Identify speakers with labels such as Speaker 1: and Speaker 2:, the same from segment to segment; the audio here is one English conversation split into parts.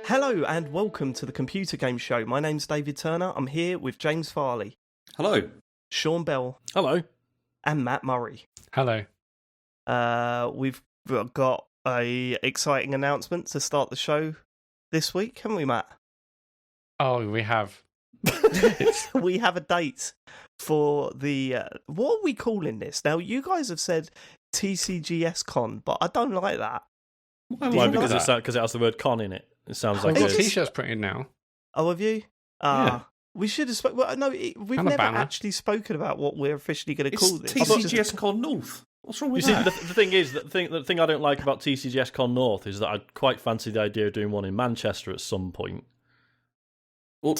Speaker 1: Hello and welcome to the Computer Game Show. My name's David Turner. I'm here with James Farley.
Speaker 2: Hello.
Speaker 1: Sean Bell.
Speaker 3: Hello.
Speaker 1: And Matt Murray.
Speaker 4: Hello.
Speaker 1: We've got a exciting announcement to start the show this week, haven't we, Matt?
Speaker 4: Oh, we have.
Speaker 1: We have a date for the... what are we calling this? Now, you guys have said TCGS Con, but I don't like that.
Speaker 3: Why? Because it has the word con in it. It sounds like
Speaker 4: I've got
Speaker 3: a
Speaker 4: t-shirts printed now.
Speaker 1: Oh, have you?
Speaker 3: Yeah.
Speaker 1: We should have spoken... Well, no, we've never actually spoken about what we're officially going to call this.
Speaker 2: TCGS Con North. What's wrong with that?
Speaker 3: You see, the thing is, the thing I don't like about TCGS Con North is that I'd quite fancy the idea of doing one in Manchester at some point.
Speaker 2: Well,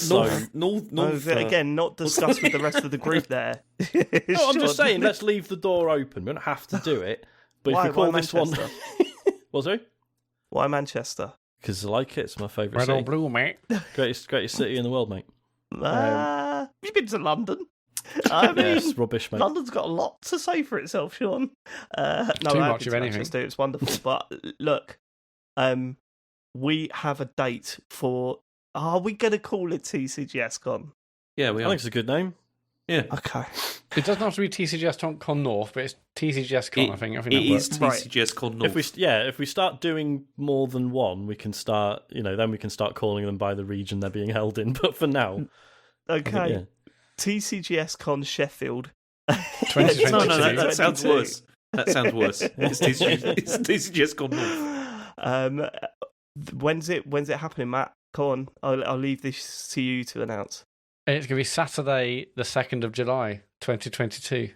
Speaker 2: North.
Speaker 1: Again, not discussed with the rest of the group there.
Speaker 3: No, I'm just saying, let's leave the door open. We don't have to do it. But if we call this one... What, sorry?
Speaker 1: Why Manchester?
Speaker 3: Because I like it. It's my favourite
Speaker 4: Red
Speaker 3: city.
Speaker 4: or blue, mate.
Speaker 3: Greatest city in the world, mate.
Speaker 1: You've been to London. I mean,
Speaker 3: it's rubbish, mate.
Speaker 1: London's got a lot to say for itself, Sean. No,
Speaker 4: Too much of anything.
Speaker 1: Manchester, it's wonderful. But look, we have a date for... Are we going to call it TCGS Con?
Speaker 2: Yeah, we
Speaker 3: I
Speaker 2: are.
Speaker 3: think it's a good name.
Speaker 2: Yeah.
Speaker 1: Okay.
Speaker 4: It doesn't have to be TCGS Con North, but it's TCGS Con, I think.
Speaker 2: It
Speaker 4: that
Speaker 2: is
Speaker 4: works.
Speaker 2: TCGS Con North.
Speaker 3: If we start doing more than one, we can start, then we can start calling them by the region they're being held in. But for now...
Speaker 1: Okay. TCGS Con Sheffield.
Speaker 4: 2022.
Speaker 2: No, that sounds worse. That sounds worse. It's TCGS Con North.
Speaker 1: When's it happening, Matt? Come on, I'll leave this to you to announce.
Speaker 4: It's going to be Saturday, the 2nd of July, 2022.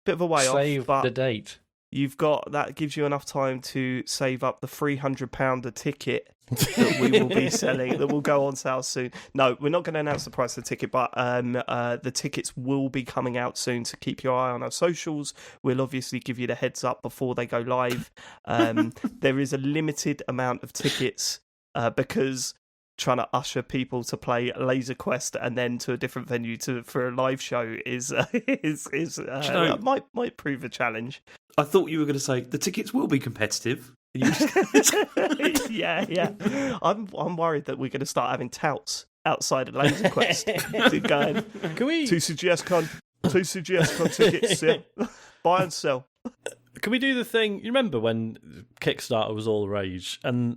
Speaker 1: Bit of a way
Speaker 4: Save
Speaker 1: off, but
Speaker 4: the date.
Speaker 1: that gives you enough time to save up the £300 a ticket that we will be selling, that will go on sale soon. No, we're not going to announce the price of the ticket, but the tickets will be coming out soon, so keep your eye on our socials. We'll obviously give you the heads up before they go live. There is a limited amount of tickets because trying to usher people to play Laser Quest and then to a different venue for a live show might prove a challenge.
Speaker 2: I thought you were going to say the tickets will be competitive.
Speaker 1: Yeah. I'm worried that we're going to start having touts outside of Laser Quest. Going,
Speaker 3: can we
Speaker 1: TCGS Con tickets, yeah. Buy and sell.
Speaker 3: Can we do the thing? You remember when Kickstarter was all the rage and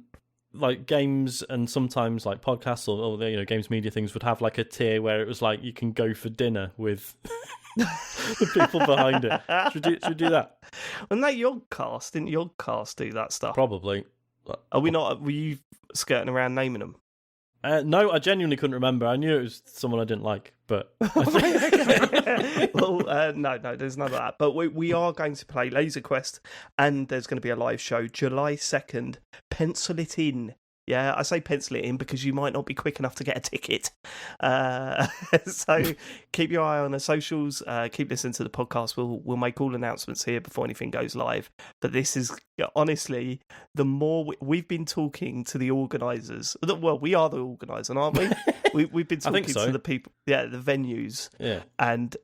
Speaker 3: like games and sometimes like podcasts or games media things would have like a tier where it was like you can go for dinner with the people behind it. Should we do that?
Speaker 1: Wasn't that Yogcast? Didn't Yogcast do that stuff?
Speaker 3: Probably.
Speaker 1: Are we not? Were you skirting around naming them?
Speaker 3: No, I genuinely couldn't remember. I knew it was someone I didn't like, but...
Speaker 1: Well, no, there's none of that. But we are going to play Laser Quest, and there's going to be a live show July 2nd. Pencil it in. Yeah, I say pencil it in because you might not be quick enough to get a ticket. So keep your eye on the socials. Keep listening to the podcast. We'll make all announcements here before anything goes live. But this is, honestly, the more we've been talking to the organisers. Well, we are the organiser, aren't we? We've been talking to the people, the venues.
Speaker 3: Yeah.
Speaker 1: And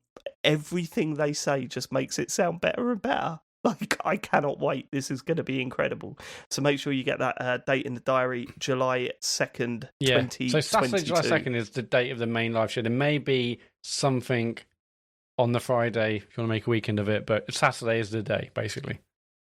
Speaker 1: everything they say just makes it sound better and better. Like, I cannot wait. This is going to be incredible. So make sure you get that date in the diary, July 2nd, 2022.
Speaker 4: So Saturday, July 2nd is the date of the main live show. There may be something on the Friday if you want to make a weekend of it, but Saturday is the day, basically.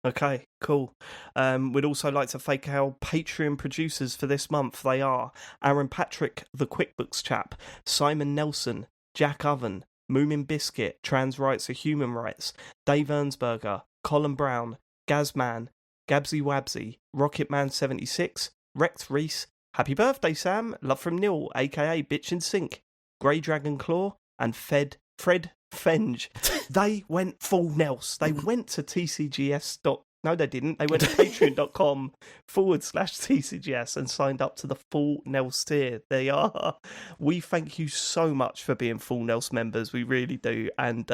Speaker 1: Okay, cool. We'd also like to thank our Patreon producers for this month. They are Aaron Patrick, the QuickBooks chap, Simon Nelson, Jack Oven, Moomin Biscuit, Trans Rights are Human Rights, Dave Ernsberger, Colin Brown, Gazman, Gabsy Wabsy, Rocketman76, Rex Reese, Happy Birthday Sam, Love from Neil, aka Bitch and Sink, Grey Dragon Claw, and Fred Fenge. They went full Nels. They went to TCGS. No, they didn't. They went to patreon.com/TCGS and signed up to the full Nels tier. They are. We thank you so much for being full Nels members. We really do. And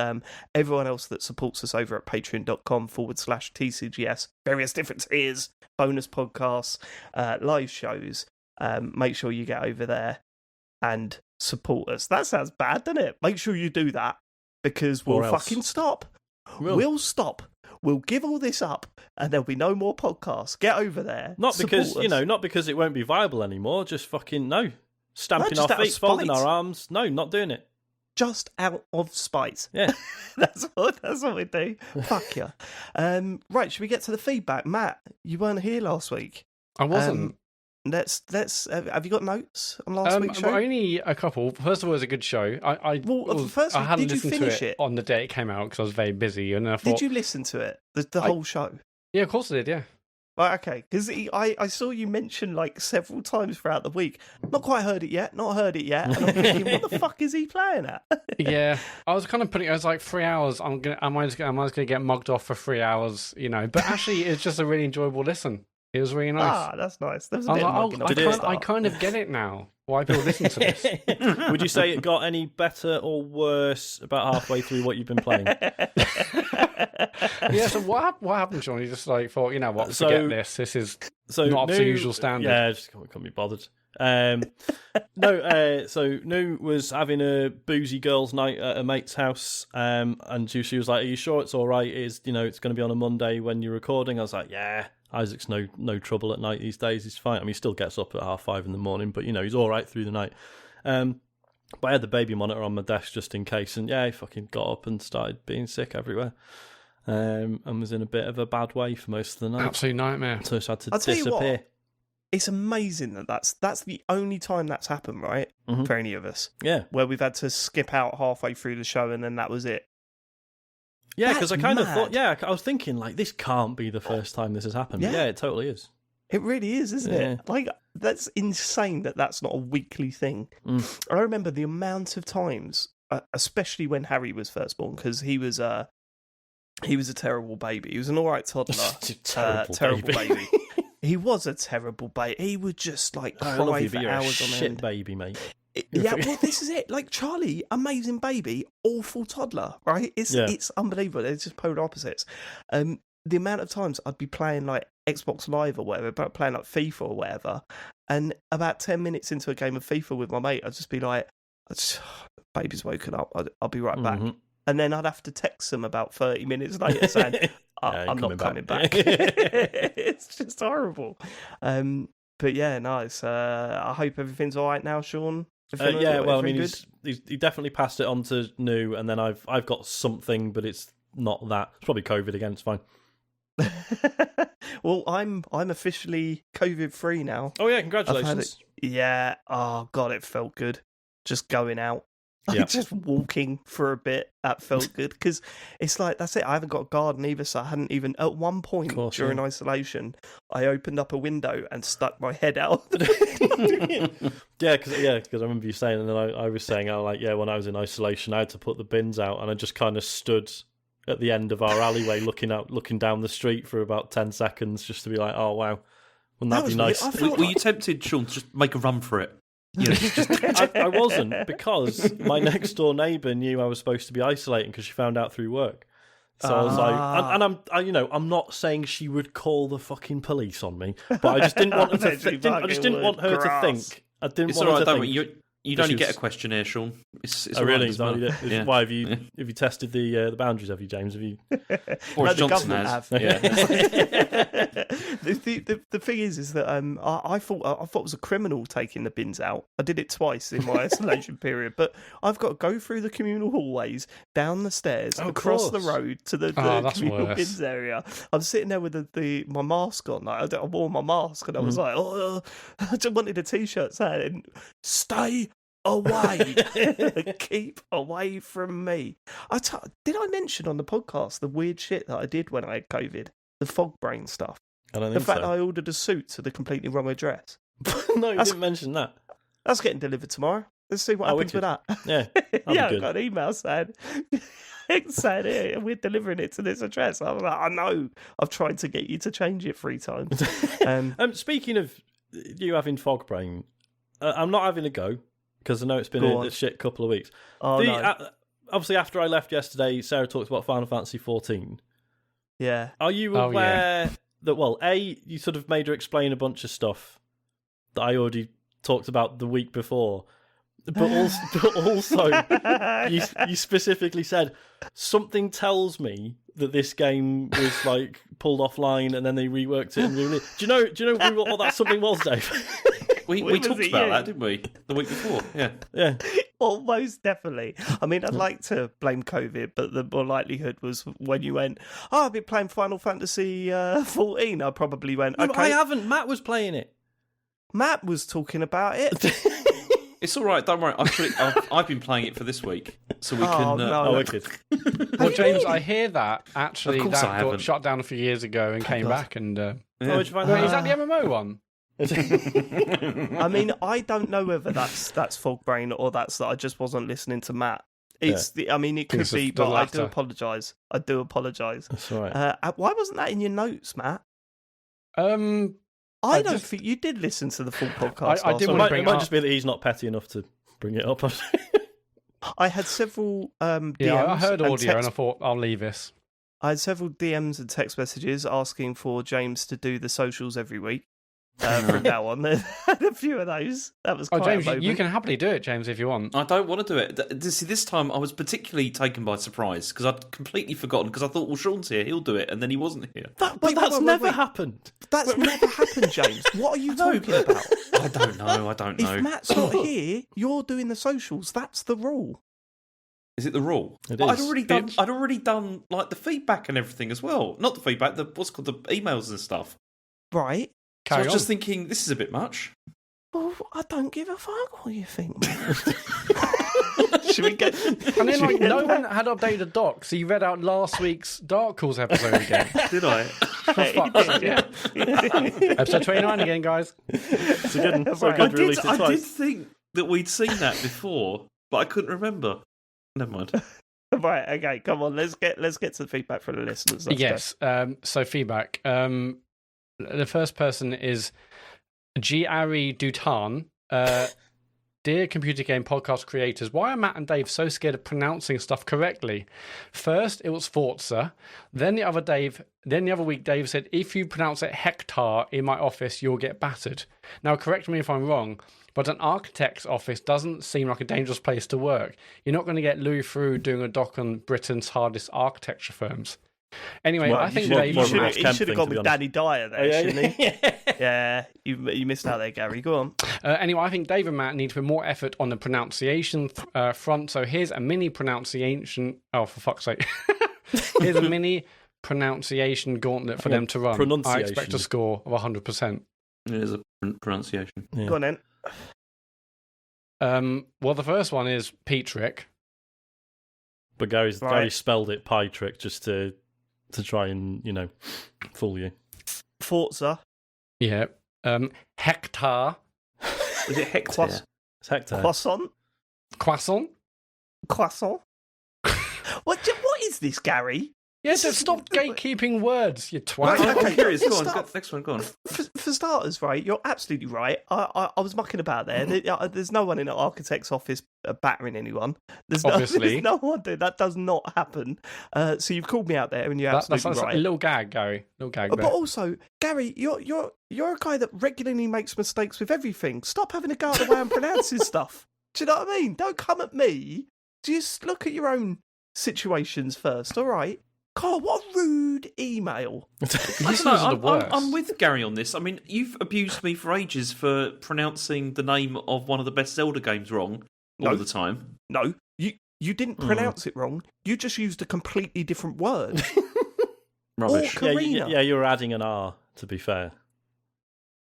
Speaker 1: everyone else that supports us over at patreon.com/TCGS, various different tiers, bonus podcasts, live shows. Make sure you get over there and support us. That sounds bad, doesn't it? Make sure you do that because we'll fucking stop. We'll stop. we'll give all this up and there'll be no more podcasts. Get over there.
Speaker 3: Not because,
Speaker 1: Support us.
Speaker 3: not because it won't be viable anymore. Just fucking no. Stamping
Speaker 1: just
Speaker 3: our
Speaker 1: out of
Speaker 3: feet, folding
Speaker 1: spite.
Speaker 3: our arms. No, not doing it.
Speaker 1: Just out of spite.
Speaker 3: Yeah.
Speaker 1: That's what we do. Fuck you. Right, should we get to the feedback? Matt, you weren't here last week.
Speaker 4: I wasn't.
Speaker 1: Let's. Have you got notes on last week's show?
Speaker 4: Well, only a couple. First of all, it was a good show. I hadn't
Speaker 1: did you
Speaker 4: listened
Speaker 1: finish
Speaker 4: to
Speaker 1: it?
Speaker 4: on the day it came out because I was very busy, and I thought,
Speaker 1: Did you listen to it? The whole show?
Speaker 4: Yeah, of course I did. Yeah.
Speaker 1: Right, okay. Because I saw you mention like several times throughout the week. Not quite heard it yet. Not heard it yet. And I'm thinking, what the fuck is he playing at?
Speaker 4: Yeah, I was kind of putting. I was like 3 hours. Am I just gonna get mugged off for 3 hours? But actually, it's just a really enjoyable listen. It was really nice.
Speaker 1: Ah, that's nice. There was a bit of mugging off at the
Speaker 4: I
Speaker 1: start.
Speaker 4: kind of get it now. Why people listen to this?
Speaker 3: Would you say it got any better or worse about halfway through what you've been playing?
Speaker 4: Yeah. So what happened, Sean? You just like thought, you know what? Forget this. This is not up to usual standard.
Speaker 3: Yeah, just can't be bothered. So Nu was having a boozy girls' night at a mate's house, and she was like, "Are you sure it's all right? It's going to be on a Monday when you're recording." I was like, "Yeah." Isaac's no trouble at night these days. He's fine. I mean, he still gets up at 5:30 in the morning, but he's all right through the night. But I had the baby monitor on my desk just in case, and yeah, he fucking got up and started being sick everywhere, and was in a bit of a bad way for most of the night.
Speaker 4: Absolute nightmare.
Speaker 3: So I just had to
Speaker 1: I'll tell you
Speaker 3: disappear.
Speaker 1: what, it's amazing that's the only time that's happened, right?
Speaker 3: Mhm.
Speaker 1: For any of us.
Speaker 3: Yeah.
Speaker 1: Where we've had to skip out halfway through the show and then that was it.
Speaker 3: Yeah, because I
Speaker 1: That's
Speaker 3: kind of
Speaker 1: mad.
Speaker 3: thought, I was thinking, like, this can't be the first time this has happened. But
Speaker 1: Yeah.
Speaker 3: yeah, it totally is.
Speaker 1: It really is, isn't
Speaker 3: Yeah.
Speaker 1: it? Like, that's insane that's not a weekly thing. I remember the amount of times, especially when Harry was first born, because he was a terrible baby. He was an all right toddler.
Speaker 3: Terrible
Speaker 1: baby. He was a terrible baby. He would just like
Speaker 3: I love
Speaker 1: cry
Speaker 3: you,
Speaker 1: for
Speaker 3: but you're a
Speaker 1: hours on
Speaker 3: shit
Speaker 1: end.
Speaker 3: baby, mate.
Speaker 1: Yeah, well, this is it. Like Charlie, amazing baby, awful toddler, right? It's unbelievable. It's just polar opposites. The amount of times I'd be playing like Xbox Live or whatever, but playing like FIFA or whatever, and about 10 minutes into a game of FIFA with my mate, I'd just be like, "Baby's woken up. I'll be right back."
Speaker 3: Mhm.
Speaker 1: And then I'd have to text them about 30 minutes later saying, I'm not coming back. It's just horrible. But yeah, nice. I hope everything's all right now, Sean.
Speaker 3: He definitely passed it on to Nu, and then I've got something, but it's not that. It's probably COVID again. It's fine.
Speaker 1: Well, I'm officially COVID free now.
Speaker 3: Oh yeah, congratulations.
Speaker 1: Yeah. Oh god, it felt good. Just going out.
Speaker 3: Yeah.
Speaker 1: Just walking for a bit, that felt good because it's like that's it. I haven't got a garden either, so I hadn't even at one point during isolation. I opened up a window and stuck my head out.
Speaker 3: Because I remember you saying, and then I was saying, when I was in isolation, I had to put the bins out, and I just kind of stood at the end of our alleyway, looking down the street for about 10 seconds, just to be like, oh wow, wouldn't that be nice?
Speaker 2: Were you tempted, Sean, to just make a run for it?
Speaker 3: I wasn't, because my next door neighbour knew I was supposed to be isolating because she found out through work. So I was like, I'm not saying she would call the fucking police on me, but I just didn't want her to. I just didn't want her to think. I didn't
Speaker 2: It's
Speaker 3: want
Speaker 2: all
Speaker 3: her
Speaker 2: right,
Speaker 3: to think.
Speaker 2: You'd only get a questionnaire, Sean. It's
Speaker 3: Oh, really?
Speaker 2: as well.
Speaker 3: Yeah. Why have you tested the boundaries? Have you, James? Have you?
Speaker 2: Boris
Speaker 1: the
Speaker 2: Johnson
Speaker 1: government
Speaker 2: has.
Speaker 1: have.
Speaker 2: Yeah.
Speaker 1: The thing is that I thought it was a criminal taking the bins out. I did it twice in my isolation period, but I've got to go through the communal hallways, down the stairs, across the road to the communal bins area. I'm sitting there with my mask on. Like, I wore my mask, and I was like, I just wanted a t-shirt saying, "Stay away, keep away from me." Did I mention on the podcast the weird shit that I did when I had COVID? The fog brain stuff.
Speaker 3: I don't
Speaker 1: The
Speaker 3: think
Speaker 1: fact
Speaker 3: so.
Speaker 1: that I ordered a suit to the completely wrong address.
Speaker 3: No, you didn't mention that.
Speaker 1: That's getting delivered tomorrow. Let's see what happens with that.
Speaker 3: Yeah,
Speaker 1: yeah, I
Speaker 3: good.
Speaker 1: got an email saying, hey, we're delivering it to this address. I was like, I know. I've tried to get you to change it 3 times.
Speaker 3: Speaking of you having fog brain, I'm not having a go because I know it's been a shit couple of weeks. Obviously, after I left yesterday, Sarah talked about Final Fantasy 14.
Speaker 1: Yeah.
Speaker 3: Are you aware that, well, you sort of made her explain a bunch of stuff that I already talked about the week before, but also you specifically said, something tells me that this game was like pulled offline and then they reworked it and re-released. Do you know what that something was, Dave?
Speaker 2: We talked about that, didn't we? The week before, yeah.
Speaker 1: Almost definitely. I mean, I'd like to blame COVID, but the more likelihood was when you went, I've been playing Final Fantasy 14. I probably went,
Speaker 3: No,
Speaker 1: okay.
Speaker 3: I haven't. Matt was playing it.
Speaker 1: Matt was talking about it.
Speaker 2: It's all right, don't worry. I've been playing it for this week, so we can...
Speaker 1: no.
Speaker 3: Wicked.
Speaker 4: Well, James, I hear that actually
Speaker 2: Of course I
Speaker 4: that
Speaker 2: haven't.
Speaker 4: got shut down a few years ago and came back. And
Speaker 3: Oh, did you find
Speaker 4: wait,
Speaker 3: that?
Speaker 4: is that the MMO one?
Speaker 1: I mean, I don't know whether that's fog brain or that's that I just wasn't listening to Matt. I mean, it could
Speaker 4: It's
Speaker 1: be,
Speaker 4: the
Speaker 1: but I do
Speaker 4: latter.
Speaker 1: apologise. I do apologise.
Speaker 3: That's all right.
Speaker 1: Why wasn't that in your notes, Matt?
Speaker 4: I
Speaker 1: I don't
Speaker 4: just-
Speaker 1: think you did listen to the full podcast.
Speaker 4: I
Speaker 1: last
Speaker 4: did
Speaker 3: So
Speaker 1: week.
Speaker 4: wanna
Speaker 3: it
Speaker 4: bring
Speaker 3: might
Speaker 4: up-
Speaker 3: just be that he's not petty enough to bring it up.
Speaker 1: I had several DMs.
Speaker 4: Yeah, I heard
Speaker 1: and
Speaker 4: audio and
Speaker 1: text-
Speaker 4: I thought I'll leave this.
Speaker 1: I had several DMs and text messages asking for James to do the socials every week. From now on, there had a few of those. That was
Speaker 4: Oh,
Speaker 1: quite
Speaker 4: James,
Speaker 1: a moment.
Speaker 4: you can happily do it, James, if you want.
Speaker 2: I don't want to do it. See, this time I was particularly taken by surprise because I'd completely forgotten because I thought, well, Sean's here, he'll do it, and then he wasn't here.
Speaker 3: But
Speaker 1: Wait,
Speaker 3: that's
Speaker 1: wait,
Speaker 3: never
Speaker 1: wait.
Speaker 3: happened.
Speaker 1: That's never happened, James. What are you talking about?
Speaker 2: I don't know.
Speaker 1: If Matt's not here, you're doing the socials. That's the rule.
Speaker 2: Is it the rule?
Speaker 3: It
Speaker 2: But
Speaker 3: is.
Speaker 2: I'd already done like the feedback and everything as well. Not the feedback, what's called the emails and stuff.
Speaker 1: Right.
Speaker 2: So I
Speaker 4: Carry
Speaker 2: was
Speaker 4: on.
Speaker 2: just thinking, this is a bit much.
Speaker 1: Well, I don't give a fuck what you think, man. Should we get...
Speaker 4: And then, like, no one had updated the doc, so you read out last week's Dark Calls episode again.
Speaker 2: Did I?
Speaker 4: For fuck's sake. Episode 29 again, guys.
Speaker 3: It's a good, so
Speaker 1: Right.
Speaker 3: good to release it
Speaker 2: I did
Speaker 3: twice.
Speaker 2: think that we'd seen that before, but I couldn't remember. Never mind.
Speaker 1: Right, okay, come on. Let's get to the feedback from the listeners. Let's
Speaker 4: Yes. So feedback. The first person is G-Ari Dutan. Dear computer game podcast creators, why are Matt and Dave so scared of pronouncing stuff correctly? First, it was Forza. Then the other week, Dave said, if you pronounce it hectare in my office, you'll get battered. Now, correct me if I'm wrong, but an architect's office doesn't seem like a dangerous place to work. You're not going to get Louis Theroux doing a doc on Britain's hardest architecture firms. Anyway,
Speaker 3: Well,
Speaker 4: I think
Speaker 3: you
Speaker 4: Dave...
Speaker 3: more
Speaker 1: He
Speaker 3: of a
Speaker 1: should
Speaker 3: Kemp
Speaker 1: have
Speaker 3: thing,
Speaker 1: gone
Speaker 3: to be
Speaker 1: with
Speaker 3: honest.
Speaker 1: Danny Dyer there, shouldn't he? Yeah, you missed out there, Gary. Go on.
Speaker 4: Anyway, I think Dave and Matt need to put more effort on the pronunciation front. So here's a mini pronunciation. Oh, for fuck's sake! Here's a mini pronunciation gauntlet for them to run. I
Speaker 3: Pronunciation.
Speaker 4: expect a score of 100%.
Speaker 2: It is a pronunciation.
Speaker 3: Yeah.
Speaker 1: Go on then.
Speaker 4: Well, the first one is Petrick.
Speaker 3: But Gary
Speaker 1: Right.
Speaker 3: spelled it pie trick just to try and, fool you.
Speaker 1: Forza.
Speaker 4: Yeah. Hectare.
Speaker 2: Is it hectare?
Speaker 3: It's hectare.
Speaker 1: Croissant.
Speaker 4: Croissant.
Speaker 1: Croissant. What is this, Gary?
Speaker 4: Yeah, just stop gatekeeping words, you twat.
Speaker 1: Right, okay.
Speaker 2: I'm curious. Go on.
Speaker 1: Start-
Speaker 2: Next one. Go on.
Speaker 1: For starters, right, you're absolutely right. I was mucking about there. There's no one in an architect's office battering anyone.
Speaker 4: Obviously.
Speaker 1: There's no one doing that. Does not happen. So you've called me out there, and you're
Speaker 4: That's
Speaker 1: absolutely
Speaker 4: a
Speaker 1: right.
Speaker 4: little gag, Gary. Little gag
Speaker 1: But
Speaker 4: there.
Speaker 1: also, Gary, you're a guy that regularly makes mistakes with everything. Stop having a go at the way I'm pronouncing stuff. Do you know what I mean? Don't come at me. Just look at your own situations first, all right? God, what a rude email.
Speaker 2: I
Speaker 4: Listeners
Speaker 2: don't know,
Speaker 4: are the worst.
Speaker 2: I'm with Gary on this. I mean, you've abused me for ages for pronouncing the name of one of the best Zelda games wrong all
Speaker 1: No.
Speaker 2: the time.
Speaker 1: No, you didn't pronounce it wrong. You just used a completely different word.
Speaker 2: Rubbish.
Speaker 1: Or- Karina.
Speaker 3: Yeah, you were adding an R, to be fair.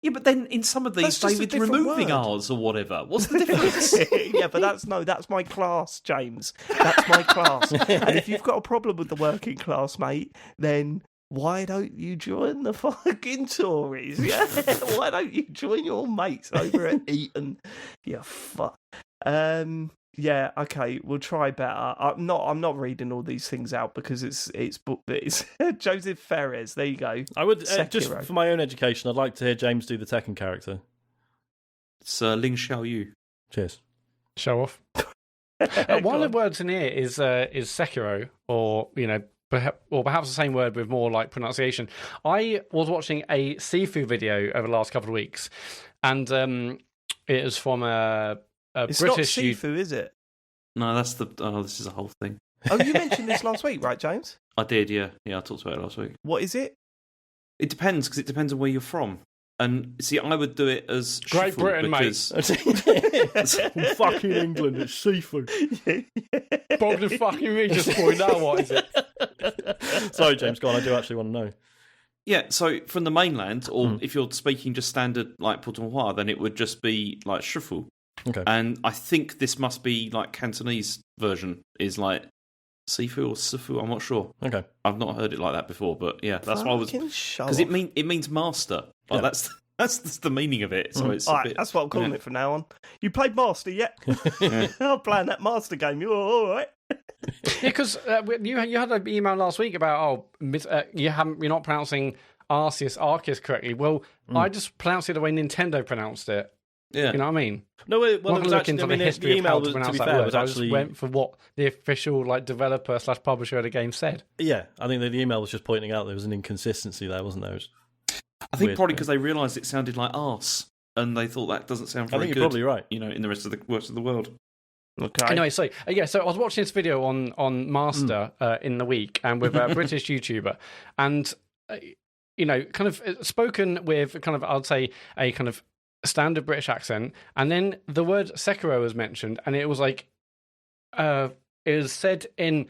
Speaker 2: Yeah, but then in some of these,
Speaker 1: That's just a
Speaker 2: David
Speaker 1: different
Speaker 2: removing
Speaker 1: word.
Speaker 2: R's or whatever. What's the difference?
Speaker 1: Yeah, but that's my class, James. That's my class. And if you've got a problem with the working class, mate, then why don't you join the fucking Tories? Yeah, why don't you join your mates over at Eton? Yeah, fuck. Yeah, okay, we'll try better. I'm not reading all these things out because it's Joseph Ferres. There you go.
Speaker 3: I would, just
Speaker 1: Sekiro.
Speaker 3: for my own education, I'd like to hear James do the Tekken character.
Speaker 2: It's Ling Xiaoyu.
Speaker 3: Cheers.
Speaker 4: Show off. One of the words in here is Sekiro, or perhaps the same word with more like pronunciation. I was watching a Sifu video over the last couple of weeks, and it is from a
Speaker 1: It's
Speaker 4: British.
Speaker 1: not Sifu, is it?
Speaker 2: No, that's the. Oh, this is a whole thing.
Speaker 1: Oh, you mentioned this last week, right, James?
Speaker 2: I did, yeah. Yeah, I talked about it last week.
Speaker 1: What is it?
Speaker 2: It depends, because it depends on where you're from. And see, I would do it as
Speaker 4: Great
Speaker 2: shuffle
Speaker 4: Britain,
Speaker 2: because...
Speaker 3: Fucking England, it's Sifu.
Speaker 4: Bogdan fucking Regis boy, now what is it?
Speaker 3: Sorry, James, go on, I do actually want to know.
Speaker 2: Yeah, so from the mainland, or if you're speaking just standard like Putonghua, then it would just be like shufu.
Speaker 3: Okay.
Speaker 2: And I think this must be like Cantonese version is like Sifu or Sifu. I'm not sure.
Speaker 3: Okay.
Speaker 2: I've not heard it like that before, but yeah, that's why I was because it means master. Like,
Speaker 3: Yeah.
Speaker 2: that's the meaning of it. So it's
Speaker 1: All
Speaker 2: a
Speaker 1: right,
Speaker 2: bit,
Speaker 1: that's what I'm calling it from now on. You played Master yet?
Speaker 2: Yeah.
Speaker 1: I'm playing that Master game. You're all right.
Speaker 4: Yeah, because you had an email last week about you're not pronouncing Arceus correctly. Well, I just pronounced it the way Nintendo pronounced it.
Speaker 2: Yeah.
Speaker 4: You know what I mean?
Speaker 3: No, well,
Speaker 4: I'm not
Speaker 3: it was
Speaker 4: look
Speaker 3: actually,
Speaker 4: into
Speaker 3: I mean,
Speaker 4: the
Speaker 3: the
Speaker 4: history of
Speaker 3: email
Speaker 4: how
Speaker 3: was,
Speaker 4: to pronounce
Speaker 3: to be
Speaker 4: that
Speaker 3: fair,
Speaker 4: word.
Speaker 3: was
Speaker 4: I
Speaker 3: actually...
Speaker 4: just went for what the official developer / publisher of the game said.
Speaker 3: Yeah, I think the email was just pointing out there was an inconsistency there, wasn't there?
Speaker 2: I think probably because they realised it sounded like arse, and they thought that doesn't sound very
Speaker 3: I think
Speaker 2: good.
Speaker 3: you're probably right.
Speaker 2: You know, in the rest of the world.
Speaker 1: Okay.
Speaker 4: Anyway, so I was watching this video on Master in the week, and with a British YouTuber, and kind of spoken with kind of I'd say a kind of standard British accent, and then the word Sekiro was mentioned, and it was like it was said in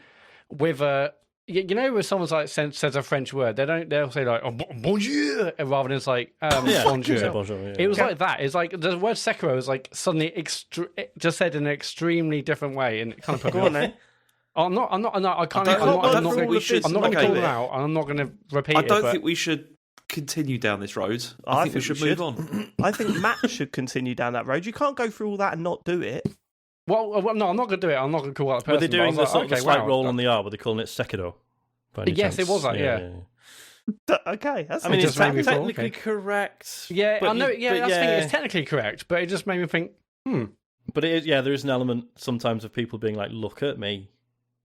Speaker 4: with a when someone's like says a French word, they'll say like bonjour rather than it's like bonjour.
Speaker 3: Bonjour, yeah.
Speaker 4: It was like that. It's like the word Sekiro is like suddenly just said in an extremely different way, and it kind of put me
Speaker 1: Go on
Speaker 4: off.
Speaker 1: then.
Speaker 4: I'm not. I can't.
Speaker 2: I
Speaker 4: I'm
Speaker 2: don't
Speaker 4: not
Speaker 2: think we should.
Speaker 4: I'm not going to
Speaker 2: okay.
Speaker 4: call them out, and I'm not going to repeat it.
Speaker 2: I don't
Speaker 4: but
Speaker 2: think we should continue down this road. I think we should move on.
Speaker 1: I think Matt should continue down that road. You can't go through all that and not do it.
Speaker 4: Well, no, I'm not going to do it. I'm not going to call out the person.
Speaker 3: Were they doing
Speaker 4: but I
Speaker 3: the
Speaker 4: was
Speaker 3: sort of
Speaker 4: like,
Speaker 3: the slight
Speaker 4: wow,
Speaker 3: roll on the R? Were they calling it Sekiro? By any
Speaker 4: Yes,
Speaker 3: chance?
Speaker 4: it was that, yeah.
Speaker 1: Okay, that's
Speaker 3: I mean,
Speaker 4: It
Speaker 3: it's
Speaker 4: just made me feel,
Speaker 3: technically
Speaker 4: okay.
Speaker 3: correct.
Speaker 4: Yeah,
Speaker 3: but
Speaker 4: I know.
Speaker 3: you-
Speaker 4: Yeah,
Speaker 3: but
Speaker 4: that's the thing. It's technically correct, but it just made me think.
Speaker 3: But it is, there is an element sometimes of people being like, "Look at me,"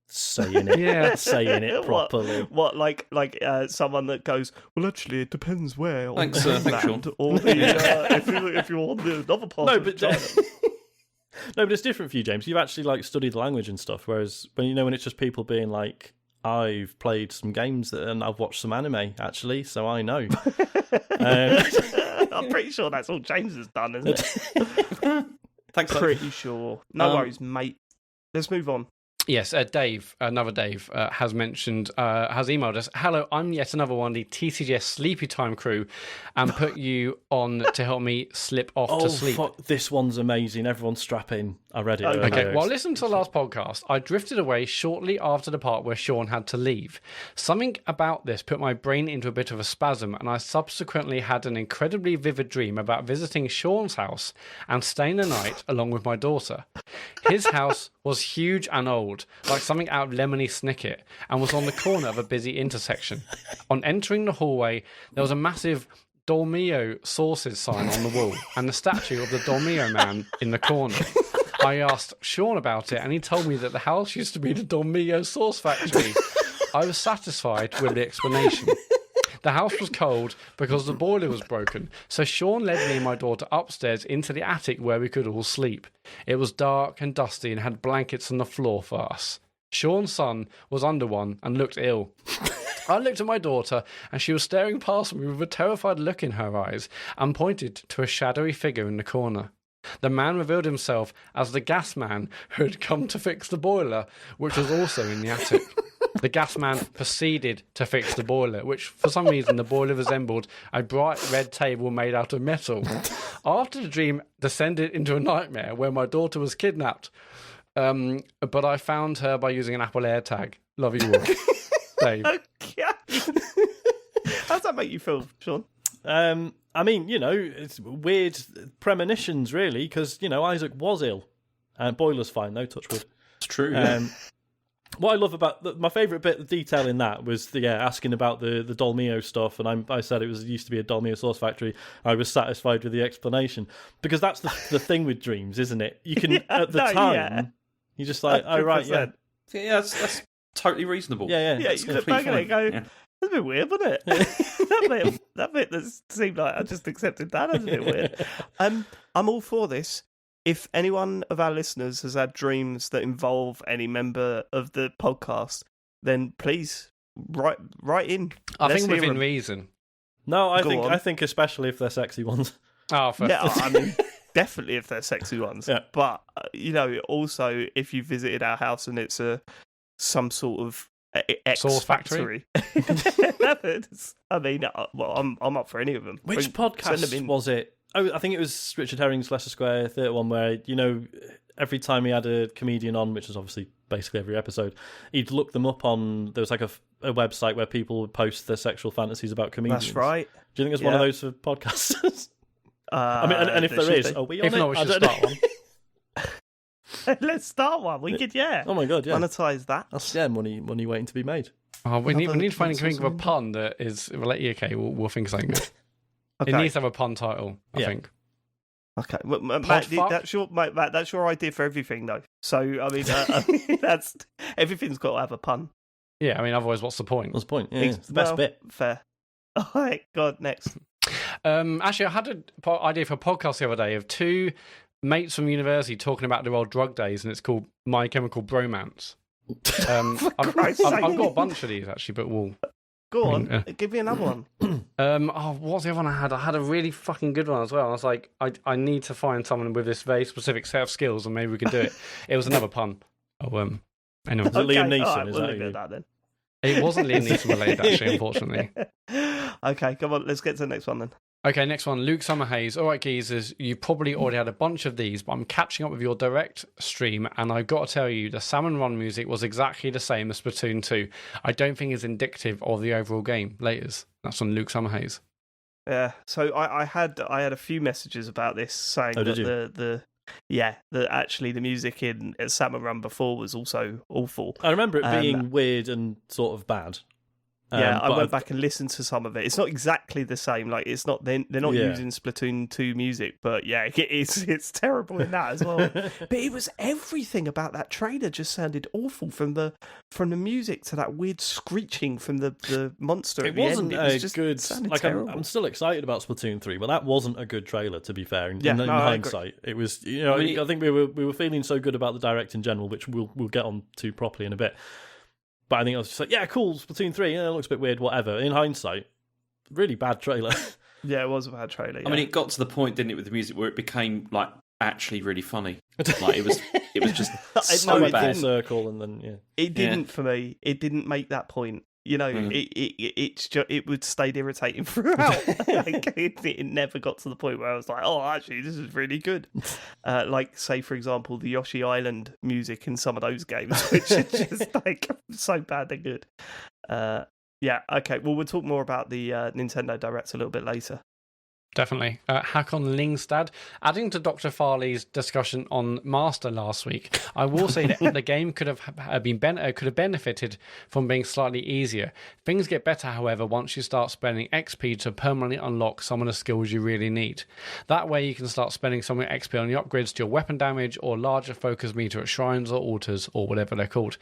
Speaker 3: saying it,
Speaker 4: Yeah.
Speaker 3: saying it properly.
Speaker 1: What like someone that goes, well, actually, it depends where.
Speaker 2: Thanks,
Speaker 1: on the
Speaker 2: thanks,
Speaker 1: mainland
Speaker 2: Sean.
Speaker 1: or the, if you're on the other part
Speaker 3: No,
Speaker 1: of
Speaker 3: but
Speaker 1: China.
Speaker 3: no, but it's different for you, James. You've actually like studied the language and stuff. Whereas when it's just people being like, "I've played some games and I've watched some anime, actually, so I know."
Speaker 1: I'm pretty sure that's all James has done, isn't it?
Speaker 2: Thanks.
Speaker 1: Pretty sure. No worries, mate. Let's move on.
Speaker 4: Yes, Dave, another Dave, has emailed us. Hello, I'm yet another one of the TCGS Sleepy Time crew, and put you on to help me slip off to sleep.
Speaker 3: Fuck, this one's amazing. Everyone strap in. I read it.
Speaker 4: Okay,
Speaker 3: earlier.
Speaker 4: well, listen to the last podcast. I drifted away shortly after the part where Sean had to leave. Something about this put my brain into a bit of a spasm, and I subsequently had an incredibly vivid dream about visiting Sean's house and staying the night along with my daughter. His house was huge and old, like something out of Lemony Snicket, and was on the corner of a busy intersection. On entering the hallway, there was a massive Dormio Sauces sign on the wall, and the statue of the Dormio man in the corner. I asked Sean about it, and he told me that the house used to be the Dormio Sauce Factory. I was satisfied with the explanation. The house was cold because the boiler was broken, so Sean led me and my daughter upstairs into the attic where we could all sleep. It was dark and dusty and had blankets on the floor for us. Sean's son was under one and looked ill. I looked at my daughter, and she was staring past me with a terrified look in her eyes and pointed to a shadowy figure in the corner. The man revealed himself as the gas man who had come to fix the boiler, which was also in the attic. The gas man proceeded to fix the boiler, which for some reason the boiler resembled a bright red table made out of metal. After the dream descended into a nightmare where my daughter was kidnapped, but I found her by using an Apple AirTag. Love you all. Dave.
Speaker 1: Okay. How's that make you feel, Sean?
Speaker 3: I mean, it's weird premonitions, really, because Isaac was ill. Boiler's fine, though. Touch wood.
Speaker 2: It's true.
Speaker 3: What I love about my favourite bit of detail in that was asking about the Dolmio stuff, and I said it used to be a Dolmio sauce factory. I was satisfied with the explanation because that's the thing with dreams, isn't it? You can at the time you're just like, oh right, yeah,
Speaker 2: that's totally reasonable.
Speaker 3: yeah.
Speaker 1: Yeah, you look back at it and go, that's a bit weird, wasn't it? that bit that seemed like I just accepted that as a bit weird. I'm all for this if anyone of our listeners has had dreams that involve any member of the podcast, then please write in.
Speaker 4: I
Speaker 1: Let's
Speaker 4: think
Speaker 1: hear
Speaker 4: within
Speaker 1: 'em.
Speaker 4: reason.
Speaker 3: No, I
Speaker 1: Go on.
Speaker 3: think especially if they're sexy ones.
Speaker 4: Oh, for
Speaker 1: Yeah, I mean, definitely if they're sexy ones.
Speaker 3: Yeah.
Speaker 1: But also if you visited our house and it's some sort of X
Speaker 4: Sauce
Speaker 1: factory. I mean, well, I'm up for any of them.
Speaker 3: Which
Speaker 1: Send them
Speaker 3: podcast
Speaker 1: in.
Speaker 3: was it? Oh, I think it was Richard Herring's Leicester Square Theatre one, where every time he had a comedian on, which is obviously basically every episode, he'd look them up on. There was like a website where people would post their sexual fantasies about comedians.
Speaker 1: That's right.
Speaker 3: Do you think it's one of those for podcasters? I mean, and if there
Speaker 1: should
Speaker 3: is,
Speaker 1: be.
Speaker 3: are we on
Speaker 4: if
Speaker 3: it?
Speaker 4: not, we
Speaker 3: I
Speaker 4: should
Speaker 3: don't
Speaker 4: start
Speaker 3: know.
Speaker 4: one.
Speaker 1: Let's start one. We could, yeah.
Speaker 3: Oh my god, yeah.
Speaker 1: Monetize that.
Speaker 3: That's money waiting to be made.
Speaker 4: Oh, we need to find
Speaker 1: Another
Speaker 4: think of a pun that is related. Okay, we'll think of something good.
Speaker 1: Okay.
Speaker 4: It needs to have a pun title, I
Speaker 3: Yeah.
Speaker 4: think.
Speaker 1: Okay, well, Matt,
Speaker 4: Podfuck?
Speaker 1: Matt, that's your idea for everything, though. So I mean, that's everything's got to have a pun.
Speaker 4: Yeah, I mean, otherwise, what's the point?
Speaker 3: That's the point. Yeah, it's the best bit.
Speaker 1: Fair. All right, God, next.
Speaker 4: Actually, I had an idea for a podcast the other day of two mates from university talking about their old drug days, and it's called My Chemical Bromance.
Speaker 1: Christ's
Speaker 4: I've
Speaker 1: sake.
Speaker 4: got a bunch of these actually, but we'll.
Speaker 1: Go
Speaker 4: I
Speaker 1: on,
Speaker 4: mean,
Speaker 1: give me another one.
Speaker 4: What's the other one I had? I had a really fucking good one as well. I was like, I need to find someone with this very specific set of skills, and maybe we can do it. It was another pun. Anyway,
Speaker 3: Is it Liam Neeson?
Speaker 1: all right,
Speaker 3: Is
Speaker 1: we'll
Speaker 3: that
Speaker 1: leave it
Speaker 3: you?
Speaker 1: at that then.
Speaker 4: it wasn't Liam Neeson related, actually, unfortunately.
Speaker 1: Okay, come on, let's get to the next one then.
Speaker 4: Okay, next one. Luke Summerhays. All right, geezers, you probably already had a bunch of these, but I'm catching up with your direct stream, and I've got to tell you, the Salmon Run music was exactly the same as Splatoon 2. I don't think it's indicative of the overall game. Laters. That's from Luke Summerhays.
Speaker 1: Yeah, so I had a few messages about this saying
Speaker 3: Oh, did
Speaker 1: that that actually the music in Salmon Run before was also awful.
Speaker 3: I remember it being weird and sort of bad.
Speaker 1: Yeah, I
Speaker 3: but
Speaker 1: went back and listened to some of it. It's not exactly the same. Like it's not they're not
Speaker 3: Yeah.
Speaker 1: using Splatoon 2 music, but yeah, it's terrible in that as well. But it was everything about that trailer just sounded awful from the music to that weird screeching from the monster.
Speaker 3: It
Speaker 1: at the
Speaker 3: wasn't
Speaker 1: end. It was
Speaker 3: a
Speaker 1: just
Speaker 3: good.
Speaker 1: sounded
Speaker 3: Like
Speaker 1: terrible.
Speaker 3: I'm still excited about Splatoon 3, but that wasn't a good trailer. To be fair, in
Speaker 1: Yeah, no, I agree.
Speaker 3: hindsight, it was. I think we were feeling so good about the direct in general, which we'll get on to properly in a bit. But I think I was just like, yeah, cool, Splatoon 3, yeah, it looks a bit weird, whatever. In hindsight, really bad trailer.
Speaker 1: Yeah, it was a bad trailer.
Speaker 2: I mean, it got to the point, didn't it, with the music where it became like actually really funny. Like it was just so
Speaker 3: Went
Speaker 2: bad.
Speaker 3: full circle, and then yeah.
Speaker 1: It didn't for me. It didn't make that point. It would stayed irritating throughout. Like, it never got to the point where I was like, oh, actually, this is really good. Like, say, for example, the Yoshi Island music in some of those games, which is just like so bad they're good. Yeah, okay. Well, we'll talk more about the Nintendo Direct a little bit later.
Speaker 4: Definitely. Hakon Lingstad. Adding to Dr. Farley's discussion on Master last week, I will say that the game could have benefited from being slightly easier. Things get better, however, once you start spending XP to permanently unlock some of the skills you really need. That way, you can start spending some of your XP on the upgrades to your weapon damage or larger focus meter at shrines or altars or whatever they're called.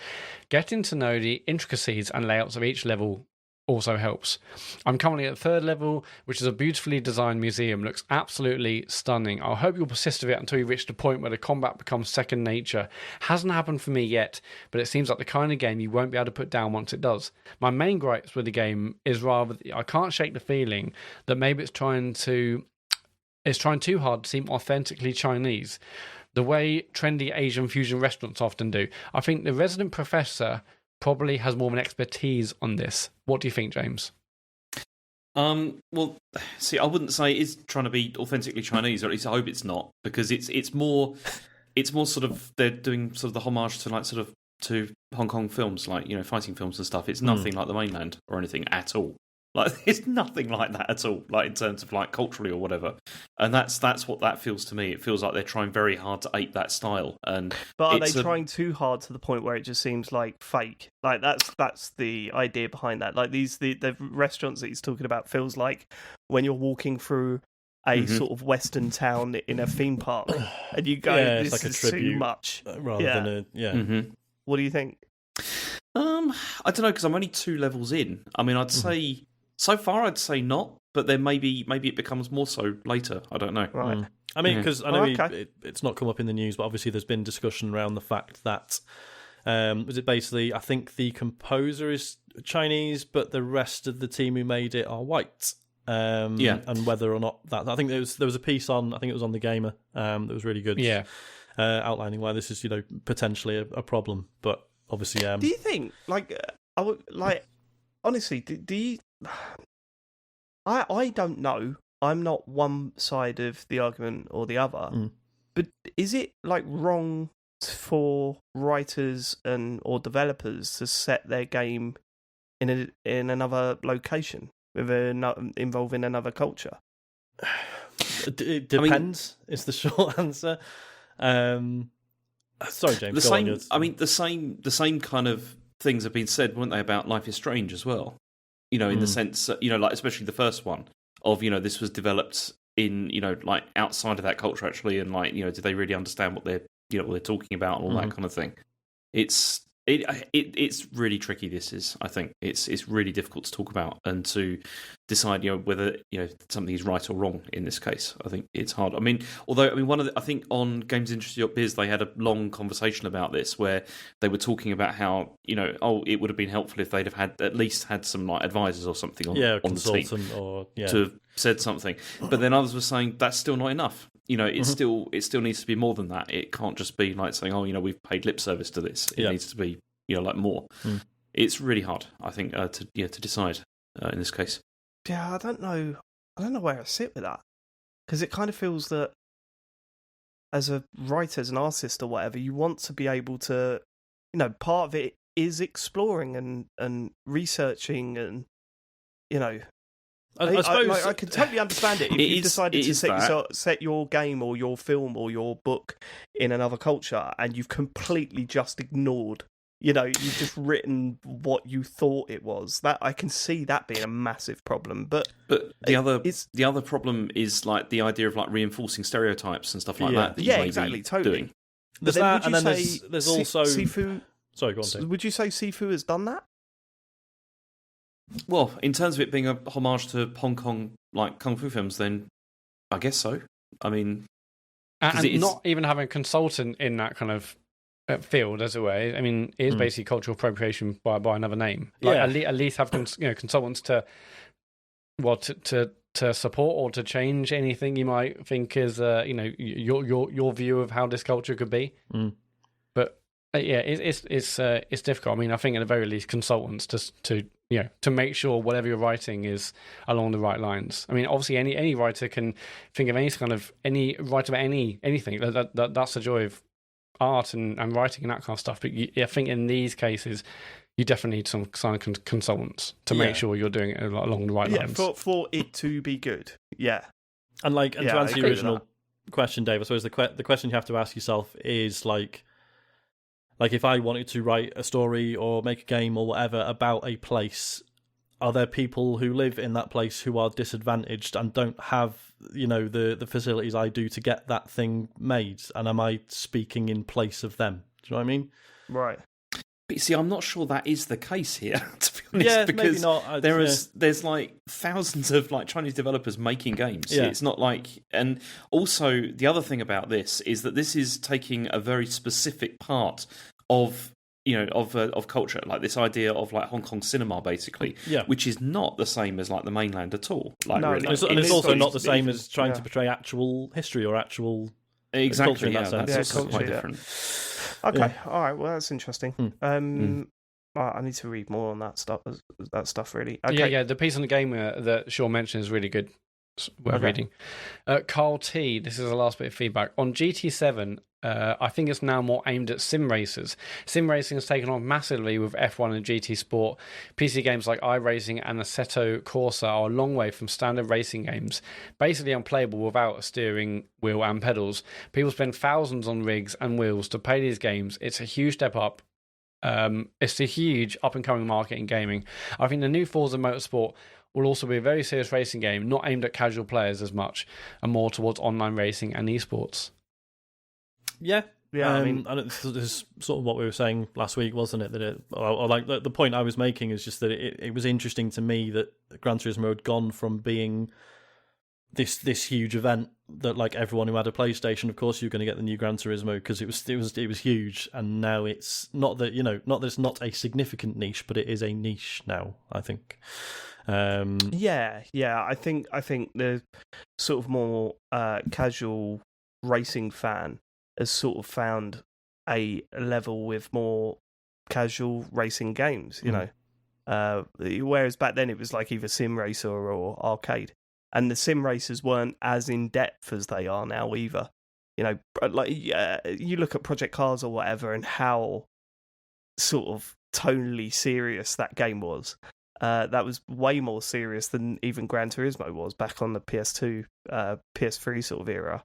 Speaker 4: Getting to know the intricacies and layouts of each level also helps. I'm currently at the third level, which is a beautifully designed museum. Looks absolutely stunning. I hope you'll persist with it until you reach the point where the combat becomes second nature. Hasn't happened for me yet, but it seems like the kind of game you won't be able to put down once it does. My main gripes with the game is rather I can't shake the feeling that maybe it's trying too hard to seem authentically Chinese, the way trendy Asian fusion restaurants often do. I think the resident professor probably has more of an expertise on this. What do you think, James?
Speaker 2: Well, see, I wouldn't say it's trying to be authentically Chinese, or at least I hope it's not, because it's more sort of they're doing sort of the homage to to Hong Kong films, like fighting films and stuff. It's nothing like the mainland or anything at all. Like it's nothing like that at all. Like in terms of like culturally or whatever, and that's what that feels to me. It feels like they're trying very hard to ape that style. But
Speaker 1: are they trying too hard to the point where it just seems like fake? Like that's the idea behind that. Like the restaurants that he's talking about feels like when you're walking through a sort of Western town in a theme park, and you go, "This
Speaker 3: it's like
Speaker 1: is
Speaker 3: a tribute,
Speaker 1: too much."
Speaker 3: rather than a
Speaker 1: What do you think?
Speaker 2: I don't know, because I'm only 2 levels in. I mean, I'd say so far I'd say not, but then maybe it becomes more so later. I don't know.
Speaker 1: Right.
Speaker 3: I mean, because I know
Speaker 1: okay.
Speaker 3: it's not come up in the news, but obviously there's been discussion around the fact that was it basically, I think the composer is Chinese, but the rest of the team who made it are white. And whether or not that, I think there was a piece on, I think it was on The Gamer, that was really good.
Speaker 4: Yeah.
Speaker 3: Outlining why this is, potentially a problem, but obviously.
Speaker 1: Do you think, honestly, do you? I don't know. I'm not one side of the argument or the other, but is it wrong for writers or developers to set their game in another location involving another culture?
Speaker 3: It depends. Is the short answer. Sorry, James.
Speaker 2: The same kind of things have been said, weren't they, about Life is Strange as well? In the sense, especially the first one of, this was developed in, outside of that culture actually, and do they really understand what they're talking about and all that kind of thing? It's really tricky. This is, I think, it's really difficult to talk about and to decide, whether something is right or wrong in this case. I think it's hard. I mean, I think on Games Industry Biz they had a long conversation about this where they were talking about how it would have been helpful if they'd have at least had some advisors or something on the team to have said something. But then others were saying that's still not enough. It still needs to be more than that. It can't just be saying, we've paid lip service to this. It needs to be, more. It's really hard, I think, to decide in this case.
Speaker 1: Yeah, I don't know where I sit with that, because it kind of feels that as a writer, as an artist or whatever, you want to be able to, part of it is exploring and researching and, I suppose I can totally understand it if you decided to set your game or your film or your book in another culture and you've completely just ignored, you've just written what you thought it was. That I can see that being a massive problem. But
Speaker 2: the other problem is the idea of reinforcing stereotypes and stuff like that.
Speaker 1: Yeah, exactly, totally.
Speaker 2: Doing.
Speaker 1: There's that, and then
Speaker 3: there's also
Speaker 1: Sifu.
Speaker 3: Sorry, go on, Dave.
Speaker 1: Would you say Sifu has done that?
Speaker 2: Well, in terms of it being a homage to Hong Kong kung fu films, then I guess so. I mean,
Speaker 4: and not even having a consultant in that kind of field, as it were. I mean, it is basically cultural appropriation by another name. At least have consultants to support or to change anything you might think is your view of how this culture could be. But it's difficult. I mean, I think at the very least, consultants to make sure whatever you're writing is along the right lines. I mean, obviously, any writer can think of any write about anything. That's the joy of art and writing and that kind of stuff. But I think in these cases, you definitely need some consultants to make sure you're doing it along the right lines.
Speaker 1: Yeah, for it to be good. Yeah.
Speaker 3: And to answer the original question, Dave, I suppose the question you have to ask yourself is if I wanted to write a story or make a game or whatever about a place, are there people who live in that place who are disadvantaged and don't have, the facilities I do to get that thing made? And am I speaking in place of them? Do you know what I mean?
Speaker 1: Right.
Speaker 2: But you see, I'm not sure that is the case here, to be honest.
Speaker 3: Yeah,
Speaker 2: because
Speaker 3: maybe not.
Speaker 2: There's thousands of Chinese developers making games.
Speaker 3: Yeah.
Speaker 2: It's not and also the other thing about this is that this is taking a very specific part of culture, this idea of Hong Kong cinema, basically, which is not the same as the mainland at all.
Speaker 3: Really. And it's also not the same as trying to portray actual history or actual culture in that sense.
Speaker 2: That's quite different.
Speaker 1: Okay, all right. Well, that's interesting. I need to read more on that stuff. Really. Okay.
Speaker 4: Yeah. The piece on the game that Sean mentioned is really good. It's worth reading. Carl T. This is the last bit of feedback on GT7. I think it's now more aimed at sim racers. Sim racing has taken off massively with F1 and GT Sport. PC games like iRacing and Assetto Corsa are a long way from standard racing games, basically unplayable without a steering wheel and pedals. People spend thousands on rigs and wheels to play these games. It's a huge step up. It's a huge up-and-coming market in gaming. I think the new Forza Motorsport will also be a very serious racing game, not aimed at casual players as much, and more towards online racing and esports.
Speaker 3: Yeah.
Speaker 1: I mean,
Speaker 3: this is sort of what we were saying last week, wasn't it? That the point I was making is just that it was interesting to me that Gran Turismo had gone from being this huge event that like everyone who had a PlayStation, of course, you're going to get the new Gran Turismo because it was huge, and now it's not that not that it's not a significant niche, but it is a niche now, I think.
Speaker 1: Yeah. I think the sort of more casual racing fan has sort of found a level with more casual racing games, whereas back then it was like either sim racer or arcade, and the sim racers weren't as in depth as they are now either. You look at Project Cars or whatever, and how sort of tonally serious that game was. That was way more serious than even Gran Turismo was back on the PS2, PS3 sort of era.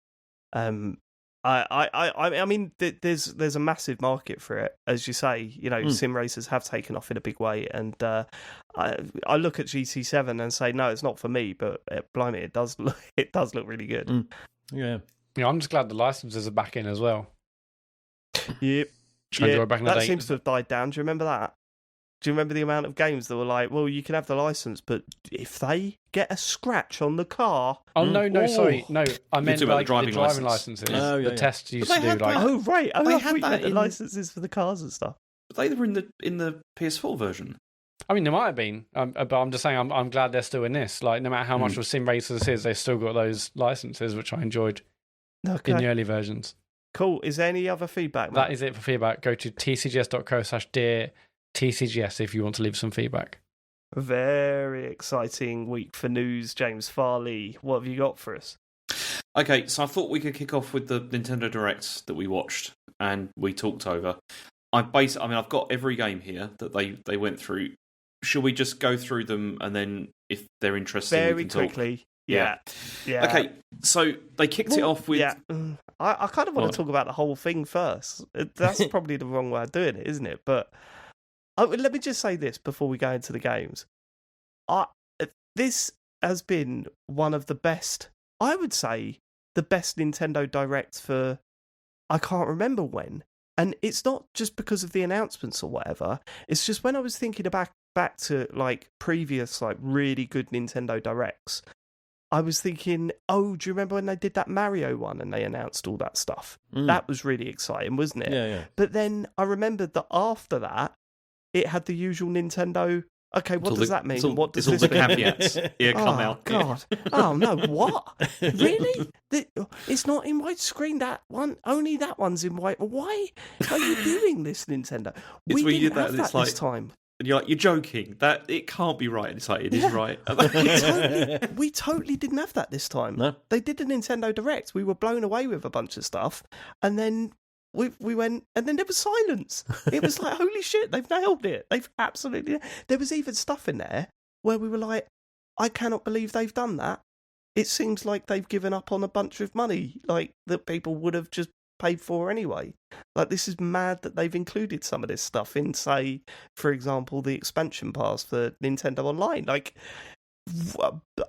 Speaker 1: I mean, there's a massive market for it, as you say. Sim racers have taken off in a big way, and I look at GT7 and say, no, it's not for me, but blimey, it does look really good.
Speaker 3: Yeah,
Speaker 4: I'm just glad the licenses are back in as well.
Speaker 1: Yep. That seems to have died down. Do you remember that? Do you remember the amount of games that were like, well, you can have the license, but if they get a scratch on the car...
Speaker 4: Oh, no, sorry. No, I meant like the driving licenses.
Speaker 3: Oh, yeah,
Speaker 4: the tests used to do like...
Speaker 1: Oh, right.
Speaker 2: They had that
Speaker 1: the licenses for the cars and stuff.
Speaker 2: But they were in the PS4 version.
Speaker 4: I mean, there might have been, but I'm just saying I'm glad they're still in this. Like, no matter how much of a sim racer this is, they've still got those licenses, which I enjoyed in the early versions.
Speaker 1: Cool. Is there any other feedback, Matt?
Speaker 4: That is it for feedback. Go to tcgs.co/dear TCGS if you want to leave some feedback.
Speaker 1: Very exciting week for news, James Farley. What have you got for us?
Speaker 2: Okay, so I thought we could kick off with the Nintendo Directs that we watched and we talked over. I've got every game here that they went through. Should we just go through them, and then if they're interesting,
Speaker 1: very
Speaker 2: we can
Speaker 1: quickly
Speaker 2: talk?
Speaker 1: Yeah.
Speaker 2: Okay, so they kicked it off with...
Speaker 1: Yeah. I kind of want to talk about the whole thing first. That's probably the wrong way of doing it, isn't it? But let me just say this before we go into the games. This has been one of the best, I would say, the best Nintendo Directs for, I can't remember when. And it's not just because of the announcements or whatever. It's just when I was thinking back to like previous like really good Nintendo Directs, I was thinking, oh, do you remember when they did that Mario one and they announced all that stuff? That was really exciting, wasn't it?
Speaker 3: Yeah.
Speaker 1: But then I remembered that after that, it had the usual Nintendo. Okay, what does that mean? What does this
Speaker 2: mean?
Speaker 1: mean?
Speaker 2: Caveats. Come out.
Speaker 1: Oh, God. Oh, no, what? Really? It's not in widescreen, that one? Only that one's in white. Why are you doing this, Nintendo? We didn't have that this time.
Speaker 2: And you're like, you're joking. That it can't be right. And it's like, it is right.
Speaker 1: We totally didn't have that this time.
Speaker 3: No.
Speaker 1: They did a Nintendo Direct. We were blown away with a bunch of stuff. And then we went, and then there was silence. It was like, holy shit, they've nailed it. They've absolutely... There was even stuff in there where we were like, I cannot believe they've done that. It seems like they've given up on a bunch of money, like, that people would have just paid for anyway. Like, this is mad that they've included some of this stuff in, say, for example, the expansion pass for Nintendo Online. Like,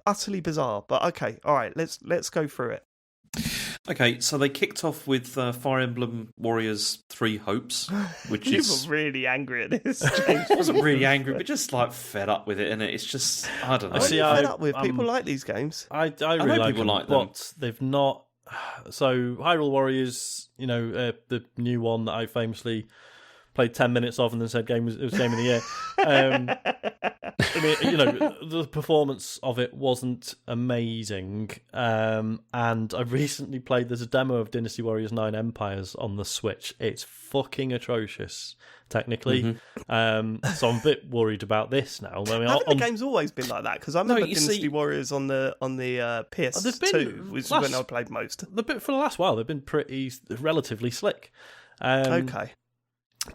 Speaker 1: utterly bizarre. But okay, all right, let's go through it.
Speaker 2: Okay, so they kicked off with Fire Emblem Warriors 3 Hopes, which
Speaker 1: you
Speaker 2: is...
Speaker 1: were really angry at this, James.
Speaker 2: I wasn't really angry, but just like fed up with it, and it's just, I don't know.
Speaker 1: What are you fed up with? People like these games.
Speaker 3: I really like
Speaker 2: people
Speaker 3: them,
Speaker 2: like them.
Speaker 3: but they've not. So Hyrule Warriors, the new one that I famously played 10 minutes of and then said it was game of the year. I mean, the performance of it wasn't amazing. And I recently played, there's a demo of Dynasty Warriors 9 Empires on the Switch. It's fucking atrocious, technically. So I'm a bit worried about this now. I mean,
Speaker 1: the game's always been like that? Because I remember Dynasty Warriors on the PS2, which is when I played most.
Speaker 3: For the last while, they've been relatively slick.
Speaker 1: Okay.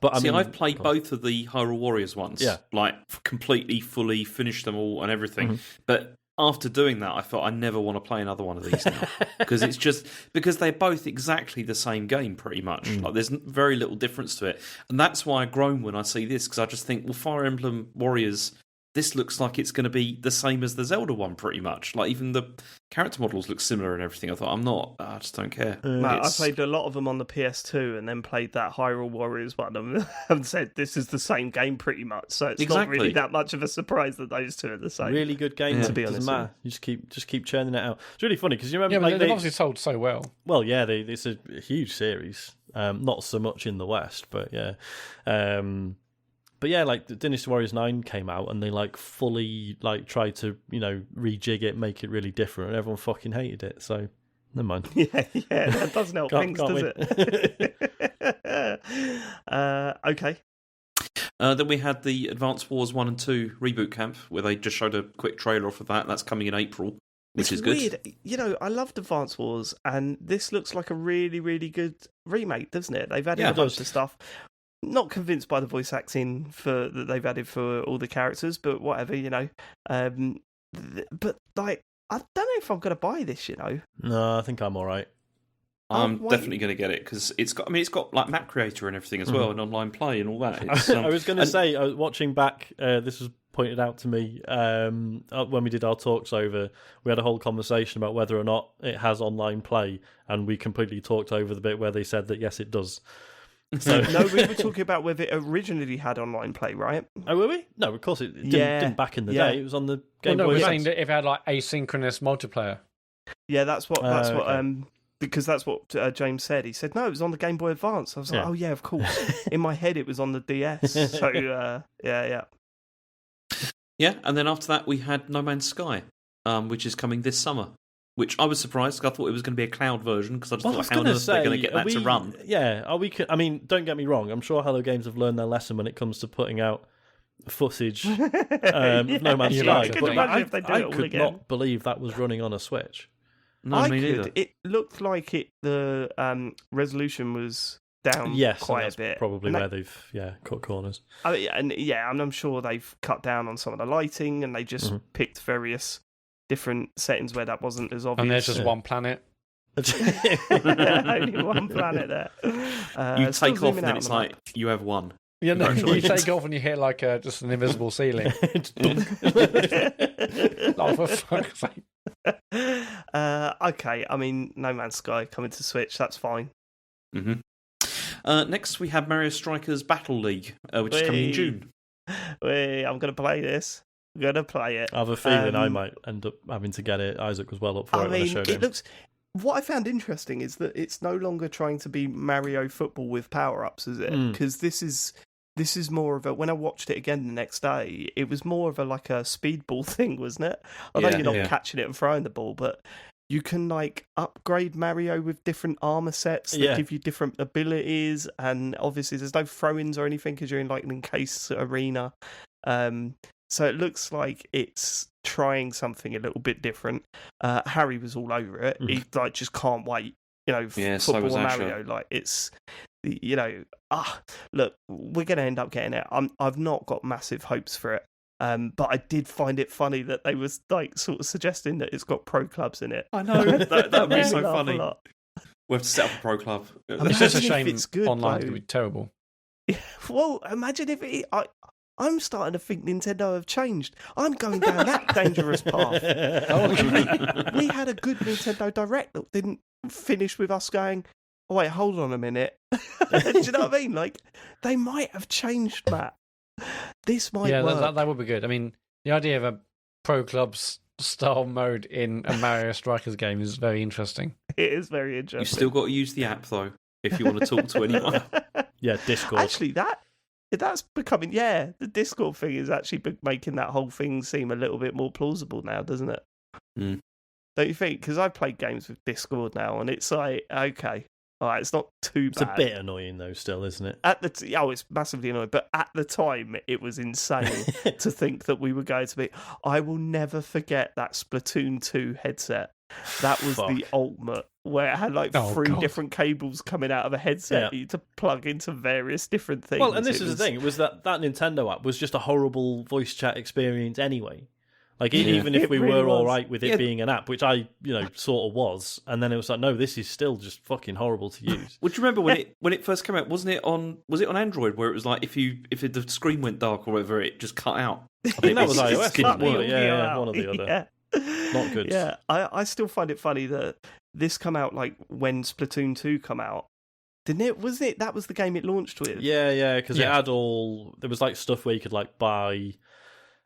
Speaker 2: But I've played both of the Hyrule Warriors ones.
Speaker 3: Yeah.
Speaker 2: Like, completely, fully, finished them all and everything. But after doing that, I thought I never want to play another one of these now. Because they're both exactly the same game, pretty much. Like, there's very little difference to it. And that's why I groan when I see this, because I just think, well, Fire Emblem Warriors, this looks like it's going to be the same as the Zelda one, pretty much. Like, even the character models look similar and everything. I thought, I just don't care.
Speaker 1: Matt, I played a lot of them on the PS2 and then played that Hyrule Warriors one and said this is the same game pretty much. So it's not really that much of a surprise that those two are the same.
Speaker 3: Really good game, to be honest. Matter. You just keep churning it out. It's really funny because you remember,
Speaker 4: they've obviously sold so well.
Speaker 3: Well, yeah, it's a huge series. Not so much in the West, but yeah. But yeah, like the Dynasty Warriors 9 came out and they like fully like tried to, rejig it, make it really different, and everyone fucking hated it. So never mind.
Speaker 1: Yeah, that doesn't help things, does it? Okay.
Speaker 2: Then we had the Advance Wars 1 and 2 reboot camp, where they just showed a quick trailer off of that. That's coming in April, which is good.
Speaker 1: Weird. I loved Advance Wars, and this looks like a really, really good remake, doesn't it? They've added a bunch of stuff. Not convinced by the voice acting that they've added for all the characters, but whatever, but like, I don't know if I'm going to buy this.
Speaker 3: No, I think I'm all right.
Speaker 2: I'm definitely going to get it because it's got like map creator and everything as well, and online play and all that.
Speaker 3: I was going to say, I was watching back. This was pointed out to me when we did our talks over. We had a whole conversation about whether or not it has online play, and we completely talked over the bit where they said that yes, it does.
Speaker 1: So no, we were talking about whether it originally had online play, right?
Speaker 3: Oh, were we? No, of course it didn't back in the day. It was on the Game Boy.
Speaker 4: We're saying that if it had like asynchronous multiplayer.
Speaker 1: Yeah, that's what because that's what James said. He said no, it was on the Game Boy Advance. I was like, oh yeah, of course. In my head, it was on the DS. So yeah.
Speaker 2: Yeah, and then after that we had No Man's Sky, which is coming this summer. Which I was surprised because I thought it was going to be a cloud version because I just thought, how on earth they're going to get that to run?
Speaker 3: Yeah, I mean, don't get me wrong. I'm sure Hello Games have learned their lesson when it comes to putting out footage of No Man's Sky. I could not believe that was running on a Switch.
Speaker 2: No, me neither.
Speaker 1: It looked like the resolution was down quite a bit.
Speaker 3: Probably where they've cut corners.
Speaker 1: And I'm sure they've cut down on some of the lighting and they just picked various different settings where that wasn't as obvious.
Speaker 4: And there's just one planet.
Speaker 1: Only one planet there.
Speaker 2: You take off and then it's like, you have one.
Speaker 4: Yeah, no, you take off and you hit like just an invisible ceiling. Oh, for fuck's sake.
Speaker 1: Okay, I mean, No Man's Sky coming to Switch, that's fine.
Speaker 2: Next we have Mario Strikers Battle League, which is coming in June.
Speaker 1: I'm going to play this. Gonna play it.
Speaker 3: I have a feeling I might end up having to get it. Isaac was well up for it when I showed him.
Speaker 1: What I found interesting is that it's no longer trying to be Mario football with power-ups, is it? Because this is more of a. When I watched it again the next day, it was more of a like a speedball thing, wasn't it? I know you're not catching it and throwing the ball, but you can like upgrade Mario with different armor sets that give you different abilities, and obviously there's no throw-ins or anything because you're in like an encased arena. So it looks like it's trying something a little bit different. Harry was all over it. He like just can't wait. Football
Speaker 2: so was
Speaker 1: Mario. Like it's, look, we're gonna end up getting it. I've not got massive hopes for it. But I did find it funny that they was like sort of suggesting that it's got pro clubs in it.
Speaker 2: I know that would be so funny. We have to set up a pro club.
Speaker 4: It's just a shame it's good, online would be terrible.
Speaker 1: Yeah, well, imagine if I'm starting to think Nintendo have changed. I'm going down that dangerous path. We had a good Nintendo Direct that didn't finish with us going, oh, wait, hold on a minute. Do you know what I mean? Like, they might have changed, Matt. This might work.
Speaker 4: That would be good. I mean, the idea of a Pro Clubs style mode in a Mario Strikers game is very interesting.
Speaker 1: It is very interesting.
Speaker 2: You still got to use the app, though, if you want to talk to anyone.
Speaker 3: Yeah, Discord.
Speaker 1: Actually, that's becoming, the Discord thing is actually making that whole thing seem a little bit more plausible now, doesn't it? Don't you think? Because I've played games with Discord now, and it's like, okay, all right, it's not too bad.
Speaker 3: It's a bit annoying, though, still, isn't it?
Speaker 1: It's massively annoying, but at the time, it was insane to think that we were going to be... I will never forget that Splatoon 2 headset. That was the ultimate, where it had like three different cables coming out of a headset to plug into various different things.
Speaker 3: Well, and this is the thing, it was that Nintendo app was just a horrible voice chat experience anyway. Like, even if we were all right with it being an app, which I, sort of was, and then it was like, no, this is still just fucking horrible to use.
Speaker 2: Well, do you remember when it first came out? Was it on Android where it was like if the screen went dark or whatever, it just cut out?
Speaker 3: I think that was
Speaker 2: It's
Speaker 3: iOS.
Speaker 2: skipping
Speaker 3: One of
Speaker 2: me.
Speaker 3: the- yeah, one or the other.
Speaker 1: Yeah.
Speaker 3: Not good.
Speaker 1: Yeah, I still find it funny that this come out like when Splatoon 2 come out. Didn't it? Was it? That was the game it launched with.
Speaker 3: Yeah, because it had all. There was like stuff where you could like buy,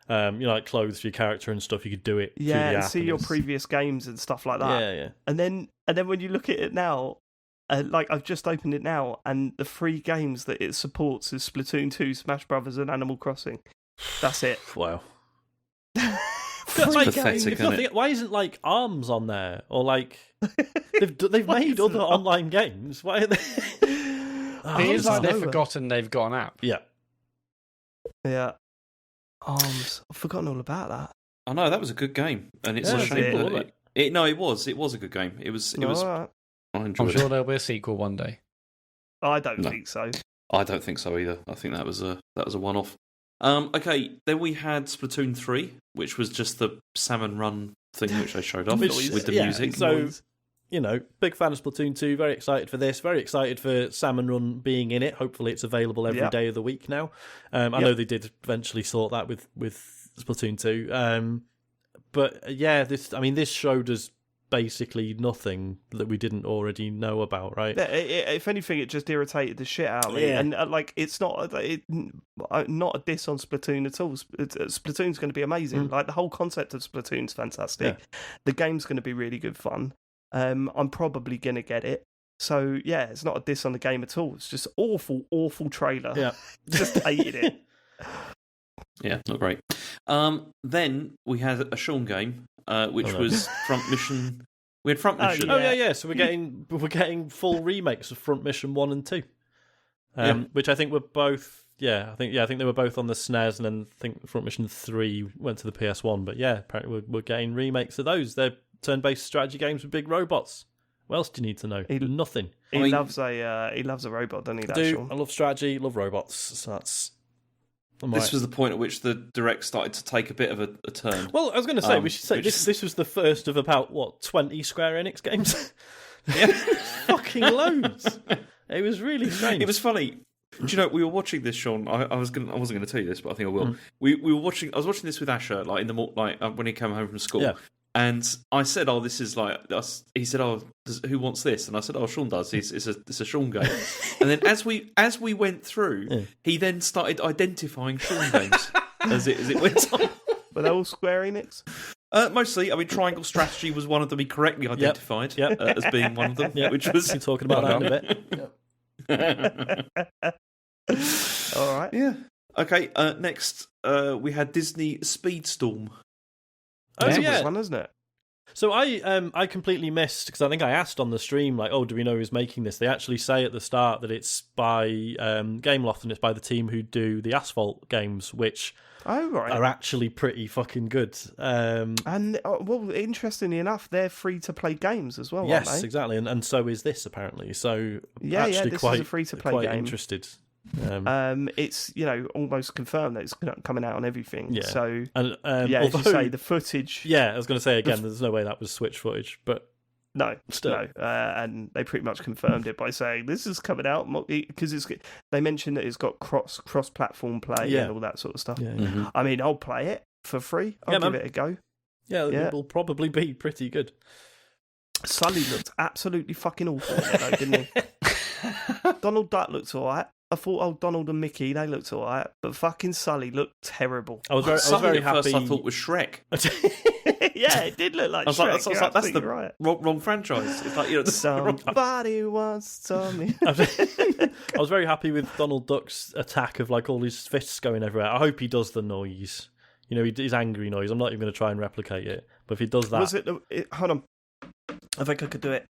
Speaker 3: like clothes for your character and stuff. You could do it. through the
Speaker 1: Yeah, and
Speaker 3: app,
Speaker 1: see your previous games and stuff like that.
Speaker 3: Yeah.
Speaker 1: And then when you look at it now, like I've just opened it now, and the 3 games that it supports is Splatoon 2, Smash Brothers, and Animal Crossing. That's it.
Speaker 3: Wow.
Speaker 1: That's
Speaker 3: Like,
Speaker 2: pathetic, isn't it?
Speaker 3: why isn't like ARMS on there or like they've made other online games? Why are they?
Speaker 4: It is like they've forgotten they've got an app.
Speaker 3: Yeah.
Speaker 1: Yeah. Arms. I've forgotten all about that.
Speaker 2: I know that was a good game, and it's
Speaker 3: Yeah,
Speaker 2: a
Speaker 3: it
Speaker 2: shame
Speaker 3: was,
Speaker 2: that
Speaker 3: wasn't
Speaker 2: it was a good game. It was.
Speaker 1: All right.
Speaker 2: I enjoyed
Speaker 4: I'm
Speaker 2: it.
Speaker 4: sure there'll be a sequel one day.
Speaker 1: I don't
Speaker 2: No.
Speaker 1: think so.
Speaker 2: I don't think so either. I think that was a one-off. Okay, then we had Splatoon 3, which was just the salmon run thing which they showed off with the music.
Speaker 3: So, big fan of Splatoon 2, very excited for this, very excited for Salmon Run being in it. Hopefully it's available every day of the week now. I know they did eventually sort that with Splatoon 2. But yeah, this showed us basically nothing that we didn't already know about, right?
Speaker 1: If anything, it just irritated the shit out of me.
Speaker 3: Yeah.
Speaker 1: And it's not not a diss on Splatoon at all. Splatoon's going to be amazing. Like the whole concept of Splatoon's fantastic.
Speaker 3: Yeah.
Speaker 1: The game's going to be really good fun. I'm probably going to get it. So yeah, it's not a diss on the game at all. It's just awful trailer.
Speaker 3: Yeah,
Speaker 1: just hated it.
Speaker 2: Yeah, not great. Then we had a Sean game, which was Front Mission. We had Front Mission.
Speaker 3: Oh yeah. So we're getting full remakes of Front Mission 1 and 2, which I think were both. I think they were both on the SNES, and then I think Front Mission 3 went to the PS1. But yeah, apparently we're getting remakes of those. They're turn-based strategy games with big robots. What else do you need to know? Nothing.
Speaker 1: He loves a robot, doesn't he? That Sean?
Speaker 3: I love strategy, love robots. So that's.
Speaker 2: This was the point at which the Direct started to take a bit of a turn.
Speaker 3: Well, I was going to say, we should say this was the first of about, 20 Square Enix games?
Speaker 2: Yeah.
Speaker 3: Fucking loads. It was really strange.
Speaker 2: It was funny. Do you know, we were watching this, Sean. I wasn't going to tell you this, but I think I will. We were watching. I was watching this with Asher, like in the when he came home from school.
Speaker 3: Yeah.
Speaker 2: And I said, "Oh, this is like." He said, "Oh, who wants this?" And I said, "Oh, Sean does. It's a Sean game." And then as we went through, he then started identifying Sean games as it went on.
Speaker 1: Were they all Square Enix?
Speaker 2: Mostly, I mean, Triangle Strategy was one of them. He correctly identified as being one of them, which was
Speaker 3: We're talking about that in a bit.
Speaker 1: All right.
Speaker 2: Yeah. Okay. Next, we had Disney Speedstorm.
Speaker 1: That's a good one, isn't it?
Speaker 3: So I completely missed, because I think I asked on the stream, like, do we know who's making this? They actually say at the start that it's by Gameloft, and it's by the team who do the Asphalt games, which are actually pretty fucking good.
Speaker 1: And interestingly enough, they're free-to-play games as well, aren't they?
Speaker 3: Yes, exactly, and so is this apparently. So
Speaker 1: this is a free-to-play
Speaker 3: quite
Speaker 1: game.
Speaker 3: interested.
Speaker 1: It's almost confirmed that it's coming out on everything.
Speaker 3: Yeah.
Speaker 1: So
Speaker 3: and
Speaker 1: as you say, the footage.
Speaker 3: Yeah, I was going to say again, there's no way that was Switch footage, but
Speaker 1: no,
Speaker 3: still.
Speaker 1: no, and they pretty much confirmed it by saying this is coming out because they mentioned that it's got cross-platform play and all that sort of stuff.
Speaker 3: Yeah.
Speaker 2: Mm-hmm.
Speaker 1: I mean, I'll play it for free. I'll give it a go.
Speaker 3: Yeah, it will probably be pretty good.
Speaker 1: Sully looked absolutely fucking awful, though, didn't he? Donald Duck looked alright. I thought, Donald and Mickey, they looked alright, but fucking Sully looked terrible.
Speaker 3: I was very happy.
Speaker 2: First I thought was Shrek.
Speaker 1: Yeah, it did look like Shrek.
Speaker 2: I was like, that's the
Speaker 1: right.
Speaker 2: wrong franchise. It's like,
Speaker 1: somebody once told me.
Speaker 3: I was very happy with Donald Duck's attack of like all his fists going everywhere. I hope he does the noise. His angry noise. I'm not even going to try and replicate it, but if he does that,
Speaker 1: was it? Hold on, I think I could do it.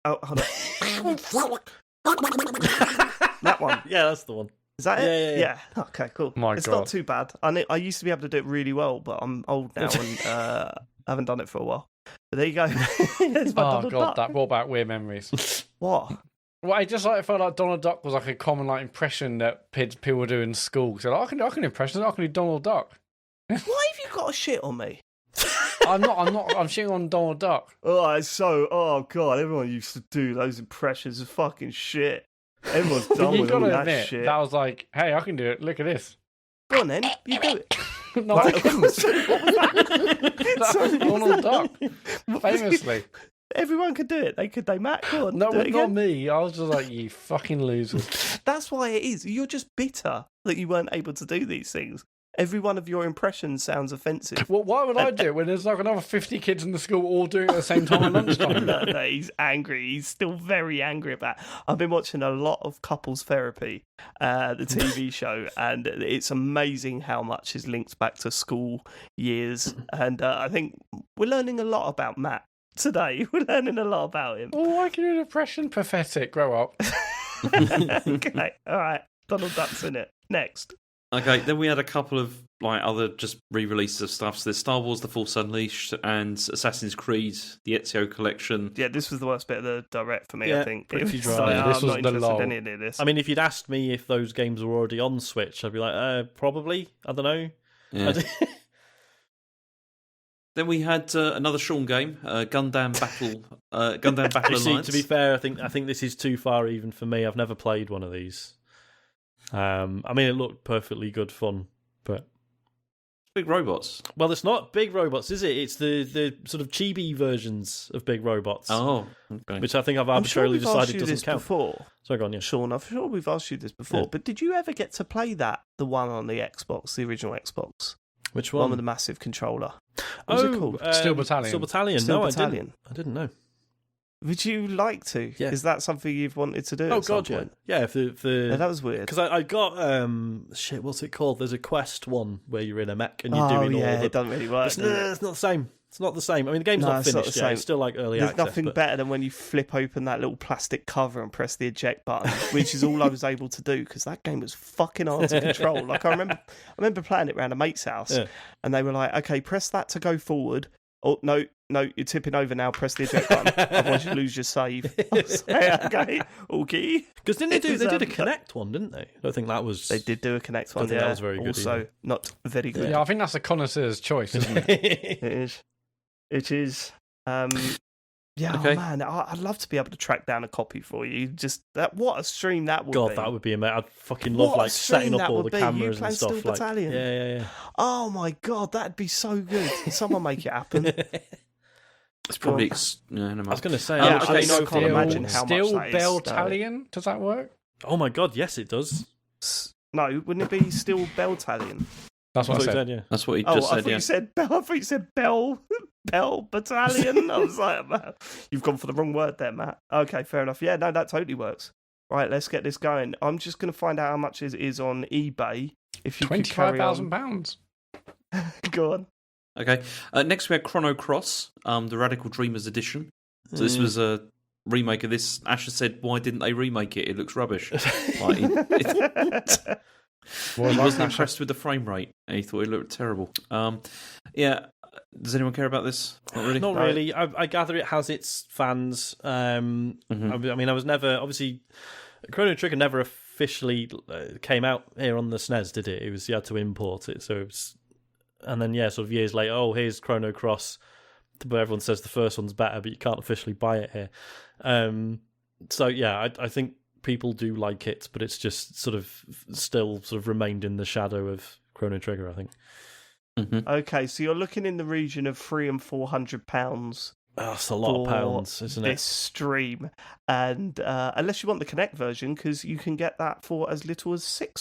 Speaker 1: Oh, hold on. That one.
Speaker 3: Yeah, that's the one.
Speaker 1: Is that it?
Speaker 3: Yeah.
Speaker 1: Okay, cool.
Speaker 4: My
Speaker 1: it's
Speaker 4: God.
Speaker 1: not too bad. I used to be able to do it really well, but I'm old now and haven't done it for a while. But there you go.
Speaker 4: Oh God, that brought back weird memories.
Speaker 1: What?
Speaker 4: Well, I felt like Donald Duck was like a common impression that people do in school. So I can impressions. I can do Donald Duck.
Speaker 1: Why have you got a shit on me?
Speaker 4: I'm not. I'm shitting on Donald Duck.
Speaker 1: Oh God, everyone used to do those impressions of fucking shit. Everyone's done
Speaker 4: You
Speaker 1: with all
Speaker 4: gotta
Speaker 1: that
Speaker 4: admit,
Speaker 1: shit.
Speaker 4: that was like, hey, I can do it. Look at this.
Speaker 1: Go on then, you do it.
Speaker 4: No,
Speaker 1: Right,
Speaker 4: I couldn't. That's Donald Duck, famously.
Speaker 1: Everyone could do it. They Matt, go on.
Speaker 4: No,
Speaker 1: do it
Speaker 4: not
Speaker 1: again.
Speaker 4: me. I was just like, you fucking losers.
Speaker 1: That's why it is. You're just bitter that you weren't able to do these things. Every one of your impressions sounds offensive.
Speaker 4: Well, why would I do it when there's like another 50 kids in the school all doing it at the same time at lunchtime?
Speaker 1: No, he's angry. He's still very angry about it. I've been watching a lot of Couples Therapy, the TV show, and it's amazing how much is linked back to school years. And I think we're learning a lot about Matt today. We're learning a lot about him.
Speaker 4: Oh, I can do depression. Pathetic. Grow up.
Speaker 1: Okay, all right. Donald Duck's in it. Next.
Speaker 2: Okay, then we had a couple of like other just re-releases of stuff. So there's Star Wars: The Force Unleashed and Assassin's Creed: The Ezio Collection.
Speaker 1: Yeah, this was the worst bit of the direct for me,
Speaker 3: Yeah,
Speaker 1: I think.
Speaker 3: pretty
Speaker 1: It was
Speaker 3: dry.
Speaker 1: like,
Speaker 3: Yeah,
Speaker 4: this
Speaker 1: I'm
Speaker 4: was
Speaker 1: not
Speaker 4: the
Speaker 1: interested
Speaker 4: lull.
Speaker 1: in any of this.
Speaker 3: I mean, if you'd asked me if those games were already on Switch, I'd be like, probably. I don't know.
Speaker 2: Yeah. Then we had another Sean game, Gundam Battle
Speaker 3: Actually,
Speaker 2: Alliance.
Speaker 3: to be fair, I think this is too far even for me. I've never played one of these. I mean, it looked perfectly good fun, but
Speaker 2: Big robots.
Speaker 3: well, it's not big robots, is it? It's the sort of chibi versions of big robots,
Speaker 2: Oh, okay.
Speaker 3: which I think I've
Speaker 1: I'm sure
Speaker 3: arbitrarily
Speaker 1: we've asked
Speaker 3: decided
Speaker 1: you
Speaker 3: doesn't
Speaker 1: this
Speaker 3: count.
Speaker 1: before,
Speaker 3: So go on, yeah.
Speaker 1: Sean. I'm sure we've asked you this before,
Speaker 3: Yeah.
Speaker 1: but did you ever get to play the one on the Xbox, the original Xbox?
Speaker 3: Which
Speaker 1: One
Speaker 3: one?
Speaker 1: with the massive controller. What was it called?
Speaker 4: Steel Battalion.
Speaker 3: Steel Battalion.
Speaker 1: Steel
Speaker 3: No,
Speaker 1: Battalion.
Speaker 3: I didn't know.
Speaker 1: Would you like to?
Speaker 3: Yeah.
Speaker 1: Is that something you've wanted to do
Speaker 3: Oh
Speaker 1: at some
Speaker 3: god, yeah,
Speaker 1: point?
Speaker 3: yeah. If
Speaker 1: Yeah, that was weird.
Speaker 3: because I got shit. What's it called? There's a quest one where you're in a mech and you're doing
Speaker 1: yeah,
Speaker 3: all the.
Speaker 1: it doesn't really work.
Speaker 3: It's,
Speaker 1: does it?
Speaker 3: it's not the same. It's not the same. I mean, the game's
Speaker 1: No,
Speaker 3: not
Speaker 1: it's not
Speaker 3: finished
Speaker 1: the
Speaker 3: yet.
Speaker 1: same.
Speaker 3: It's still like early
Speaker 1: There's
Speaker 3: access.
Speaker 1: nothing
Speaker 3: but-
Speaker 1: better than when you flip open that little plastic cover and press the eject button, which is all I was able to do because that game was fucking hard to control. Like I remember playing it around a mate's house,
Speaker 3: Yeah.
Speaker 1: and they were like, "Okay, press that to go forward." Oh no, you're tipping over now. Press the eject button, otherwise you lose your save. I was like, okay.
Speaker 3: Because didn't they do? They did a
Speaker 1: Because,
Speaker 3: Connect one, didn't they? I don't think that was.
Speaker 1: They did do a Connect one.
Speaker 3: think
Speaker 1: Yeah,
Speaker 3: that was very good
Speaker 1: also
Speaker 3: either.
Speaker 1: not very good.
Speaker 4: Yeah, I think that's a connoisseur's choice, isn't it?
Speaker 1: It is. It is. Yeah,
Speaker 2: Okay.
Speaker 1: oh man, I'd love to be able to track down a copy for you. Just that, what a stream that would
Speaker 3: God,
Speaker 1: be.
Speaker 3: that would be amazing. I'd fucking love
Speaker 1: What a
Speaker 3: like setting
Speaker 1: stream
Speaker 3: up
Speaker 1: that
Speaker 3: all
Speaker 1: would
Speaker 3: the
Speaker 1: be. You
Speaker 3: cameras
Speaker 1: playing
Speaker 3: and stuff.
Speaker 1: Steel
Speaker 3: Like,
Speaker 1: Battalion?
Speaker 3: yeah.
Speaker 1: Oh my god, that'd be so good. Someone make it happen.
Speaker 2: It's probably no,
Speaker 3: I was going to say,
Speaker 1: Yeah,
Speaker 3: actually,
Speaker 1: I know, I can't imagine how much
Speaker 4: Steel
Speaker 1: that is.
Speaker 4: Battalion? Does that work?
Speaker 3: Oh my god, yes, it does.
Speaker 1: No, wouldn't it be Steel Battalion?
Speaker 4: That's what I said.
Speaker 3: Yeah.
Speaker 2: That's what he
Speaker 1: Oh,
Speaker 2: just
Speaker 1: I
Speaker 2: said.
Speaker 1: thought
Speaker 2: Yeah.
Speaker 1: you said Bell. I thought you said Bell Battalion. I was like, man, you've gone for the wrong word there, Matt. Okay, fair enough. Yeah, no, that totally works. Right, let's get this going. I'm just going to find out how much it is on eBay. If you could carry on.
Speaker 4: £25,000.
Speaker 1: Go on.
Speaker 2: Okay. Next we had Chrono Cross, the Radical Dreamers edition. So this was a remake of this. Asher said, "Why didn't they remake it? It looks rubbish." Like, he wasn't impressed with the frame rate, and he thought it looked terrible. Yeah. Does anyone care about this? Not really.
Speaker 3: Not really. I gather it has its fans. I mean, I was never obviously Chrono Trigger never officially came out here on the SNES, did it? It was you had to import it, so it was, and then sort of years later, oh, here's Chrono Cross, but everyone says the first one's better, but you can't officially buy it here. So yeah, I think people do like it, but it's just sort of still sort of remained in the shadow of Chrono Trigger, I think.
Speaker 1: Okay, so you're looking in the region of £300 and £400
Speaker 3: Oh, that's a lot of
Speaker 1: for
Speaker 3: pounds, isn't
Speaker 1: this
Speaker 3: it?
Speaker 1: stream, and unless you want the Connect version, because you can get that for as little as £6.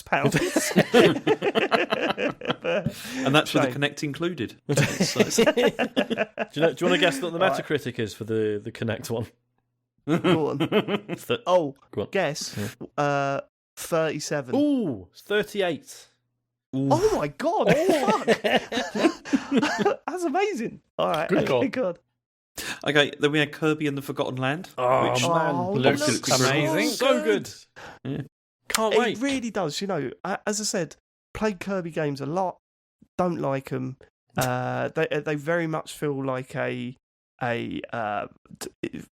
Speaker 2: And that's with the
Speaker 1: Shame.
Speaker 2: Connect included.
Speaker 3: Do you want to guess what the Metacritic is for the Connect one?
Speaker 1: Go on. Oh,
Speaker 3: Go on.
Speaker 1: guess. 37.
Speaker 3: Ooh, it's 38.
Speaker 1: Oh my god! Fuck. That's amazing. All right.
Speaker 4: Good call.
Speaker 1: Okay, good.
Speaker 2: Okay, then we had Kirby and the Forgotten Land.
Speaker 3: Oh,
Speaker 2: which
Speaker 3: man.
Speaker 4: looks
Speaker 2: looks
Speaker 4: amazing.
Speaker 3: So good.
Speaker 2: Yeah.
Speaker 3: Can't wait.
Speaker 1: It really does. You know, as I said, played Kirby games a lot. Don't like them. They very much feel like an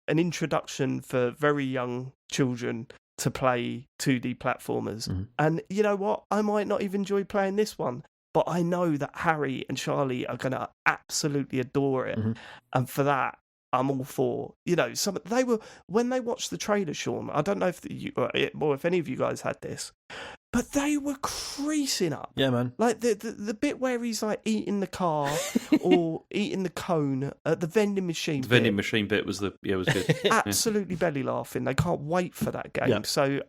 Speaker 1: introduction for very young children to play 2D platformers.
Speaker 3: Mhm.
Speaker 1: And you know what? I might not even enjoy playing this one, but I know that Harry and Charlie are going to absolutely adore it.
Speaker 3: Mhm.
Speaker 1: And for that, I'm all for. You know, when they watched the trailer, Sean, I don't know if you or if any of you guys had this, but they were creasing up.
Speaker 3: Yeah, man.
Speaker 1: Like the bit where he's like eating the car or eating the cone at the vending machine.
Speaker 2: The vending machine bit was good.
Speaker 1: Absolutely belly laughing. They can't wait for that game.
Speaker 3: Yeah.
Speaker 1: So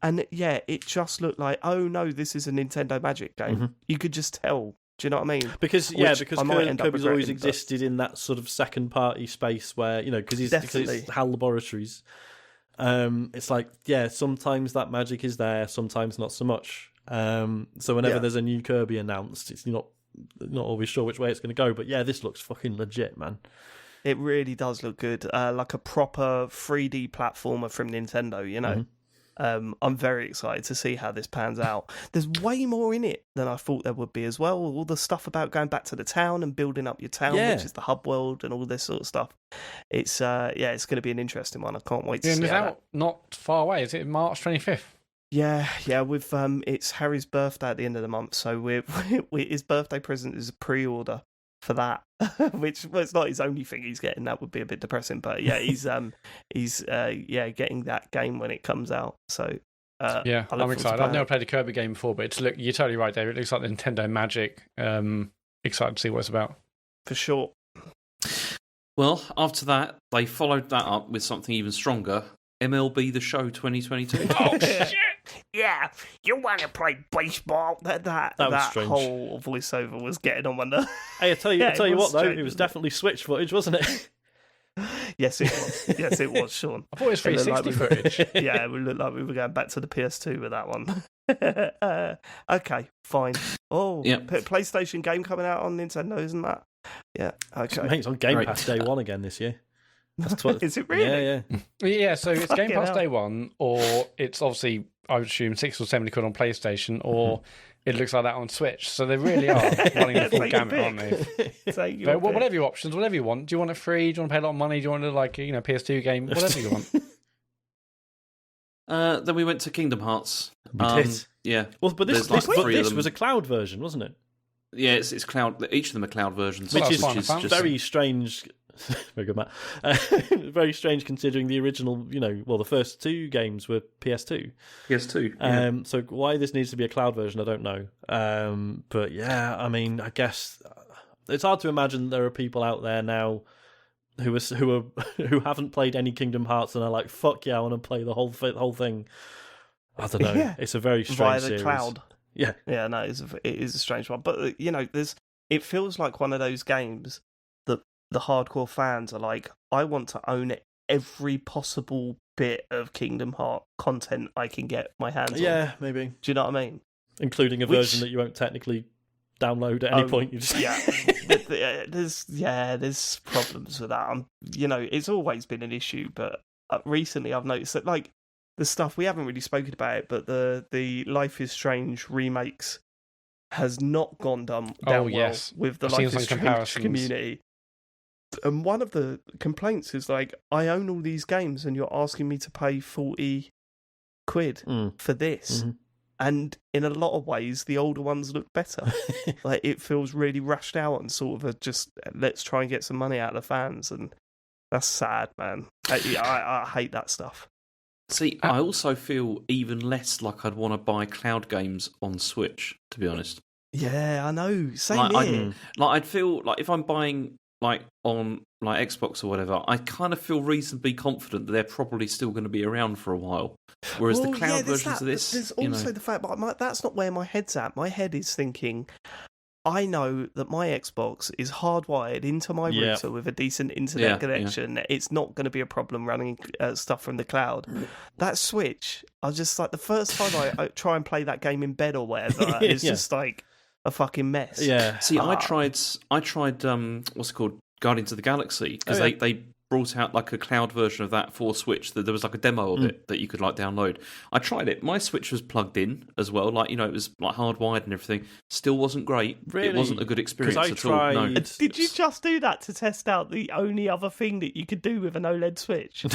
Speaker 1: and yeah, it just looked like, oh no, this is a Nintendo Magic game.
Speaker 3: Mm-hmm.
Speaker 1: You could just tell. Do you know what I mean?
Speaker 3: Because
Speaker 1: I might end up
Speaker 3: Kirby's always
Speaker 1: regretting,
Speaker 3: existed in that sort of second party space where, because it's HAL Laboratories. It's like, yeah, sometimes that magic is there, sometimes not so much. So whenever there's a new Kirby announced, it's not always sure which way it's going to go. But yeah, this looks fucking legit, man.
Speaker 1: It really does look good. Like a proper 3D platformer from Nintendo, you know?
Speaker 3: Mm-hmm.
Speaker 1: I'm very excited to see how this pans out. There's way more in it than I thought there would be as well. All the stuff about going back to the town and building up your town, which is the hub world and all this sort of stuff. It's it's going to be an interesting one. I can't wait to see
Speaker 4: it's out not far away. Is it March 25th?
Speaker 1: Yeah. With it's Harry's birthday at the end of the month, so his birthday present is a pre-order for that, which it's not his only thing he's getting. That would be a bit depressing, but yeah, he's getting that game when it comes out. So
Speaker 4: I'm excited. I've never played a Kirby game before, but you're totally right, David. It looks like the Nintendo Magic. Excited to see what it's about.
Speaker 1: For sure.
Speaker 2: Well, after that, they followed that up with something even stronger. MLB The Show 2022.
Speaker 4: Oh shit!
Speaker 1: Yeah, you want to play baseball? That
Speaker 3: strange.
Speaker 1: whole voiceover was getting on my nerves.
Speaker 3: Hey, I tell you what, though, it was definitely Switch footage, wasn't it?
Speaker 1: Yes, it was. Yes, it was, Sean.
Speaker 4: I thought it was 360 footage.
Speaker 1: Yeah, it looked like we were going back to the PS2 with that one. Okay, fine. Oh, PlayStation game coming out on Nintendo, isn't that? Yeah, okay.
Speaker 3: Mate, it's on Game Pass day one again this year.
Speaker 1: Is it really?
Speaker 4: Yeah, so it's Game Pass day one, or it's obviously, I would assume, £60 or £70 on PlayStation, or it looks like that on Switch. So they really are running the full gamut, aren't they? But whatever your options, whatever you want. Do you want it free? Do you want to pay a lot of money? Do you want to PS2 game? Whatever you want.
Speaker 2: Then we went to Kingdom Hearts. Yeah.
Speaker 3: Well, but this was a cloud version, wasn't it?
Speaker 2: Yeah, it's cloud. Each of them are cloud versions,
Speaker 3: which is just very strange. Very good, Matt. Very strange considering the original, the first two games were PS2.
Speaker 2: PS2.
Speaker 3: So why this needs to be a cloud version, I don't know. But yeah, I mean, I guess it's hard to imagine there are people out there now who haven't played any Kingdom Hearts and are like, fuck yeah, I want to play the whole thing. I don't know. Yeah. It's a very strange
Speaker 1: via the
Speaker 3: series.
Speaker 1: Cloud.
Speaker 3: Yeah.
Speaker 1: Yeah, no, it is a strange one. But it feels like one of those games that the hardcore fans are like, I want to own every possible bit of Kingdom Hearts content I can get my hands on.
Speaker 3: Yeah, maybe.
Speaker 1: Do you know what I mean?
Speaker 3: Including a version that you won't technically download at any point. You just...
Speaker 1: there's problems with that. It's always been an issue, but recently I've noticed that, like, the stuff, we haven't really spoken about it, but the Life is Strange remakes has not gone down well with the Life is Strange community. And one of the complaints is like, I own all these games and you're asking me to pay 40 quid for this. Mm-hmm. And in a lot of ways, the older ones look better. Like, it feels really rushed out and sort of just, let's try and get some money out of the fans. And that's sad, man. I hate that stuff.
Speaker 2: See, I also feel even less like I'd want to buy cloud games on Switch, to be honest.
Speaker 1: Yeah, I know. Same here.
Speaker 2: I'd feel like if I'm buying on Xbox or whatever, I kind of feel reasonably confident that they're probably still going to be around for a while. Whereas the cloud versions of this,
Speaker 1: there's also the fact, but that's not where my head's at. My head is thinking, I know that my Xbox is hardwired into my router with a decent internet connection. It's not going to be a problem running stuff from the cloud. That Switch, I was just like, the first time I try and play that game in bed or whatever, it's just like a fucking mess.
Speaker 3: Yeah.
Speaker 2: See, I tried what's it called, Guardians of the Galaxy, because they brought out like a cloud version of that for Switch. That there was like a demo of it that you could like download. I tried it. My Switch was plugged in as well. Like, it was like hardwired and everything. Still wasn't great. Really? It wasn't a good experience at all. No.
Speaker 1: Did you just do that to test out the only other thing that you could do with an OLED Switch?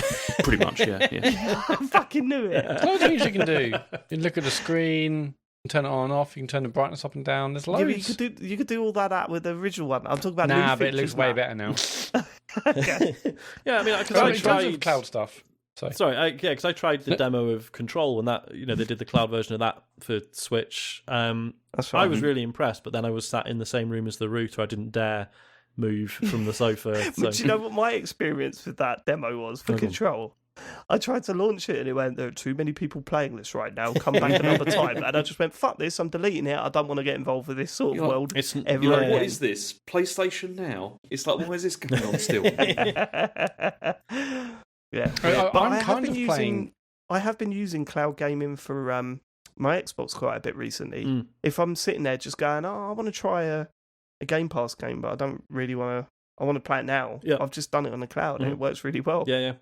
Speaker 2: Pretty much, yeah.
Speaker 1: I fucking knew it.
Speaker 4: There's loads of things you can do. You can look at the screen. You can turn it on and off. You can turn the brightness up and down. There's loads.
Speaker 1: You could do all that out with the original one. I'm talking about
Speaker 4: but it looks way better now.
Speaker 1: Okay.
Speaker 3: Yeah, I mean, because
Speaker 4: I tried cloud stuff. So
Speaker 3: Sorry, because I tried the demo of Control, and that they did the cloud version of that for Switch.
Speaker 1: That's
Speaker 3: I was really impressed, but then I was sat in the same room as the router. I didn't dare move from the sofa. So.
Speaker 1: But do you know what my experience with that demo was for Control? I tried to launch it and it went, there are too many people playing this right now. Come back another time. And I just went, fuck this, I'm deleting it. I don't want to get involved with this sort of world.
Speaker 2: You're like, what is this? PlayStation Now? It's like, why is this going on still?
Speaker 1: Yeah. I have been using cloud gaming for my Xbox quite a bit recently. If I'm sitting there just going, I want to try a Game Pass game, but I don't really want to. I want to play it now.
Speaker 3: Yeah.
Speaker 1: I've just done it on the cloud and it works really well.
Speaker 3: Yeah.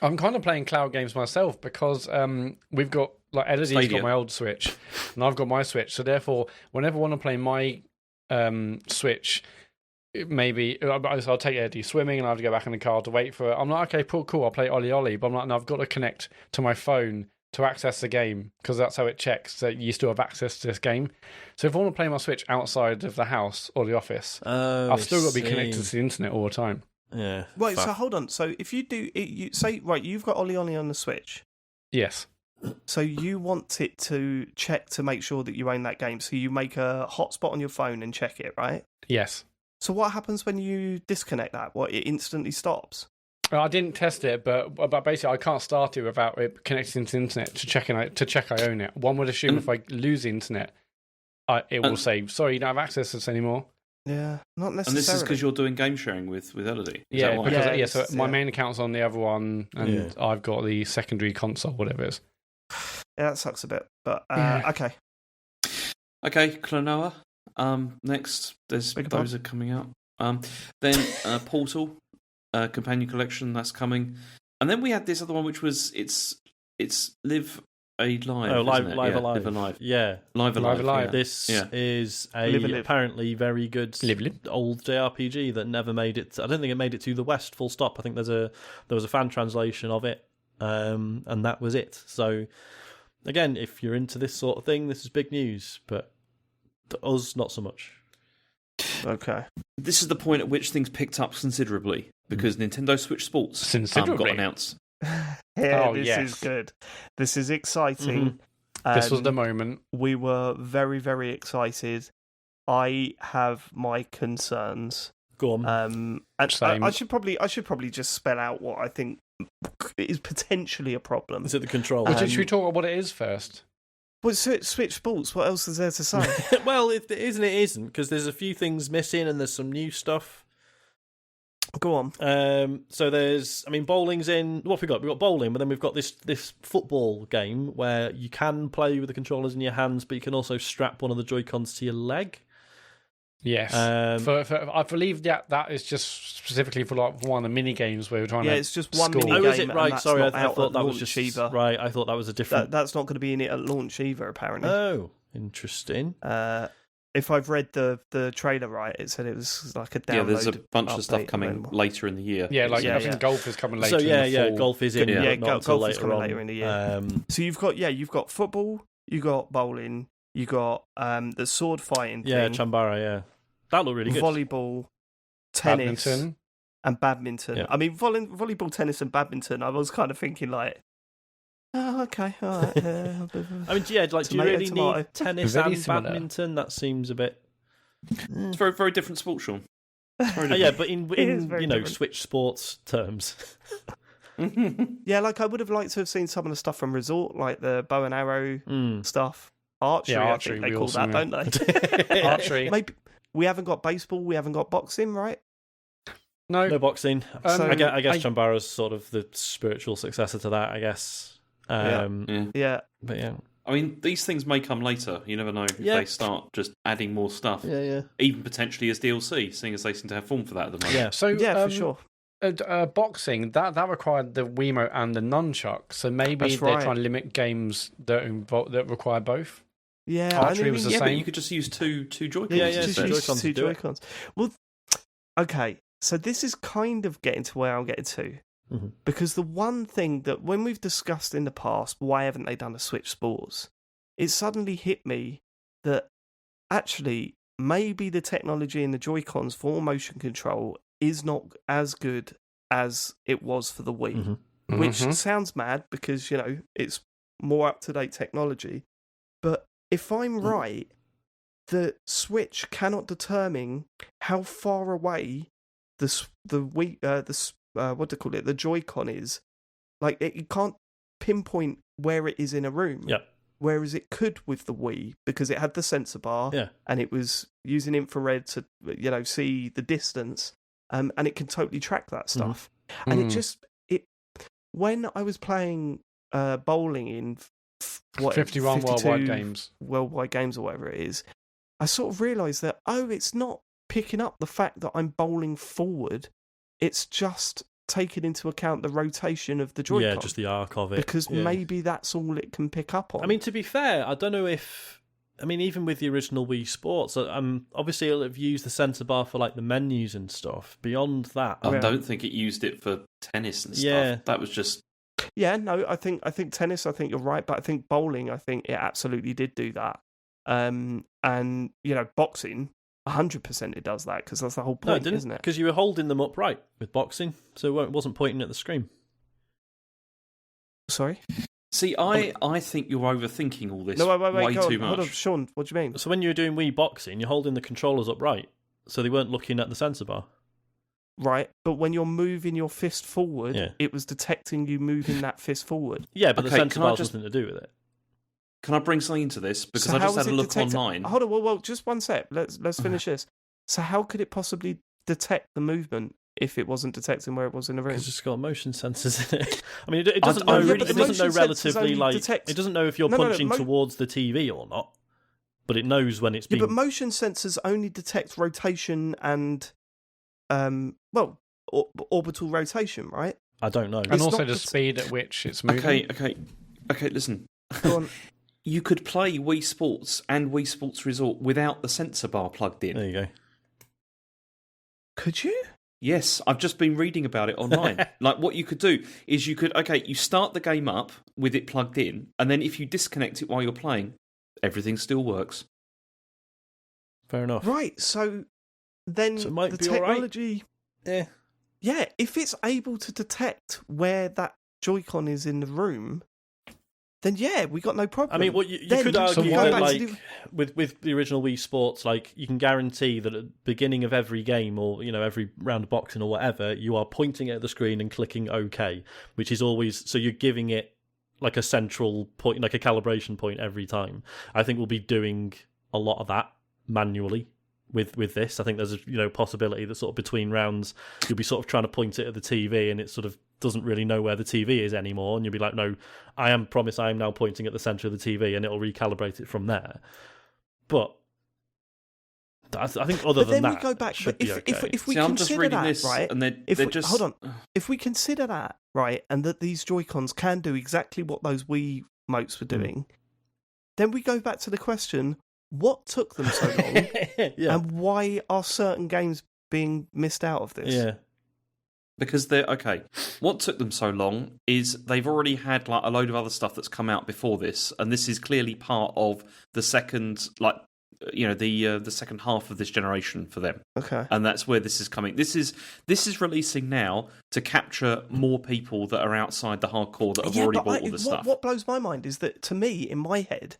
Speaker 4: I'm kind of playing cloud games myself because we've got Elodie's got my old Switch and I've got my Switch. So therefore, whenever I want to play my Switch, maybe I'll take Eddie swimming and I have to go back in the car to wait for it. I'm like, okay, cool. I'll play OlliOlli, but I'm like, no, I've got to connect to my phone to access the game because that's how it checks that you still have access to this game. So if I want to play my Switch outside of the house or the office, I've still got to be connected to the internet all the time.
Speaker 3: Yeah.
Speaker 1: Wait, so hold on. So if you do, you say, right, you've got OlliOlli on the Switch.
Speaker 4: Yes.
Speaker 1: So you want it to check to make sure that you own that game. So you make a hotspot on your phone and check it, right?
Speaker 4: Yes.
Speaker 1: So what happens when you disconnect that? It instantly stops?
Speaker 4: I didn't test it, but basically I can't start it without it connecting to the internet to check I own it. One would assume if I lose the internet, it will say, sorry, you don't have access to this anymore.
Speaker 1: Yeah, not necessarily.
Speaker 2: And this is because you're doing game sharing with Elodie.
Speaker 4: Yeah, because so my main account's on the other one, and I've got the secondary console, whatever it is.
Speaker 1: Yeah, that sucks a bit, but okay.
Speaker 2: Okay, Klonoa. Next, those are coming out. Then Portal, companion collection, that's coming, and then we had this other one, which was it's Live Alive.
Speaker 3: Oh, Live Alive. Yeah,
Speaker 2: Live Alive.
Speaker 3: Yeah. This is apparently very good old JRPG that never made it. I don't think it made it to the West. Full stop. I think there was a fan translation of it, and that was it. So again, if you're into this sort of thing, this is big news. But to us, not so much.
Speaker 1: Okay.
Speaker 2: This is the point at which things picked up considerably because Nintendo Switch Sports got announced.
Speaker 1: This is good. This is exciting.
Speaker 4: This was the moment.
Speaker 1: We were very, very excited. I have my concerns.
Speaker 3: Go on.
Speaker 1: I should probably just spell out what I think is potentially a problem.
Speaker 3: Is it the controller?
Speaker 4: Should we talk about what it is first?
Speaker 1: Well, Switch Sports. What else is there to say?
Speaker 3: Well, if it isn't, it isn't, because there's a few things missing and there's some new stuff.
Speaker 1: Go on.
Speaker 3: So there's, bowling's in. What have we got? We've got bowling, but then we've got this football game where you can play with the controllers in your hands, but you can also strap one of the Joy-Cons to your leg.
Speaker 4: Yes. I believe that is just specifically for one of the mini games where we're trying to.
Speaker 1: Yeah, it's just one mini
Speaker 3: game.
Speaker 1: Oh,
Speaker 3: is it? Right. Sorry, I thought that was just
Speaker 1: either.
Speaker 3: Right, I thought that was a different.
Speaker 1: That's not going to be in it at launch either, apparently.
Speaker 3: Oh, interesting.
Speaker 1: If I've read the trailer right, it said it was like a download.
Speaker 2: Yeah, there's a bunch of stuff coming later in the year.
Speaker 4: Yeah, I think golf is coming later.
Speaker 3: So golf is in.
Speaker 1: Yeah, golf is coming
Speaker 3: on.
Speaker 1: later in the year. So you've got football, you got bowling, you got the sword fighting thing.
Speaker 3: Yeah, Chambara. Yeah, that looked really good.
Speaker 1: Volleyball, tennis, and badminton.
Speaker 3: Yeah.
Speaker 1: Volleyball, tennis, and badminton. I was kind of thinking like, oh, okay, all right.
Speaker 3: do you really need tennis and badminton? That seems a bit.
Speaker 2: It's very, very different sport, Sean.
Speaker 3: Yeah, but in different. Switch sports terms.
Speaker 1: Yeah, I would have liked to have seen some of the stuff from Resort, like the bow and arrow stuff. Archery, I think they call that, don't they?
Speaker 4: Archery.
Speaker 1: Maybe we haven't got baseball, we haven't got boxing, right?
Speaker 3: No boxing. So I guess Chambara's sort of the spiritual successor to that, I guess.
Speaker 1: Yeah.
Speaker 3: But yeah.
Speaker 2: These things may come later. You never know if they start just adding more stuff.
Speaker 3: Yeah.
Speaker 2: Even potentially as DLC, seeing as they seem to have form for that at the moment.
Speaker 3: Yeah.
Speaker 4: So
Speaker 1: for sure.
Speaker 4: Boxing that required the Wiimote and the nunchuck, so maybe they're trying to limit games that require both.
Speaker 1: Yeah,
Speaker 4: archery was the same.
Speaker 2: But you could just use two Joy-Cons.
Speaker 3: Yeah,
Speaker 1: just two Joy-Cons. Well, okay, so this is kind of getting to where I'm getting to.
Speaker 3: Mm-hmm.
Speaker 1: Because the one thing that when we've discussed in the past, why haven't they done a Switch Sports? It suddenly hit me that actually maybe the technology in the Joy-Cons for motion control is not as good as it was for the Wii, which sounds mad because, you know, it's more up-to-date technology. But if I'm right, the Switch cannot determine how far away the Wii, what do you call it, the Joy-Con is. Like, it can't pinpoint where it is in a room.
Speaker 3: Yep.
Speaker 1: Whereas it could with the Wii, because it had the sensor bar, and it was using infrared to, you know, see the distance, and it can totally track that stuff. And it when I was playing bowling in
Speaker 4: 51 worldwide games,
Speaker 1: or whatever it is, I sort of realised that it's not picking up the fact that I'm bowling forward; it's just taking into account the rotation of the Joy-Con.
Speaker 3: Yeah, just the arc of it.
Speaker 1: Because maybe that's all it can pick up on.
Speaker 3: I mean, to be fair, I don't know if... I mean, even with the original Wii Sports, obviously it'll have used the sensor bar for like the menus and stuff. Beyond that...
Speaker 2: I don't think it used it for tennis and stuff. That was just...
Speaker 1: Yeah, no, I think tennis, I think you're right, but I think bowling, I think it absolutely did do that. And, you know, boxing... 100% it does that, because that's the whole point,
Speaker 3: no, it didn't,
Speaker 1: isn't it?
Speaker 3: Because you were holding them upright with boxing, so it wasn't pointing at the screen.
Speaker 1: Sorry?
Speaker 2: See, I think you're overthinking all this
Speaker 1: way
Speaker 2: too much.
Speaker 1: Hold on, Sean, what do you mean?
Speaker 3: So when you were doing Wii boxing, you're holding the controllers upright, so they weren't looking at the sensor bar.
Speaker 1: Right, but when you're moving your fist forward, it was detecting you moving that fist forward.
Speaker 3: Yeah, but the sensor bar has nothing to do with it.
Speaker 2: Can I bring something into this? Because I just had a look online.
Speaker 1: Hold on, well, just one sec. Let's finish this. So how could it possibly detect the movement if it wasn't detecting where it was in the room?
Speaker 3: Because it's got motion sensors in it. I mean, it doesn't know. It doesn't know relatively like. It doesn't know if you're punching towards the TV or not, but it knows when it's being.
Speaker 1: Yeah, but motion sensors only detect rotation and, orbital rotation, right?
Speaker 3: I don't know.
Speaker 4: And also the speed at which it's moving.
Speaker 2: Okay. Listen.
Speaker 1: Go on.
Speaker 2: You could play Wii Sports and Wii Sports Resort without the sensor bar plugged in.
Speaker 3: There you go.
Speaker 1: Could you?
Speaker 2: Yes, I've just been reading about it online. Like, what you could do is you start the game up with it plugged in, and then if you disconnect it while you're playing, everything still works.
Speaker 3: Fair enough.
Speaker 1: Right, so then
Speaker 3: it might
Speaker 1: the
Speaker 3: be
Speaker 1: technology...
Speaker 3: All right.
Speaker 1: Yeah, if it's able to detect where that Joy-Con is in the room... Then we got no problem.
Speaker 3: I mean, well, you could argue that, like, with the original Wii Sports, like, you can guarantee that at the beginning of every game or, you know, every round of boxing or whatever, you are pointing at the screen and clicking OK, which is always, so you're giving it like a central point, like a calibration point every time. I think we'll be doing a lot of that manually with this. I think there's a possibility that sort of between rounds you'll be sort of trying to point it at the TV and it sort of doesn't really know where the TV is anymore, and you'll be like, no, I am now pointing at the centre of the TV, and it'll recalibrate it from there. But I think other than that,
Speaker 1: we go back.
Speaker 3: Should
Speaker 1: but if we consider that, right,
Speaker 2: and they're just
Speaker 1: hold on. If we consider that, right, and that these Joy-Cons can do exactly what those Wii Motes were doing, then we go back to the question: what took them so long, and why are certain games being missed out of this?
Speaker 3: Yeah.
Speaker 2: Because what took them so long is they've already had like a load of other stuff that's come out before this, and this is clearly part of the second, the second half of this generation for them.
Speaker 1: Okay,
Speaker 2: and that's where this is coming. This is releasing now to capture more people that are outside the hardcore that have already bought all this stuff.
Speaker 1: What blows my mind is that, to me, in my head,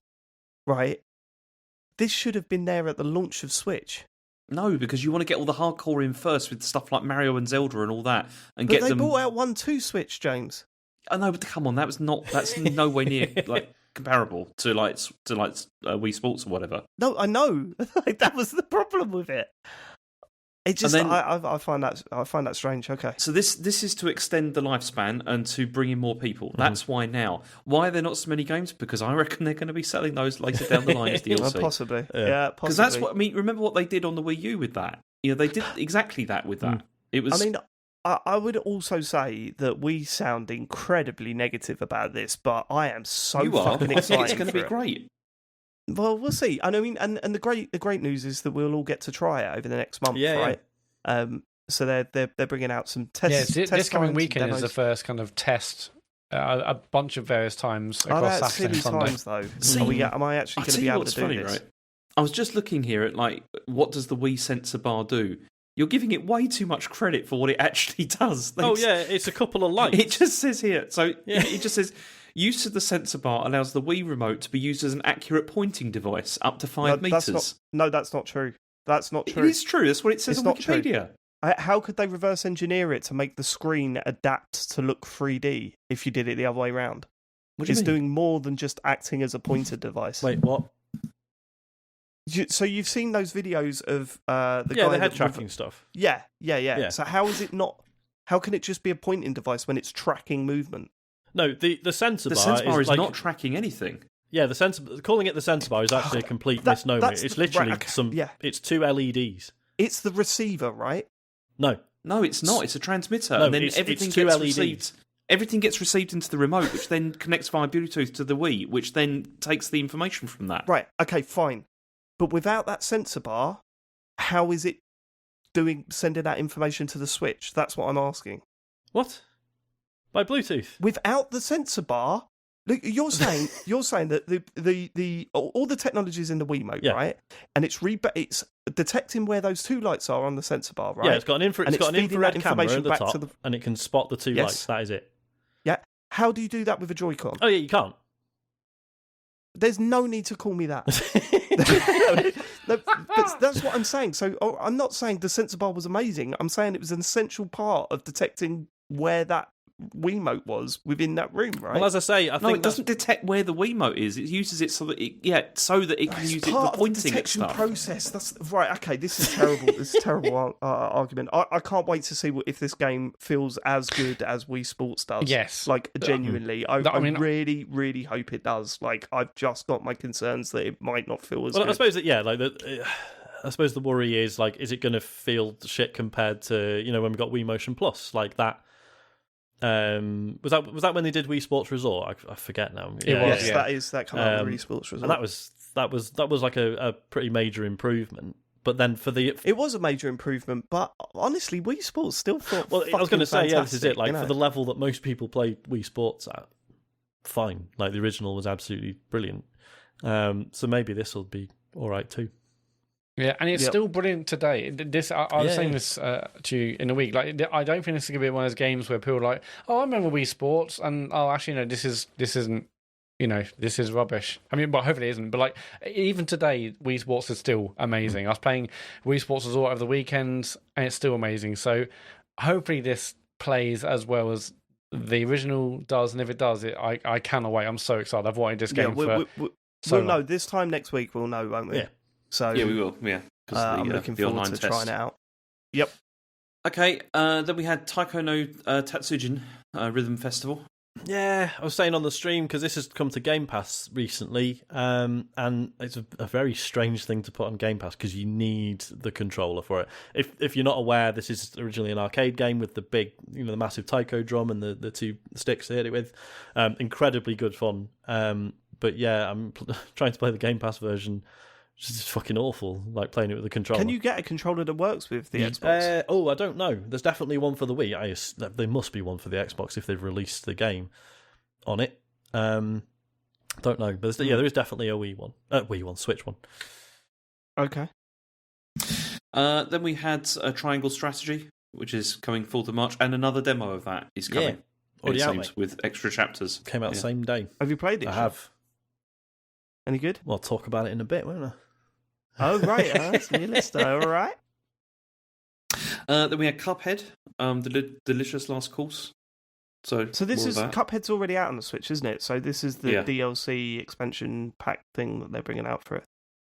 Speaker 1: right, this should have been there at the launch of Switch.
Speaker 2: No, because you want to get all the hardcore in first with stuff like Mario and Zelda and all that, and
Speaker 1: but
Speaker 2: get them.
Speaker 1: But they brought out 1-2 Switch, James.
Speaker 2: I know, but come on, that's nowhere near like comparable to Wii Sports or whatever.
Speaker 1: No, I know. That was the problem with it. It just I find that strange. Okay,
Speaker 2: so this is to extend the lifespan and to bring in more people. That's why now. Why are there not so many games? Because I reckon they're going to be selling those later down the line as DLC.
Speaker 1: Possibly,
Speaker 2: yeah, because that's what I mean. Remember what they did on the Wii U with that? They did exactly that with that. It was.
Speaker 1: I mean, I would also say that we sound incredibly negative about this, but I am so fucking excited.
Speaker 2: I think it's going to be great.
Speaker 1: Well, we'll see. And I mean, and the great news is that we'll all get to try it over the next month, right? So they're bringing out some tests.
Speaker 4: Yeah, this coming weekend is the first kind of test. A bunch of various times across Saturday and Sunday.
Speaker 1: Times though. Am I actually going to be able to do this?
Speaker 2: Right? I was just looking here at what does the Wii sensor bar do? you're giving it way too much credit for what it actually does.
Speaker 3: Oh yeah, it's a couple of lights.
Speaker 2: It just says here. So it just says use of the sensor bar allows the Wii remote to be used as an accurate pointing device up to 5 meters.
Speaker 1: That's not true. That's not true.
Speaker 2: It is true. That's what it says on Wikipedia.
Speaker 1: How could they reverse engineer it to make the screen adapt to look 3D if you did it the other way around? It's doing more than just acting as a pointer device.
Speaker 3: Wait, what?
Speaker 1: So you've seen those videos of the guy
Speaker 3: the head tracking stuff.
Speaker 1: Yeah. So how is it not? How can it just be a pointing device when it's tracking movement?
Speaker 3: No, the sensor bar.
Speaker 2: The sensor bar is
Speaker 3: like,
Speaker 2: not tracking anything.
Speaker 3: Yeah, the sensor. Calling it the sensor bar is actually a complete misnomer. It's literally It's 2 LEDs.
Speaker 1: It's the receiver, right?
Speaker 3: No,
Speaker 2: it's not. It's a transmitter,
Speaker 3: no,
Speaker 2: and then everything gets
Speaker 3: LEDs.
Speaker 2: received. Everything gets received into the remote, which then connects via Bluetooth to the Wii, which then takes the information from that.
Speaker 1: Right. Okay. Fine. But without that sensor bar, how is it sending that information to the Switch? That's what I'm asking.
Speaker 3: What? By Bluetooth?
Speaker 1: Without the sensor bar, look, you're saying that the all the technologies in the Wiimote, right? And it's detecting where those two lights are on the sensor bar, right?
Speaker 3: Yeah, it's got an infrared camera at the top, and it can spot the two lights. That is it.
Speaker 1: Yeah. How do you do that with a Joy-Con?
Speaker 3: Oh yeah, you can't.
Speaker 1: There's no need to call me that. That's what I'm saying. So I'm not saying the sensor bar was amazing. I'm saying it was an essential part of detecting where that Wiimote was within that room, right?
Speaker 3: Well, as I say, I think
Speaker 2: it doesn't detect where the Wiimote is. It uses it so that it can use it for pointing at stuff.
Speaker 1: Process. That's right. Okay, this is terrible. This is a terrible argument. I can't wait to see if this game feels as good as Wii Sports does.
Speaker 4: Yes,
Speaker 1: like genuinely, I really, really hope it does. Like, I've just got my concerns that it might not feel as good.
Speaker 3: I suppose that I suppose the worry is like, is it going to feel shit compared to when we got Wii Motion Plus like that? Was that when they did Wii Sports Resort? I forget now.
Speaker 1: That kind of Wii Sports Resort.
Speaker 3: And that was like a pretty major improvement. But then
Speaker 1: it was a major improvement. But honestly, Wii Sports still felt. Well,
Speaker 3: I was going to say, this is it. Like,
Speaker 1: for
Speaker 3: the level that most people play Wii Sports at, fine. Like, the original was absolutely brilliant. So maybe this will be all right too.
Speaker 4: Yeah, and it's still brilliant today. I was saying this to you in a week. Like, I don't think this is going to be one of those games where people are like, "Oh, I remember Wii Sports," and actually, no, this isn't. This is rubbish. I mean, well, hopefully it isn't. But like, even today, Wii Sports is still amazing. I was playing Wii Sports Resort over the weekend, and it's still amazing. So hopefully, this plays as well as the original does. And if it does, I cannot wait. I'm so excited. I've wanted this game for.
Speaker 1: We'll know this time next week. We'll know, won't we?
Speaker 3: Yeah.
Speaker 1: So
Speaker 2: yeah, we will. Yeah,
Speaker 1: I'm looking forward to trying it out. Yep.
Speaker 2: Okay. Then we had Taiko no Tatsujin Rhythm Festival.
Speaker 3: Yeah, I was saying on the stream because this has come to Game Pass recently, and it's a very strange thing to put on Game Pass because you need the controller for it. If you're not aware, this is originally an arcade game with the big, the massive taiko drum and the two sticks to hit it with. Incredibly good fun. But yeah, I'm trying to play the Game Pass version. It's just fucking awful, like playing it with a controller.
Speaker 1: Can you get a controller that works with the Xbox?
Speaker 3: I don't know. There's definitely one for the Wii. There must be one for the Xbox if they've released the game on it. Don't know, but there is definitely a Switch one.
Speaker 1: Okay.
Speaker 2: Then we had a Triangle Strategy, which is coming 4th of March, and another demo of that is coming.
Speaker 3: Already out, mate.
Speaker 2: With extra chapters.
Speaker 3: Came out the same day.
Speaker 1: Have you played it?
Speaker 3: I have.
Speaker 1: Any good?
Speaker 3: Well, I'll talk about it in a bit, won't I?
Speaker 1: Oh, right. That's your list, all right.
Speaker 2: Then we had Cuphead, the Delicious Last Course. So
Speaker 1: this is Cuphead's already out on the Switch, isn't it? So this is the DLC expansion pack thing that they're bringing out for it.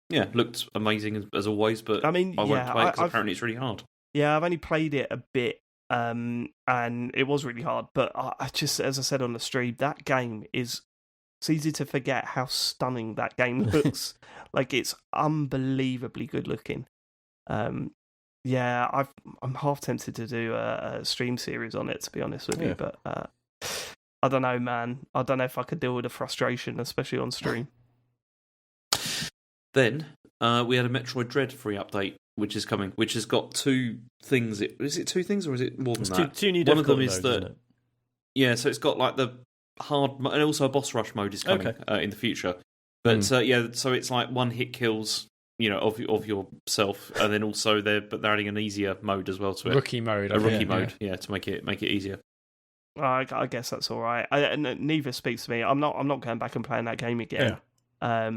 Speaker 2: Yeah, looked amazing as always, but I won't play it because apparently it's really hard.
Speaker 1: Yeah, I've only played it a bit, and it was really hard. But I just, as I said on the stream, that game is. It's easy to forget how stunning that game looks. Like, it's unbelievably good looking. I'm half tempted to do a stream series on it, to be honest with you. But I don't know, man. I don't know if I could deal with the frustration, especially on stream.
Speaker 2: Then we had a Metroid Dread free update, which is coming, which has got two things. Is it two things or is it more than that?
Speaker 3: Two new
Speaker 2: One of them
Speaker 3: modes,
Speaker 2: is that. Yeah, so it's got like the hard, and also a boss rush mode is coming in the future. But so it's like one hit kills of yourself, and then also they're adding an easier mode as well to it.
Speaker 4: Rookie mode.
Speaker 2: A rookie mode, to make it easier.
Speaker 1: I guess that's all right. Neither speaks to me. I'm not going back and playing that game again. Yeah.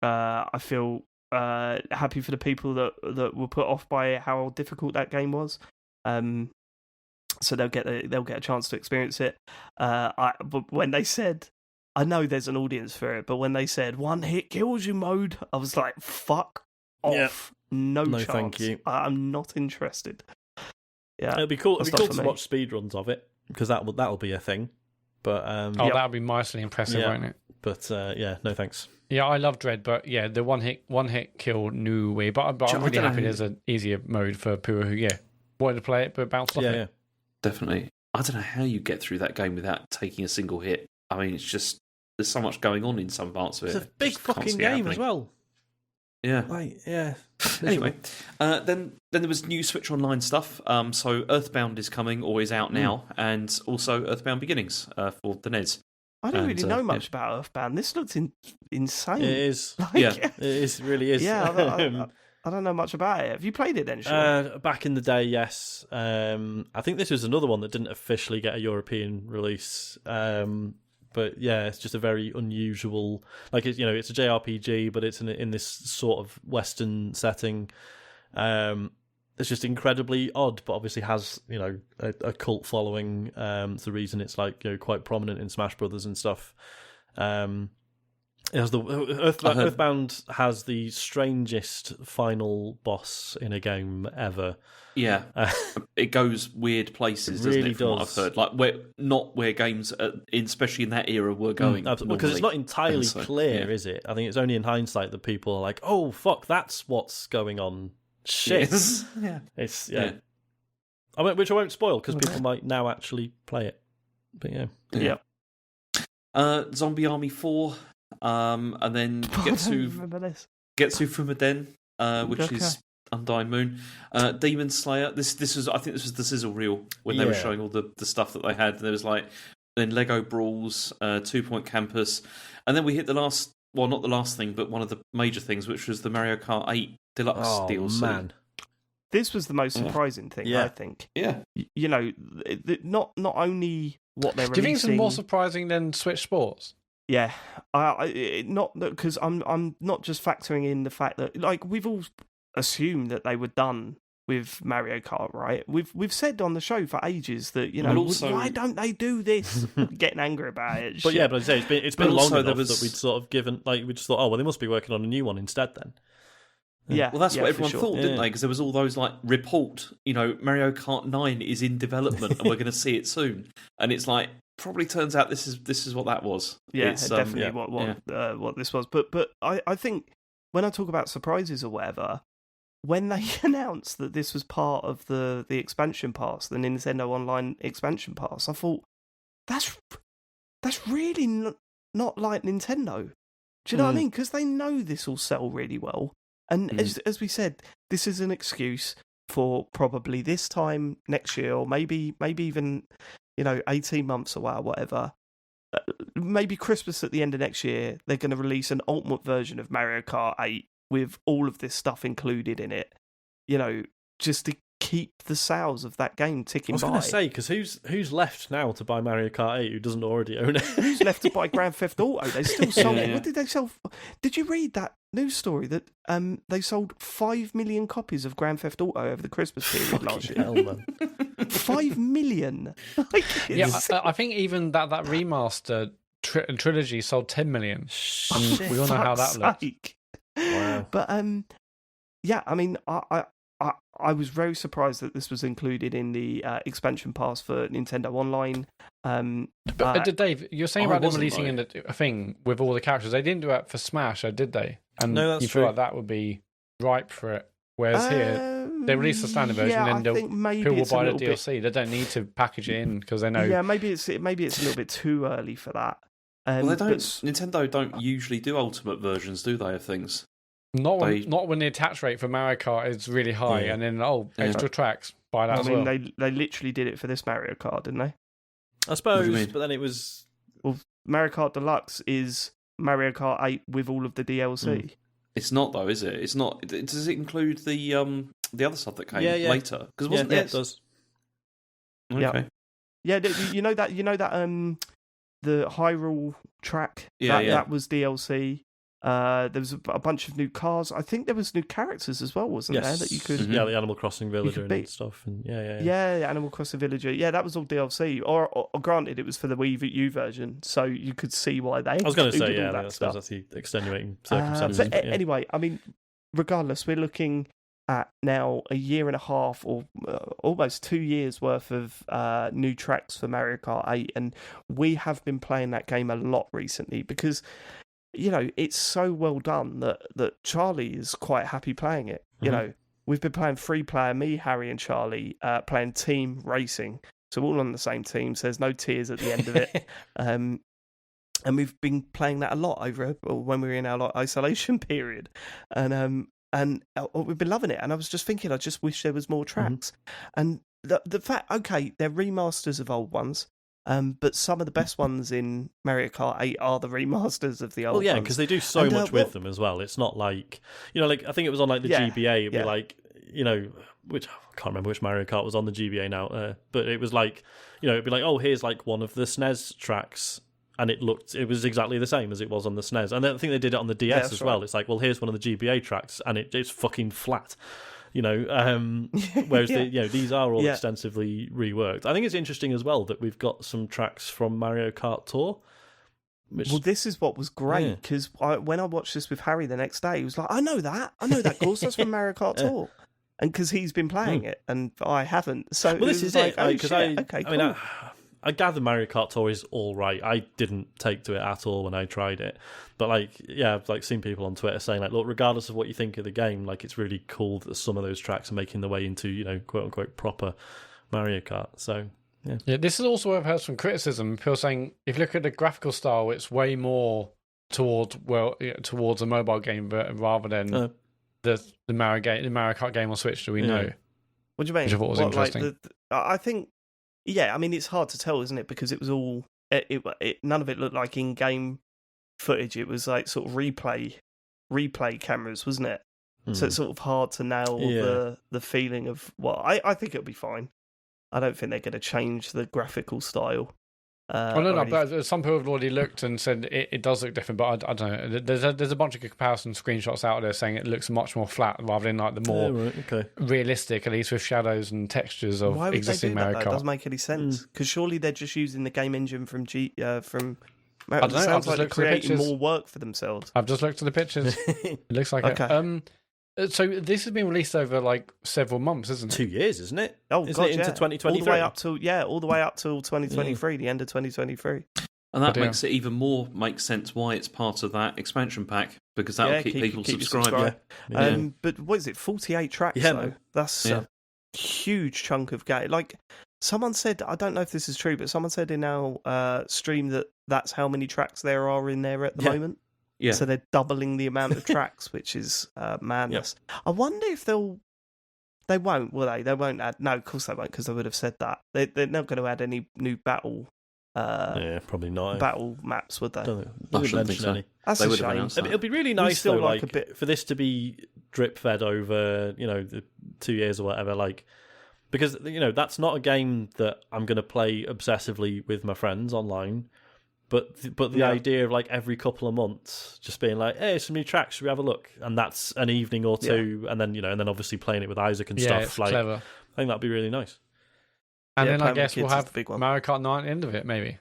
Speaker 1: I feel happy for the people that were put off by how difficult that game was. So they'll get a chance to experience it. But when they said, I know there's an audience for it, but when they said one hit kills you mode, I was like, fuck off. No chance.
Speaker 3: Thank you.
Speaker 1: I'm not interested. Yeah,
Speaker 3: it'd be cool. It'd be cool to watch speedruns of it, because that'll be a thing. But
Speaker 4: that'll be mightily impressive, won't it?
Speaker 3: But no thanks.
Speaker 4: Yeah, I love Dread, but yeah, the one hit kill new way. But I'm really happy there's an easier mode for people who wanted to play it but bounced off it. Yeah,
Speaker 2: definitely. I don't know how you get through that game without taking a single hit. I mean, it's just there's so much going on in some parts of it.
Speaker 3: It's a big fucking game as well.
Speaker 2: Yeah.
Speaker 3: Anyway,
Speaker 2: then there was new Switch Online stuff. So Earthbound is coming or is out now, and also Earthbound Beginnings for the NES.
Speaker 1: I don't really know much about Earthbound. This looks insane.
Speaker 3: It is. It really is.
Speaker 1: Yeah, I don't know much about it. Have you played it then, Sean?
Speaker 3: Back in the day, yes. I think this was another one that didn't officially get a European release. But yeah, it's just a very unusual, it's a JRPG, but it's in this sort of Western setting. It's just incredibly odd, but obviously has a cult following. It's the reason it's quite prominent in Smash Brothers and stuff. It has Earthbound has the strangest final boss in a game ever.
Speaker 2: Yeah, it goes weird places, doesn't
Speaker 3: really
Speaker 2: it? From
Speaker 3: does.
Speaker 2: what I've heard, where games, especially in that era, were going.
Speaker 3: Because it's not entirely clear, is it? I think it's only in hindsight that people are like, "Oh fuck, that's what's going on." Shit.
Speaker 2: Yes. Yeah.
Speaker 3: It's which I won't spoil because people might now actually play it. But
Speaker 1: yeah.
Speaker 2: Zombie Army 4, and then Getsu Fumaden, which is Undying Moon, Demon Slayer. This was, I think this was the sizzle reel when they were showing all the stuff that they had. There was then Lego Brawls, 2 Point Campus, and then we hit the last. Well, not the last thing, but one of the major things, which was the Mario Kart 8 Deluxe DLC.
Speaker 3: Man.
Speaker 1: This was the most surprising thing, I think.
Speaker 2: Yeah.
Speaker 1: Not only what they're releasing...
Speaker 4: Do you think it's more surprising than Switch Sports?
Speaker 1: Yeah. Not because I'm not just factoring in the fact that, we've all assumed that they were done with Mario Kart, right? We've said on the show for ages that why don't they do this? Getting angry about it.
Speaker 3: But but I say it's been long enough that we'd sort of given we just thought, they must be working on a new one instead then.
Speaker 1: Yeah,
Speaker 2: well, that's what everyone thought, didn't they? Because there was all those report, Mario Kart 9 is in development and we're going to see it soon, and it's probably turns out this is what that was.
Speaker 1: Yeah, it's definitely what this was. But I think when I talk about surprises or whatever. When they announced that this was part of the expansion pass, the Nintendo Online expansion pass, I thought, that's really not like Nintendo. Do you know what I mean? Because they know this will sell really well. And as we said, this is an excuse for probably this time next year, or maybe even 18 months away or whatever. Maybe Christmas at the end of next year, they're going to release an ultimate version of Mario Kart 8 with all of this stuff included in it, just to keep the sales of that game ticking by.
Speaker 3: I was going to say, because who's left now to buy Mario Kart 8 who doesn't already own it?
Speaker 1: Who's left to buy Grand Theft Auto? They still sold it. What did they sell? Did you read that news story that they sold 5 million copies of Grand Theft Auto over the Christmas period last year?
Speaker 3: Hell, man.
Speaker 1: 5 million?
Speaker 4: I think even that remaster trilogy sold 10 million. And we all know how that looks.
Speaker 3: Wow.
Speaker 1: But I mean, I was very surprised that this was included in the expansion pass for Nintendo Online.
Speaker 4: But Dave, you're saying about them releasing a thing with all the characters. They didn't do that for Smash, did they? And
Speaker 3: no, that's
Speaker 4: you
Speaker 3: true.
Speaker 4: feel like that would be ripe for it. Whereas here, they release the standard version, and then people will buy the DLC. They don't need to package it in because they know.
Speaker 1: Yeah, maybe it's a little bit too early for that.
Speaker 2: Nintendo don't usually do ultimate versions, do they, of things?
Speaker 4: Not when the attach rate for Mario Kart is really high, and then extra tracks, buy that as well.
Speaker 1: They literally did it for this Mario Kart, didn't they?
Speaker 3: I suppose, but then it was...
Speaker 1: Well, Mario Kart Deluxe is Mario Kart 8 with all of the DLC.
Speaker 2: It's not though, is it? It's not. Does it include the other stuff that came later? Because wasn't
Speaker 3: it does.
Speaker 2: Okay.
Speaker 1: Yeah, you know that the Hyrule track. That was DLC. There was a bunch of new cars. I think there was new characters as well, wasn't there? That you could.
Speaker 3: Yeah, the Animal Crossing Villager and stuff. And
Speaker 1: yeah, the Animal Crossing Villager. Yeah, that was all DLC. Or granted, it was for the Wii U version, so you could see why they.
Speaker 3: I was going to say,
Speaker 1: that's
Speaker 3: the extenuating circumstances.
Speaker 1: But anyway, I mean, regardless, we're looking at now a year and a half or almost 2 years worth of new tracks for Mario Kart 8, and we have been playing that game a lot recently because, you know, it's so well done that Charlie is quite happy playing it. You know, we've been playing 3-player, me, Harry and Charlie, playing team racing, so we're all on the same team, so there's no tears at the end of it. And we've been playing that a lot when we were in our isolation period, and we've been loving it. And I was just thinking, I just wish there was more tracks. And the fact, okay, they're remasters of old ones, but some of the best ones in Mario Kart 8 are the remasters of the old ones.
Speaker 3: Well, yeah, because they do so much with them as well. It's not like, you know, like I think it was on like the GBA, it'd be like, you know, which I can't remember which Mario Kart was on the GBA now, but it was like, you know, it'd be like, oh, here's like one of the SNES tracks. And it was exactly the same as it was on the SNES. And I think they did it on the DS as well. It's like, well, here's one of the GBA tracks, and it's fucking flat, you know. Whereas these are all extensively reworked. I think it's interesting as well that we've got some tracks from Mario Kart Tour.
Speaker 1: Well, this is what was great, because when I watched this with Harry the next day, he was like, I know that course, that's from Mario Kart Tour. And because he's been playing it, and I haven't. So
Speaker 3: well, this is
Speaker 1: like,
Speaker 3: it. Because
Speaker 1: okay, cool.
Speaker 3: I mean, I gather Mario Kart Tour is all right. I didn't take to it at all when I tried it, but I've seen people on Twitter saying like, look, regardless of what you think of the game, like it's really cool that some of those tracks are making their way into, you know, quote unquote proper Mario Kart. So yeah, this is also where I've heard some criticism. People saying if you look at the graphical style, it's way more towards a mobile game, but rather than the Mario Kart game on Switch. Do we know?
Speaker 1: What do you mean?
Speaker 3: Which I thought was interesting.
Speaker 1: I think. Yeah, I mean, it's hard to tell, isn't it? Because it was all... none of it looked like in-game footage. It was like sort of replay cameras, wasn't it? So it's sort of hard to nail the feeling of... Well, I think it'll be fine. I don't think they're going to change the graphical style. But some people have already looked and said it does look different, but I don't know. There's a bunch of comparison screenshots out there saying it looks much more flat rather than like the more realistic, at least with shadows and textures of existing Mario Kart. It doesn't make any sense, because surely they're just using the game engine from I don't know. It sounds like they're creating more work for themselves.
Speaker 4: I've just looked at the pictures. It looks like it. So this has been released over like several months, isn't it?
Speaker 3: 2 years, isn't it?
Speaker 1: Oh,
Speaker 3: isn't
Speaker 1: God,
Speaker 3: it into 2023?
Speaker 1: All the way up till 2023, the end of 2023.
Speaker 2: And that makes it even more make sense why it's part of that expansion pack, because that'll keep people subscribed.
Speaker 1: But what is it? 48 tracks. Though. That's a huge chunk of game. Like someone said, I don't know if this is true, but someone said in our stream that that's how many tracks there are in there at the moment. Yeah. So they're doubling the amount of tracks, which is madness. Yep. I wonder if they won't, will they? They won't add... No, of course they won't, because they would have said that. They're not going to add any new battle...
Speaker 3: probably not.
Speaker 1: Battle maps, would they?
Speaker 3: I shouldn't think so. Any.
Speaker 1: That's a shame.
Speaker 3: It'll be really nice, though, like for this to be drip-fed over, you know, the 2 years or whatever, like... Because, you know, that's not a game that I'm going to play obsessively with my friends online. But the idea of like every couple of months just being like, hey, some new tracks, should we have a look? And that's an evening or two, and then obviously playing it with Isaac and stuff.
Speaker 4: It's clever.
Speaker 3: I think that'd be really nice.
Speaker 4: And then I guess we'll have Mario Kart 9 at the end of it, maybe.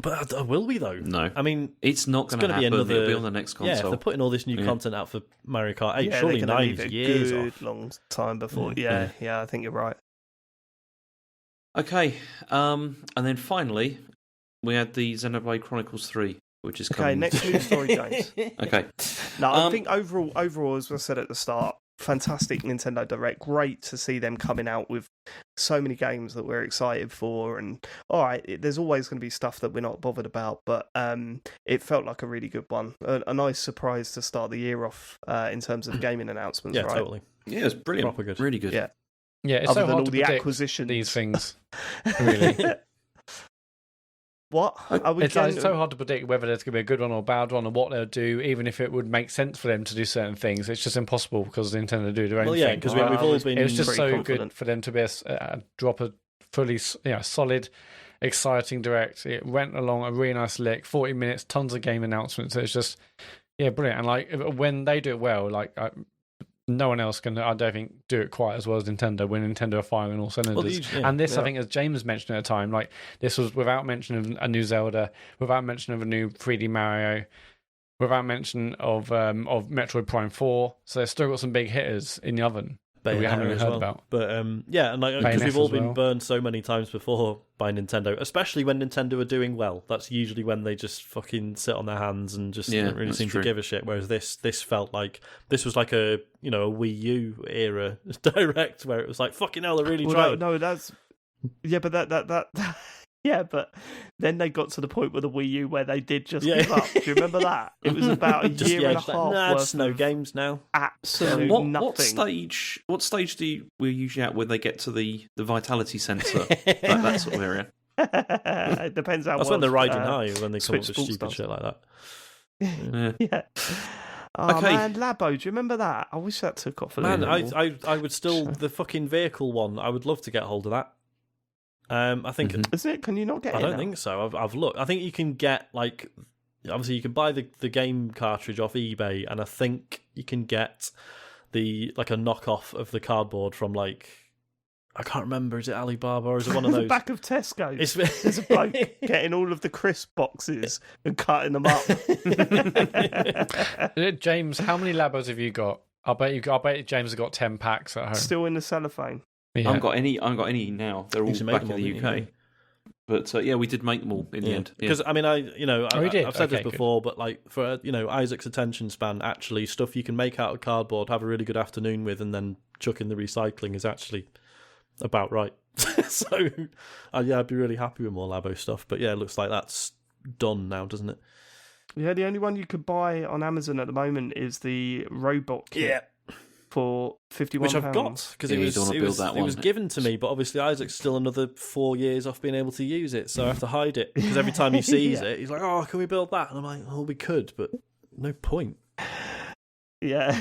Speaker 3: But will we though?
Speaker 2: No.
Speaker 3: I mean,
Speaker 2: it's not going to happen. It'll be on the next console.
Speaker 3: Yeah, if they're putting all this new content out for Mario Kart 8, surely 9 is years off.
Speaker 1: Long time before. Yeah, I think you're right.
Speaker 2: Okay, and then finally, we had the Xenoblade Chronicles 3, which is coming.
Speaker 1: Okay, next news story, James.
Speaker 2: Okay.
Speaker 1: No, I think overall, as I said at the start, fantastic Nintendo Direct. Great to see them coming out with so many games that we're excited for. And all right, there's always going to be stuff that we're not bothered about, but it felt like a really good one. A nice surprise to start the year off in terms of gaming announcements.
Speaker 3: Yeah,
Speaker 1: right?
Speaker 3: Totally.
Speaker 2: Yeah, it's brilliant.
Speaker 3: Proper good.
Speaker 2: Really good.
Speaker 1: Yeah.
Speaker 4: Yeah, it's
Speaker 1: Other
Speaker 4: so
Speaker 1: than
Speaker 4: hard
Speaker 1: all
Speaker 4: to
Speaker 1: the
Speaker 4: predict
Speaker 1: acquisitions.
Speaker 4: these things. Really.
Speaker 1: What? Are we
Speaker 4: It's so hard to predict whether there's going to be a good one or a bad one, or what they'll do, even if it would make sense for them to do certain things. It's just impossible because Nintendo do their own thing.
Speaker 3: Well, yeah, because we've all been.
Speaker 4: It was just so
Speaker 1: confident.
Speaker 4: good for them to be drop a fully solid, exciting direct. It went along a really nice lick, 40 minutes, tons of game announcements. It's just, brilliant. And like when they do it well, like no one else can, I don't think, do it quite as well as Nintendo when Nintendo are firing on all cylinders. And this, I think, as James mentioned at the time, like this was without mention of a new Zelda, without mention of a new 3D Mario, without mention of Metroid Prime 4. So they've still got some big hitters in the oven that we haven't even heard about.
Speaker 3: But and like because we've all been burned so many times before by Nintendo, especially when Nintendo are doing well. That's usually when they just fucking sit on their hands and just don't really seem to give a shit. Whereas this felt like this was like a a Wii U era direct where it was like fucking hell, they're really trying.
Speaker 1: No, that's but that but then they got to the point with the Wii U where they did just give up. Do you remember that? It was about a year and a half worth
Speaker 3: just no games now.
Speaker 1: Absolute nothing.
Speaker 2: What stage we're usually at when they get to the vitality sensor? that sort of area.
Speaker 1: It depends how.
Speaker 3: That's when they're riding high when they come up with
Speaker 1: Switch
Speaker 3: stupid
Speaker 1: stuff.
Speaker 3: shit like that.
Speaker 1: Yeah. Oh man, Labo, do you remember that? I wish that took off a little more.
Speaker 3: I would still the fucking vehicle one. I would love to get hold of that. I think
Speaker 1: is it? Can you not get it?
Speaker 3: I don't think so. I've looked. I think you can get like obviously you can buy the game cartridge off eBay, and I think you can get like a knockoff of the cardboard from like I can't remember. Is it Alibaba or is it one of those?
Speaker 1: The back of Tesco's. There's a bloke getting all of the crisp boxes and cutting them up.
Speaker 4: James, how many Labos have you got? I bet James has got 10 packs at home.
Speaker 1: Still in the cellophane.
Speaker 2: Yeah. I haven't got any now. They're all back in the UK. But we did make them all in the end.
Speaker 3: Because
Speaker 2: yeah.
Speaker 3: I mean, I've said this before,
Speaker 4: good.
Speaker 3: But like for Isaac's attention span, actually stuff you can make out of cardboard, have a really good afternoon with, and then chuck in the recycling is actually about right. So I'd be really happy with more Labo stuff. But yeah, it looks like that's done now, doesn't it?
Speaker 1: Yeah, the only one you could buy on Amazon at the moment is the robot kit for £51.
Speaker 3: Which I've got, because it was given to me, but obviously Isaac's still another 4 years off being able to use it, so I have to hide it, because every time he sees it, he's like, oh, can we build that? And I'm like, oh, we could, but no point.
Speaker 1: Yeah.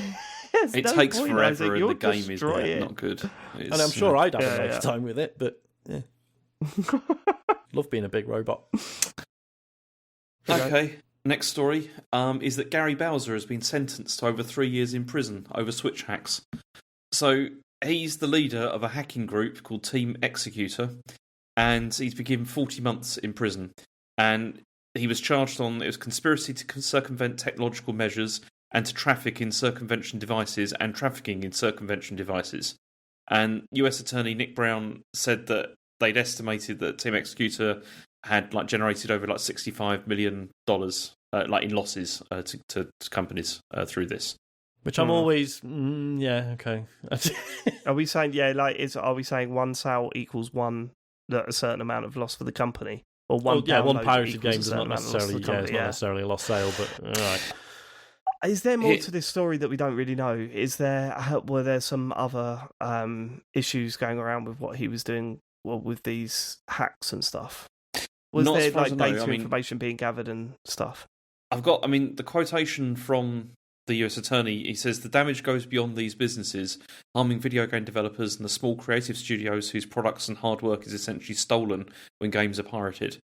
Speaker 2: It takes forever and the game is not good.
Speaker 3: And I'm sure I'd have a nice time with it, but yeah. Love being a big robot.
Speaker 2: Okay. Next story is that Gary Bowser has been sentenced to over 3 years in prison over Switch hacks. So he's the leader of a hacking group called Team Executor, and he's been given 40 months in prison. And he was charged on it was conspiracy to circumvent technological measures and to traffic in circumvention devices and trafficking in circumvention devices. And US Attorney Nick Brown said that they'd estimated that Team Executor had generated over $65 million in losses to companies through this.
Speaker 3: Which I'm always okay.
Speaker 1: Are we saying are we saying one sale equals a certain amount of loss for the company, or one
Speaker 3: pirated game is not necessarily it's not necessarily a lost sale, but all right.
Speaker 1: Is there more to this story that we don't really know? Were there some other issues going around with what he was doing with these hacks and stuff? Was
Speaker 2: Not
Speaker 1: there
Speaker 2: data
Speaker 1: information being gathered and stuff?
Speaker 2: I've got, the quotation from the US Attorney, he says, the damage goes beyond these businesses, harming video game developers and the small creative studios whose products and hard work is essentially stolen when games are pirated.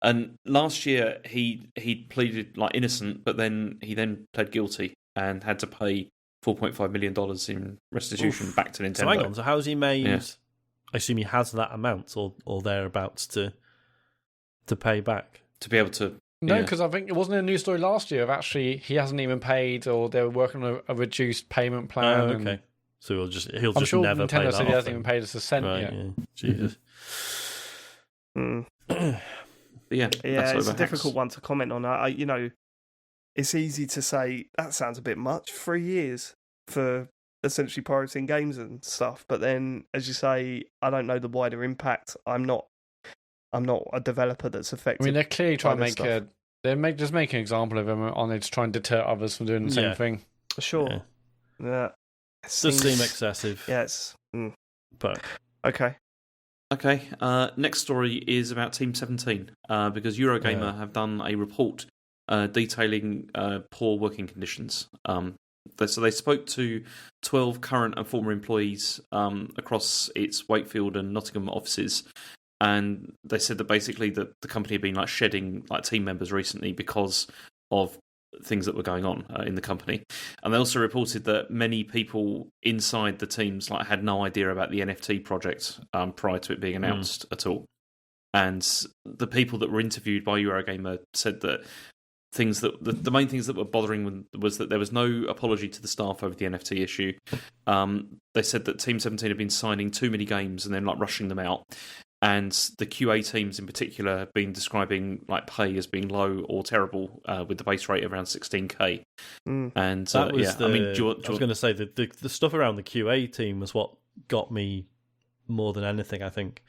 Speaker 2: And last year, he pleaded innocent, but then he pled guilty and had to pay $4.5 million in restitution back to Nintendo.
Speaker 3: So hang on, so how's he made... Yeah. I assume he has that amount or thereabouts to pay back.
Speaker 2: To be able to...
Speaker 4: No, because I think it wasn't a news story last year of actually he hasn't even paid, or they were working on a reduced payment plan.
Speaker 3: Oh, okay. So he'll just never pay
Speaker 4: Nintendo
Speaker 3: that. I'm sure
Speaker 4: said he hasn't even paid us a cent yet.
Speaker 3: Yeah. Jesus.
Speaker 1: It's a difficult one to comment on. It's easy to say that sounds a bit much. 3 years for essentially pirating games and stuff, but then, as you say, I don't know the wider impact. I'm not a developer that's affected.
Speaker 4: They're clearly trying to just make an example of him on it to try and deter others from doing the same thing.
Speaker 1: Sure. Yeah.
Speaker 3: It does seem excessive.
Speaker 1: Yes.
Speaker 3: But
Speaker 1: okay.
Speaker 2: Okay, next story is about Team 17, because Eurogamer have done a report detailing poor working conditions. So they spoke to 12 current and former employees across its Wakefield and Nottingham offices, and they said that basically that the company had been like shedding like team members recently because of things that were going on in the company. And they also reported that many people inside the teams like had no idea about the NFT project prior to it being announced at all. And the people that were interviewed by Eurogamer said that the main things that were bothering them was that there was no apology to the staff over the NFT issue. They said that Team 17 had been signing too many games and then like rushing them out. And the QA teams in particular have been describing like pay as being low or terrible, with the base rate around 16k. And
Speaker 3: that was
Speaker 2: I mean,
Speaker 3: I was going to say that the stuff around the QA team was what got me more than anything, I think.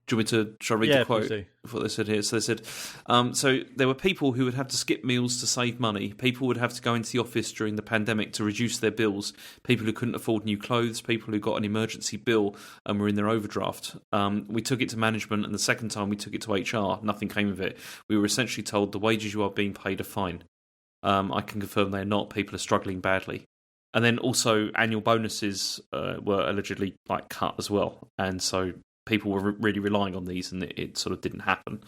Speaker 2: Do you want me to shall I read the quote of what they said here? So they said, so there were people who would have to skip meals to save money. People would have to go into the office during the pandemic to reduce their bills. People who couldn't afford new clothes. People who got an emergency bill and were in their overdraft. We took it to management, and the second time we took it to HR. Nothing came of it. We were essentially told the wages you are being paid are fine. I can confirm they're not. People are struggling badly. And then also annual bonuses were allegedly like cut as well. And so people were really relying on these, and it sort of didn't happen.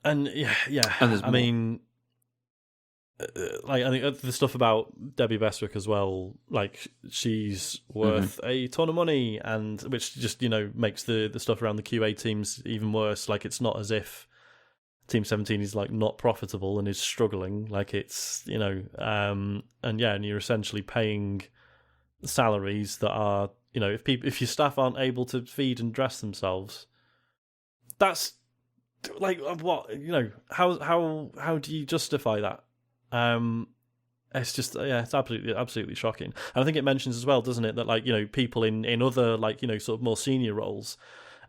Speaker 3: And and I mean, like I think the stuff about Debbie Bestwick as well, like she's worth a ton of money, and which just makes the stuff around the QA teams even worse. Like it's not as if Team 17 is like not profitable and is struggling. Like it's and you're essentially paying salaries that are. If your staff aren't able to feed and dress themselves, that's like what how do you justify that? It's just it's absolutely shocking. And I think it mentions as well, doesn't it, that like people in other like sort of more senior roles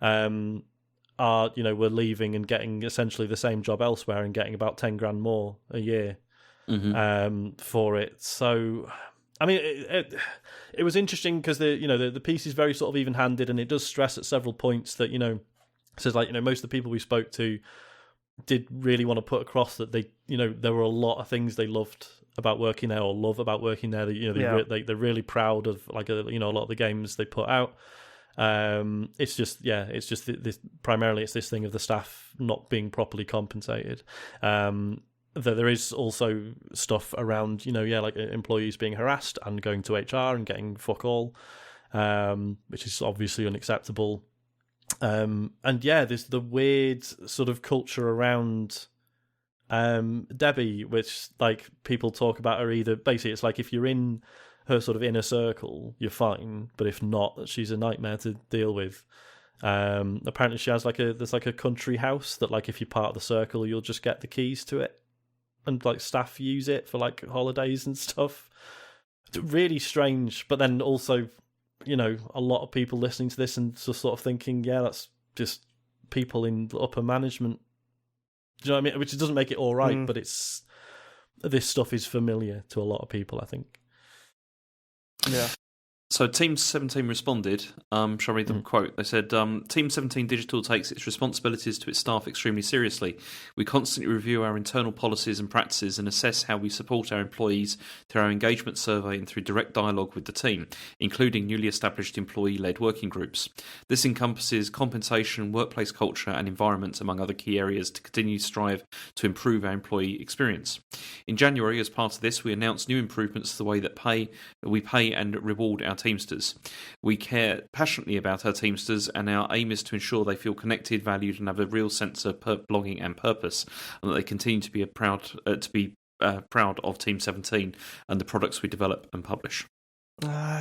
Speaker 3: are were leaving and getting essentially the same job elsewhere and getting about 10 grand more a year for it. So I mean, it was interesting because the piece is very sort of even-handed, and it does stress at several points that says like most of the people we spoke to did really want to put across that they there were a lot of things they loved about working there or love about working there. They're really proud of like a lot of the games they put out. It's just this primarily it's this thing of the staff not being properly compensated. There is also stuff around, like employees being harassed and going to HR and getting fuck all, which is obviously unacceptable. There's the weird sort of culture around Debbie, which like people talk about her either basically it's like if you're in her sort of inner circle, you're fine, but if not, she's a nightmare to deal with. Apparently she has there's a country house that like if you're part of the circle, you'll just get the keys to it. And like staff use it for like holidays and stuff. It's really strange, but then also, a lot of people listening to this and just sort of thinking, yeah, that's just people in upper management. Do you know what I mean? Which doesn't make it all right, but this stuff is familiar to a lot of people, I think.
Speaker 1: Yeah.
Speaker 2: So Team 17 responded. Shall I read the quote? They said, Team 17 Digital takes its responsibilities to its staff extremely seriously. We constantly review our internal policies and practices and assess how we support our employees through our engagement survey and through direct dialogue with the team, including newly established employee-led working groups. This encompasses compensation, workplace culture and environment, among other key areas, to continue to strive to improve our employee experience. In January, as part of this, we announced new improvements to the way that we pay and reward our Teamsters. We care passionately about our Teamsters, and our aim is to ensure they feel connected, valued, and have a real sense of belonging and purpose, and that they continue to be proud of Team 17 and the products we develop and publish.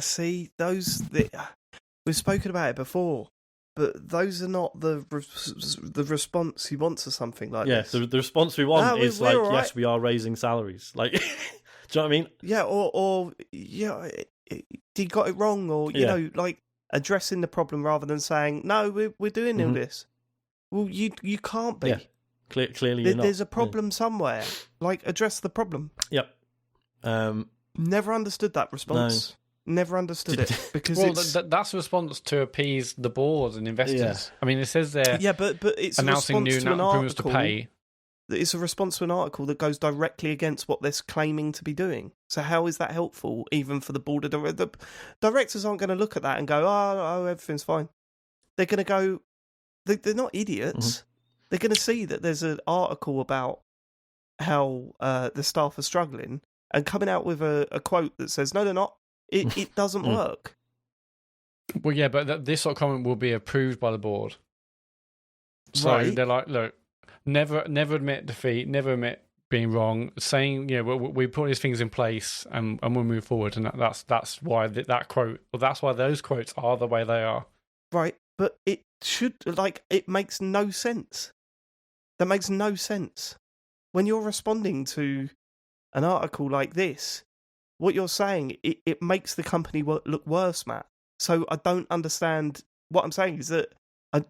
Speaker 1: See, we've spoken about it before, but those are not the response you want to something like this.
Speaker 3: Yeah, the response we want is like,
Speaker 1: right.
Speaker 3: Yes, we are raising salaries. Like, do you know what I mean?
Speaker 1: Yeah, or you got it wrong, or like addressing the problem rather than saying no, we're doing all this. Well, you can't be.
Speaker 3: Yeah. Clearly, you're not.
Speaker 1: There's a problem somewhere. Like, address the problem.
Speaker 3: Yep.
Speaker 1: Never understood that response. Never understood it because
Speaker 4: well, that's a response to appease the board and investors.
Speaker 3: Yeah.
Speaker 4: I mean, it says they're
Speaker 1: but it's
Speaker 4: announcing new improvements to pay.
Speaker 1: It's a response to an article that goes directly against what they're claiming to be doing. So how is that helpful, even for the board of the directors? Aren't going to look at that and go, "Oh, everything's fine." They're going to go. They're not idiots. Mm-hmm. They're going to see that there's an article about how the staff are struggling and coming out with a quote that says, "No, they're not. It doesn't work."
Speaker 4: Well, yeah, but this sort of comment will be approved by the board. So they're like, look. Never admit defeat. Never admit being wrong. Saying, we put these things in place and we'll move forward. And that's why that quote. Well, that's why those quotes are the way they are.
Speaker 1: Right, but it should it makes no sense. That makes no sense when you're responding to an article like this. What you're saying it makes the company look worse, Matt. So I don't understand. What I'm saying is that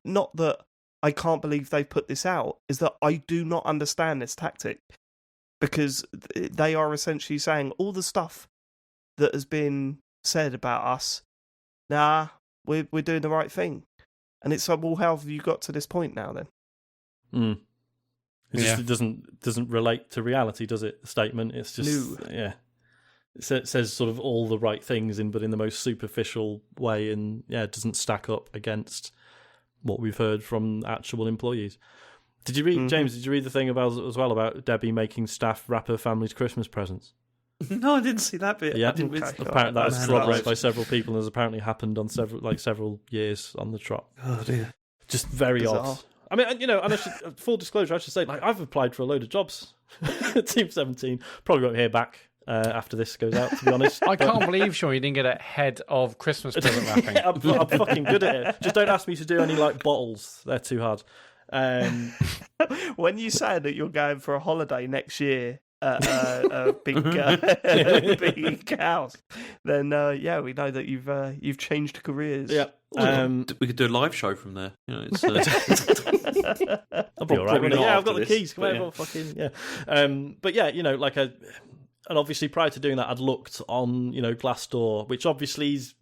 Speaker 1: not that. I can't believe they put this out, is that I do not understand this tactic. Because they are essentially saying all the stuff that has been said about us, we're doing the right thing. And it's like, well, how have you got to this point now then?
Speaker 3: It doesn't relate to reality, does it? The statement. It's just It says sort of all the right things but in the most superficial way, and it doesn't stack up against what we've heard from actual employees. Did you read, James? Did you read the thing about Debbie making staff wrap her family's Christmas presents?
Speaker 2: No, I didn't see that bit.
Speaker 3: Yeah,
Speaker 2: apparently
Speaker 3: that was corroborated by several people, and has apparently happened on several years on the trot.
Speaker 2: Oh dear,
Speaker 3: just very odd. I mean, and full disclosure, I should say, I've applied for a load of jobs. Team 17 probably won't hear back after this goes out, to be honest.
Speaker 4: I can't believe, Sean, you didn't get a head of Christmas present wrapping.
Speaker 3: I'm fucking good at it. Just don't ask me to do any bottles. They're too hard.
Speaker 1: When you say that you're going for a holiday next year at a big house, then we know that you've changed careers.
Speaker 3: Yeah.
Speaker 2: We could do a live show from there. It's,
Speaker 3: I'll be all right. I've got the keys. Come over, but and obviously prior to doing that, I'd looked on Glassdoor, which obviously is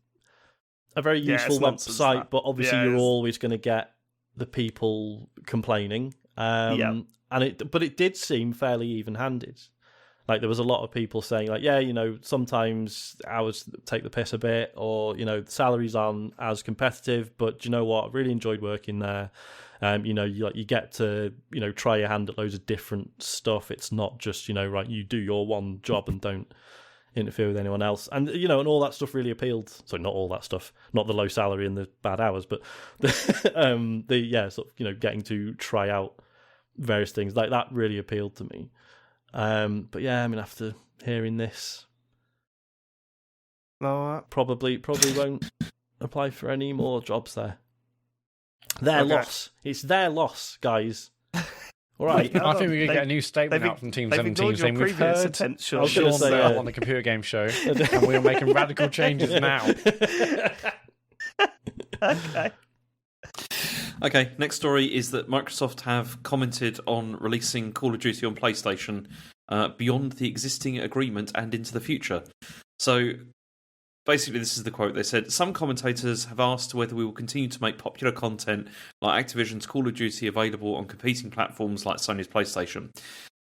Speaker 3: a very useful website, but obviously you're always going to get the people complaining. But it did seem fairly even-handed. There was a lot of people saying sometimes hours take the piss a bit, or the salaries aren't as competitive, but you know what, I really enjoyed working there. You get to try your hand at loads of different stuff. It's not just you do your one job and don't interfere with anyone else, and and all that stuff really appealed. So not all that stuff, not the low salary and the bad hours, but getting to try out various things like that really appealed to me. But after hearing this, probably won't apply for any more jobs there. Their loss. It's their loss, guys. All right.
Speaker 4: I think we could get a new statement out from Team 17 saying we've heard Sean on the computer game show, and we're making radical changes now.
Speaker 2: Okay, next story is that Microsoft have commented on releasing Call of Duty on PlayStation beyond the existing agreement and into the future. So basically, this is the quote. They said, some commentators have asked whether we will continue to make popular content like Activision's Call of Duty available on competing platforms like Sony's PlayStation.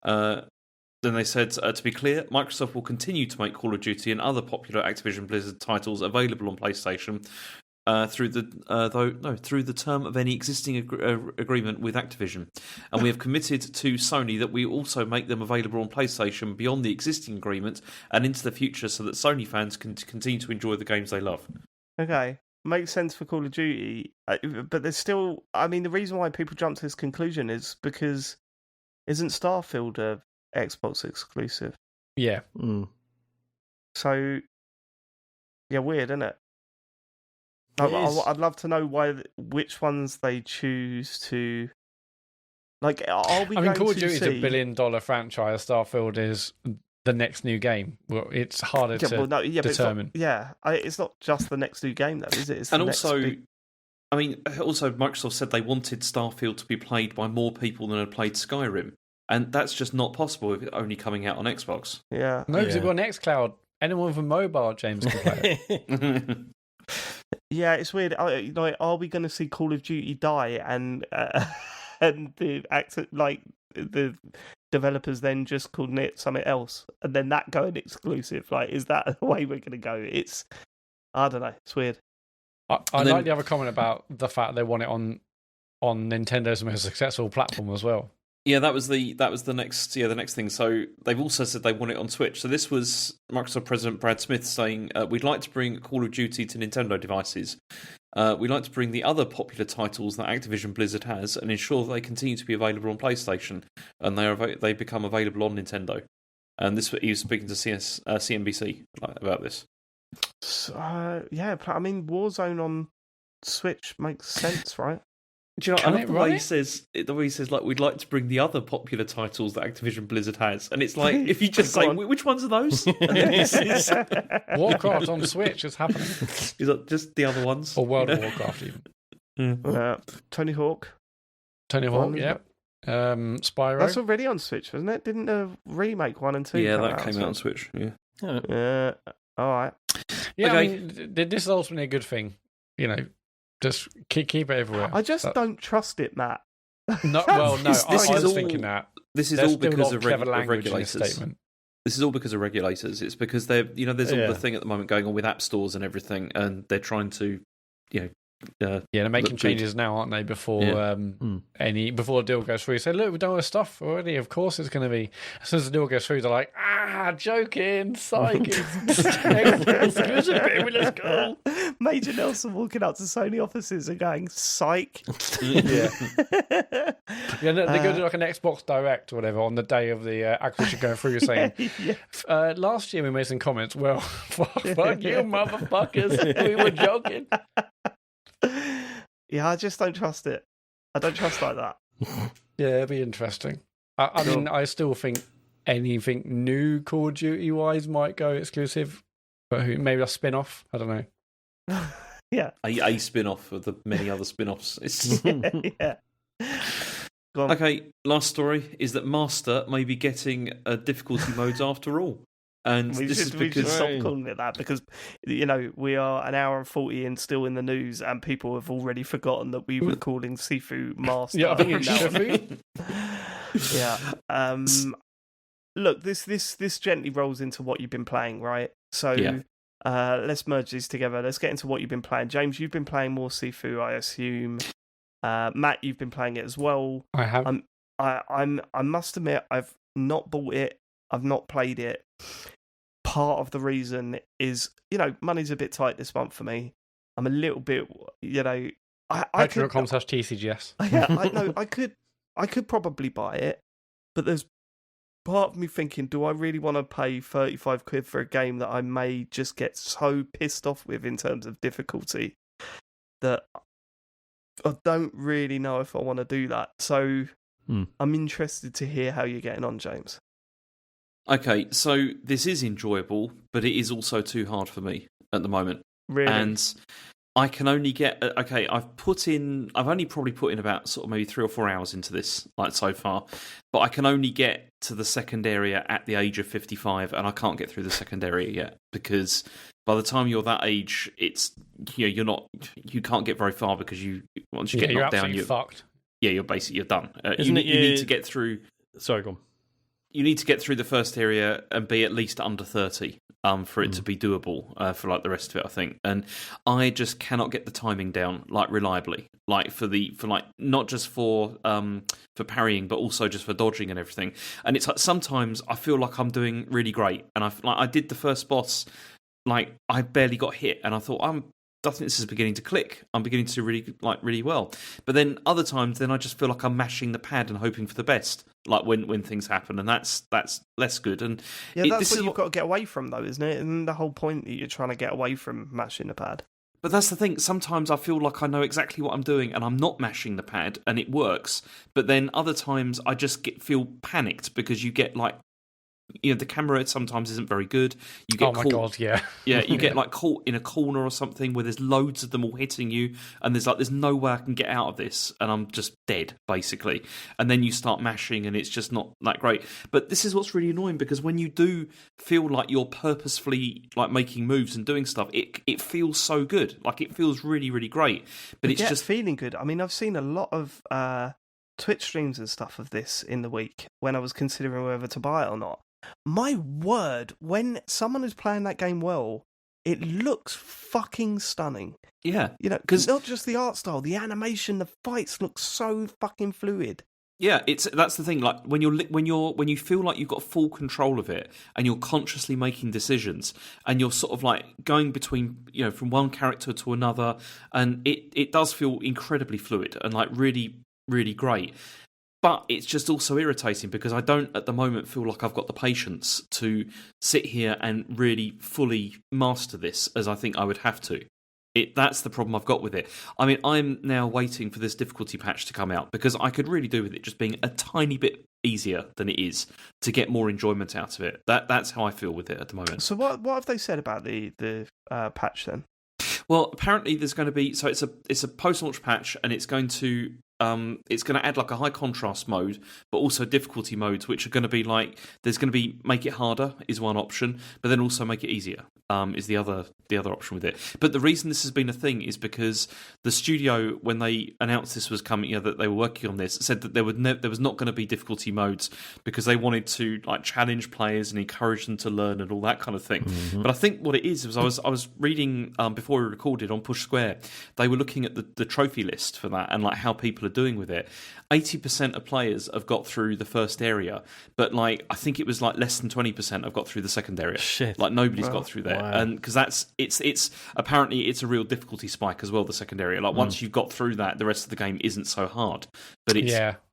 Speaker 2: Then they said, to be clear, Microsoft will continue to make Call of Duty and other popular Activision Blizzard titles available on PlayStation through the term of any existing agreement with Activision, and we have committed to Sony that we also make them available on PlayStation beyond the existing agreement and into the future, so that Sony fans can continue to enjoy the games they love.
Speaker 1: Okay, makes sense for Call of Duty, but there's still. I mean, the reason why people jump to this conclusion is because isn't Starfield a Xbox exclusive?
Speaker 4: Yeah.
Speaker 1: So, weird, isn't it? I'd love to know which ones they choose to. Call of Duty is
Speaker 4: $1 billion franchise. Starfield is the next new game. Well, it's harder to determine.
Speaker 1: It's not just the next new game, though, is it? It's
Speaker 2: also Microsoft said they wanted Starfield to be played by more people than had played Skyrim, and that's just not possible if it's only coming out on Xbox.
Speaker 1: Yeah,
Speaker 4: no, because we've got an xCloud anyone with a mobile, James, can play it.
Speaker 1: Yeah, it's weird. Like, are we going to see Call of Duty die and the the developers then just calling it something else and then that going exclusive? Like, is that the way we're going to go? I don't know. It's weird.
Speaker 4: I like the other comment about the fact they want it on Nintendo's most successful platform as well.
Speaker 2: Yeah, that was the next thing. So they've also said they want it on Switch. So this was Microsoft President Brad Smith saying, "We'd like to bring Call of Duty to Nintendo devices. We'd like to bring the other popular titles that Activision Blizzard has and ensure that they continue to be available on PlayStation and they become available on Nintendo." And he was speaking to CNBC about this.
Speaker 1: So, yeah, I mean, Warzone on Switch makes sense, right?
Speaker 2: Do you know, I love the way he says, like, we'd like to bring the other popular titles that Activision Blizzard has. And it's like, if you just say, which ones are those? And then
Speaker 4: Warcraft on Switch is happening.
Speaker 2: Is that just the other ones?
Speaker 4: Or World of Warcraft, even.
Speaker 1: Tony Hawk.
Speaker 4: Yeah. Spyro.
Speaker 1: That's already on Switch, wasn't it? Didn't the remake 1 and 2
Speaker 2: Yeah,
Speaker 1: come
Speaker 2: that came out on Switch. Yeah.
Speaker 1: All right.
Speaker 4: Yeah,
Speaker 2: okay.
Speaker 4: I mean, this is ultimately a good thing. You know, just keep it everywhere.
Speaker 1: I just don't trust it, Matt.
Speaker 4: No, well, no,
Speaker 2: This
Speaker 4: I was
Speaker 2: all-
Speaker 4: thinking that.
Speaker 2: This is
Speaker 4: There's
Speaker 2: all because
Speaker 4: still
Speaker 2: of
Speaker 4: clever language in this
Speaker 2: regulators.
Speaker 4: statement.
Speaker 2: This is all because of regulators. It's because there's all the thing at the moment going on with app stores and everything, and they're trying to,
Speaker 4: they're making changes now, aren't they? Before before the deal goes through, you say, "Look, we've done our stuff already. Of course, it's going to be." As soon as the deal goes through, they're like, joking, psych, exclusive, baby, let's go."
Speaker 1: Major Nelson walking up to Sony offices and going, "Psych."
Speaker 4: Yeah, they go to like an Xbox Direct or whatever on the day of the acquisition going through. You're saying, last year we made some comments. Well, fuck you, motherfuckers. We were joking.
Speaker 1: Yeah, I just don't trust it. I don't trust like that.
Speaker 4: Yeah, it'd be interesting. I mean, I still think anything new Call of Duty wise might go exclusive, but maybe a spin off. I don't know.
Speaker 1: Yeah,
Speaker 2: a spin off of the many other spin offs.
Speaker 1: Yeah. Go on.
Speaker 2: Okay, last story is that Master may be getting difficulty modes after all. And
Speaker 1: we should stop calling it that because, we are an hour and 40 and still in the news and people have already forgotten that we were calling Sifu Master.
Speaker 4: Yeah, I think it's Sifu.
Speaker 1: Yeah. Look, this gently rolls into what you've been playing, right? So let's merge these together. Let's get into what you've been playing. James, you've been playing more Sifu, I assume. Matt, you've been playing it as well.
Speaker 4: I have.
Speaker 1: I must admit, I've not bought it. I've not played it. Part of the reason is, money's a bit tight this month for me. I'm a little bit,
Speaker 4: Patreon.com/TCGS.
Speaker 1: Yeah, I could probably buy it, but there's part of me thinking, do I really want to pay 35 quid for a game that I may just get so pissed off with in terms of difficulty that I don't really know if I want to do that. So I'm interested to hear how you're getting on, James.
Speaker 2: Okay, so this is enjoyable, but it is also too hard for me at the moment.
Speaker 1: Really?
Speaker 2: And I can only get... Okay, I've only probably put in about sort of maybe 3 or 4 hours into this, like so far, but I can only get to the second area at the age of 55, and I can't get through the second area yet, because by the time you're that age, it's... you can't get very far because once you get knocked down, you're
Speaker 4: fucked.
Speaker 2: Yeah, you're done. You
Speaker 3: Isn't
Speaker 2: need to get through...
Speaker 3: Sorry, go on.
Speaker 2: You need to get through the first area and be at least under 30 for it to be doable for like the rest of it, I think. And I just cannot get the timing down like reliably, like for not just for parrying, but also just for dodging and everything. And it's like sometimes I feel like I'm doing really great, and I did the first boss, like I barely got hit, and I thought I think this is beginning to click. I'm beginning to do really well. But then other times, I just feel like I'm mashing the pad and hoping for the best. Like when things happen, and that's less good. And
Speaker 1: that's what you've got to get away from, though, isn't it? And the whole point that you're trying to get away from mashing the pad.
Speaker 2: But that's the thing. Sometimes I feel like I know exactly what I'm doing, and I'm not mashing the pad, and it works. But then other times I just feel panicked because you get like the camera sometimes isn't very good. You get
Speaker 4: God, yeah.
Speaker 2: Yeah, you get like caught in a corner or something where there's loads of them all hitting you, and there's no way I can get out of this, and I'm just dead basically. And then you start mashing, and it's just not that great. But this is what's really annoying, because when you do feel like you're purposefully like making moves and doing stuff, it feels so good. Like it feels really, really great. But it's just
Speaker 1: feeling good. I mean, I've seen a lot of Twitch streams and stuff of this in the week when I was considering whether to buy it or not. My word, when someone is playing that game well, it looks fucking stunning.
Speaker 2: Yeah.
Speaker 1: Because not just the art style, the animation, the fights look so fucking fluid.
Speaker 2: Yeah, that's the thing. Like when you feel like you've got full control of it, and you're consciously making decisions, and you're sort of like going between from one character to another, and it does feel incredibly fluid and like really, really great. But it's just also irritating because I don't at the moment feel like I've got the patience to sit here and really fully master this as I think I would have to. That's the problem I've got with it. I mean, I'm now waiting for this difficulty patch to come out because I could really do with it just being a tiny bit easier than it is to get more enjoyment out of it. That's how I feel with it at the moment.
Speaker 1: So what have they said about the patch then?
Speaker 2: Well, apparently there's going to be it's a post-launch patch, and it's going to add like a high contrast mode, but also difficulty modes, which are going to be like there's going to be make it harder is one option, but then also make it easier is the other option with it. But the reason this has been a thing is because the studio, when they announced this was coming, that they were working on this, said that there was not going to be difficulty modes because they wanted to like challenge players and encourage them to learn and all that kind of thing. Mm-hmm. But I think what it is was I was reading before we recorded on Push Square, they were looking at the trophy list for that and like how people are doing with it. 80% of players have got through the first area, but like I think it was like less than 20% have got through the second area.
Speaker 3: Shit.
Speaker 2: Like nobody's got through there.
Speaker 3: Wow.
Speaker 2: And because it's apparently it's a real difficulty spike as well, the second area. Like once you've got through that, the rest of the game isn't so hard. But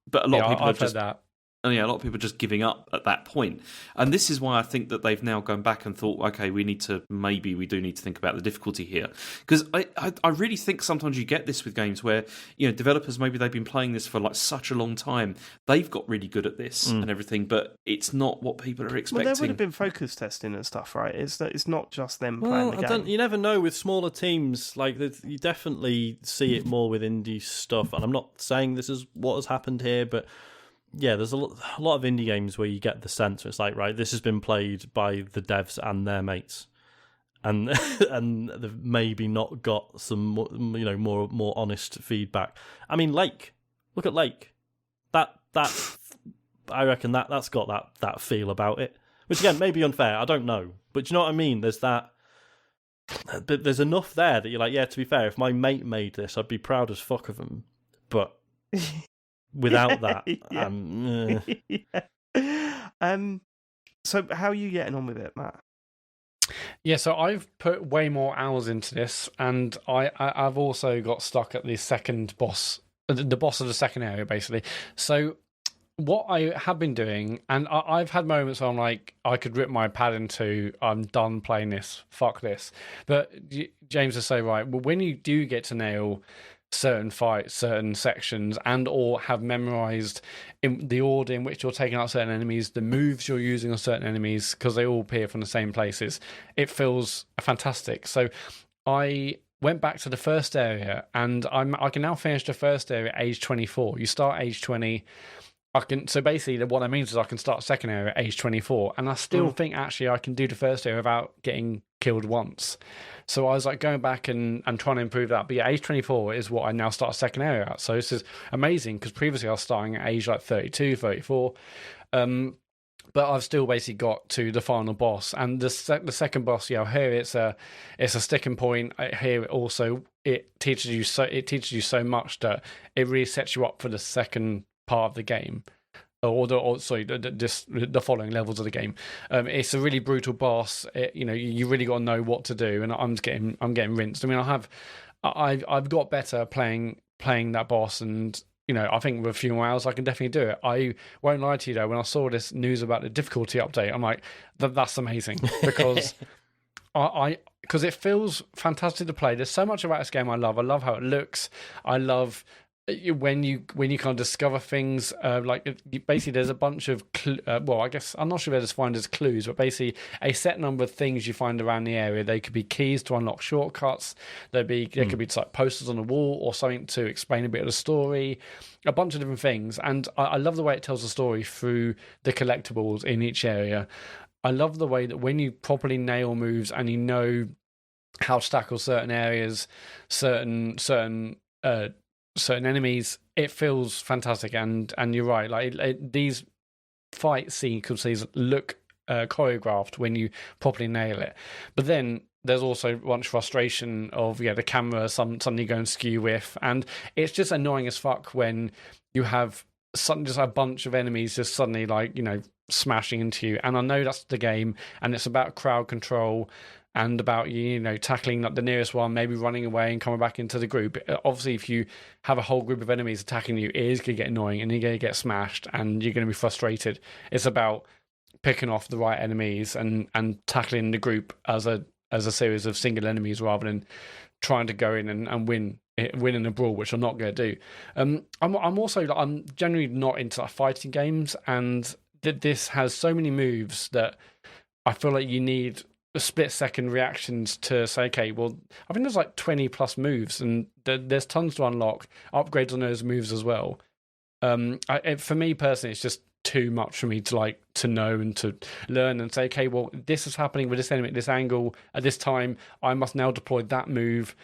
Speaker 2: but a lot of people
Speaker 4: I've heard that.
Speaker 2: And a lot of people are just giving up at that point. And this is why I think that they've now gone back and thought, okay, we do need to think about the difficulty here. Because I really think sometimes you get this with games where, developers, maybe they've been playing this for like such a long time. They've got really good at this and everything, but it's not what people are expecting.
Speaker 1: Well, there would have been focus testing and stuff, right? It's not just them playing the game.
Speaker 3: You never know with smaller teams. Like you definitely see it more with indie stuff. And I'm not saying this is what has happened here, but yeah, there's a lot of indie games where you get the sense it's like, right, this has been played by the devs and their mates, and they've maybe not got some more honest feedback. I mean, Lake, look at Lake. That I reckon that's got that feel about it, which again may be unfair. I don't know, but do you know what I mean? There's that. But there's enough there that you're like, yeah. To be fair, if my mate made this, I'd be proud as fuck of him. But without that,
Speaker 1: so how are you getting on with it, Matt?
Speaker 4: Yeah, so I've put way more hours into this, and I've also got stuck at the second boss, the boss of the second area, basically. So what I have been doing, and I've had moments where I'm like, I could rip my pad in two, I'm done playing this, fuck this. But James is so right. Well, when you do get to nail certain fights, certain sections, and or have memorized in the order in which you're taking out certain enemies, the moves you're using on certain enemies, because they all appear from the same places, it feels fantastic. So I went back to the first area, and I can now finish the first area at age 24. You start age 20. So basically what that means is I can start second area at age 24, and I still think actually I can do the first area without getting killed once. So I was like going back and trying to improve that. But yeah, age 24 is what I now start second area at. So this is amazing because previously I was starting at age like 32, 34. But I've still basically got to the final boss. And the second boss, here it's a sticking point. Here it teaches you so much that it really sets you up for the second part of the game. The following levels of the game. It's a really brutal boss. You really got to know what to do, and I'm getting rinsed. I mean, I've got better playing that boss, and I think with a few more hours I can definitely do it. I won't lie to you though, when I saw this news about the difficulty update, I'm like, that's amazing because because it feels fantastic to play. There's so much about this game I love. I love how it looks. I love when you kind of discover things, basically there's a bunch of well, I guess I'm not sure if they're defined as clues, but basically a set number of things you find around the area. They could be keys to unlock shortcuts. There could be like posters on the wall or something to explain a bit of the story. A bunch of different things, and I love the way it tells the story through the collectibles in each area. I love the way that when you properly nail moves and you know how to tackle certain areas, certain enemies, it feels fantastic. And you're right, like these fight sequences look choreographed when you properly nail it. But then there's also much frustration of the camera suddenly going skew with, and it's just annoying as fuck when you have just a bunch of enemies just suddenly smashing into you. And I know that's the game, and it's about crowd control and about tackling the nearest one, maybe running away and coming back into the group. Obviously, if you have a whole group of enemies attacking you, it is going to get annoying and you're going to get smashed and you're going to be frustrated. It's about picking off the right enemies and tackling the group as a series of single enemies rather than trying to go in and win in a brawl, which I'm not going to do. I'm generally not into fighting games, and this has so many moves that I feel like you need split-second reactions to say, okay, well, I think there's 20 plus moves, and there's tons to unlock, upgrades on those moves as well. For me personally, it's just too much for me to know and to learn and say, okay, well, this is happening with this enemy at this angle at this time. I must now deploy that move.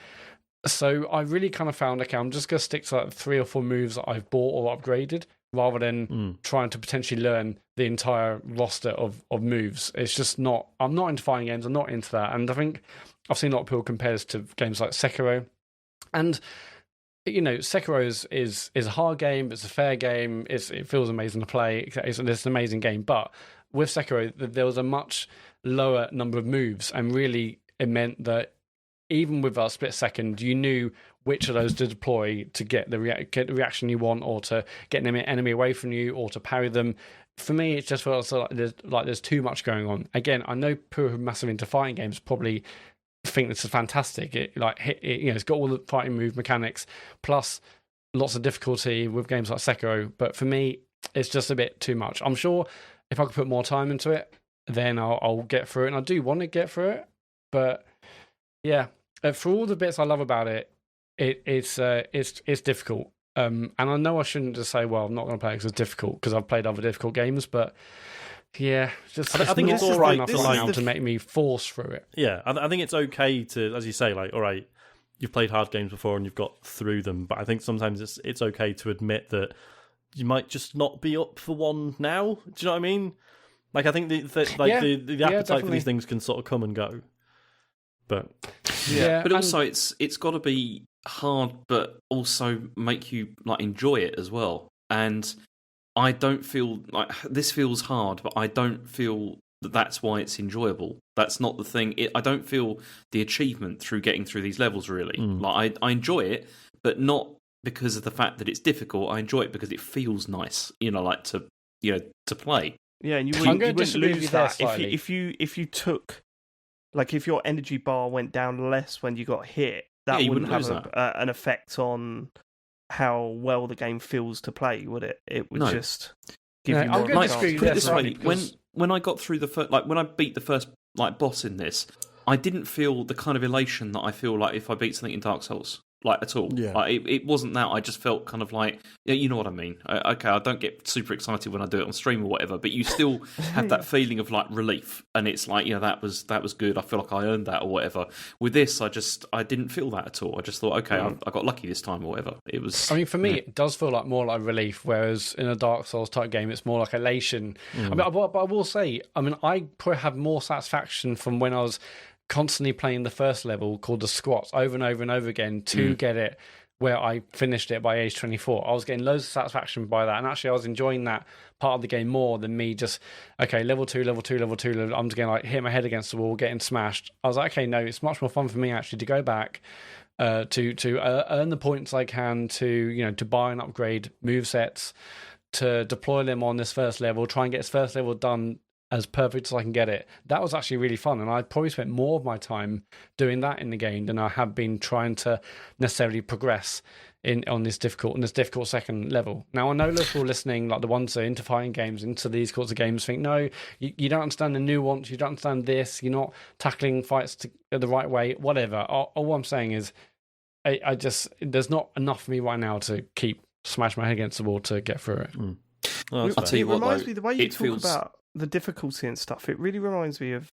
Speaker 4: So I really kind of found, okay, I'm just going to stick to 3 or 4 moves that I've bought or upgraded, rather than trying to potentially learn the entire roster of moves. It's just not, I'm not into fighting games, I'm not into that. And I think I've seen a lot of people compare this to games like Sekiro. And, Sekiro is a hard game, it's a fair game, it feels amazing to play, it's an amazing game. But with Sekiro, there was a much lower number of moves, and really it meant that even with a split second, you knew which of those to deploy to get the reaction you want, or to get an enemy away from you, or to parry them. For me, it just feels like there's too much going on. Again, I know people who are massive into fighting games probably think this is fantastic. It's got all the fighting move mechanics, plus lots of difficulty with games like Sekiro. But for me, it's just a bit too much. I'm sure if I could put more time into it, then I'll get through it, and I do want to get through it. But yeah, for all the bits I love about it, it's difficult. And I know I shouldn't just say, well, I'm not going to play it because it's difficult, because I've played other difficult games, but yeah, I think it's all right enough now to make me force through it.
Speaker 3: Yeah, I think it's okay to, as you say, all right, you've played hard games before and you've got through them, but I think sometimes it's okay to admit that you might just not be up for one now. Do you know what I mean? I think the appetite for these things can sort of come and go. But
Speaker 2: but also it's got to be hard, but also make you enjoy it as well. And I don't feel like this feels hard, but I don't feel that that's why it's enjoyable. That's not the thing. I don't feel the achievement through getting through these levels really. I enjoy it, but not because of the fact that it's difficult. I enjoy it because it feels nice, to play.
Speaker 1: Yeah, and you wouldn't lose that if you took, if your energy bar went down less when you got hit. That wouldn't have an effect on how well the game feels to play, would it? It would just give you more.
Speaker 2: Put it this way: when I got through the first, when I beat the first boss in this, I didn't feel the kind of elation that I feel like if I beat something in Dark Souls. At all. Yeah. It wasn't that. I just felt kind of you know what I mean. Okay, I don't get super excited when I do it on stream or whatever, but you still have that feeling of relief, and it's that was good. I feel like I earned that or whatever. With this, I didn't feel that at all. I just thought, okay, I got lucky this time or whatever. It was. I
Speaker 4: mean, for me, it does feel more like relief, whereas in a Dark Souls type game, it's more like elation. But I will say, I probably have more satisfaction from when I was constantly playing the first level called the squats over and over and over again to get it where I finished it by age 24. I was getting loads of satisfaction by that, and actually I was enjoying that part of the game more than me just, okay, level 2, I'm just going to hit my head against the wall, getting smashed. I was like, okay, no, it's much more fun for me actually to go back to earn the points I can to buy and upgrade movesets, to deploy them on this first level, try and get this first level done as perfect as I can get it. That was actually really fun, and I probably spent more of my time doing that in the game than I have been trying to necessarily progress on this difficult second level. Now, I know lots of people listening, like the ones that are into fighting games, into these sorts of games, think, no, you don't understand the nuance, you don't understand this, you're not tackling fights the right way, whatever. All I'm saying is, I just, there's not enough for me right now to keep smashing my head against the wall to get through it.
Speaker 2: Well, I'll tell you what,
Speaker 1: reminds
Speaker 2: though,
Speaker 1: me, the way you talk about the difficulty and stuff, it really reminds me of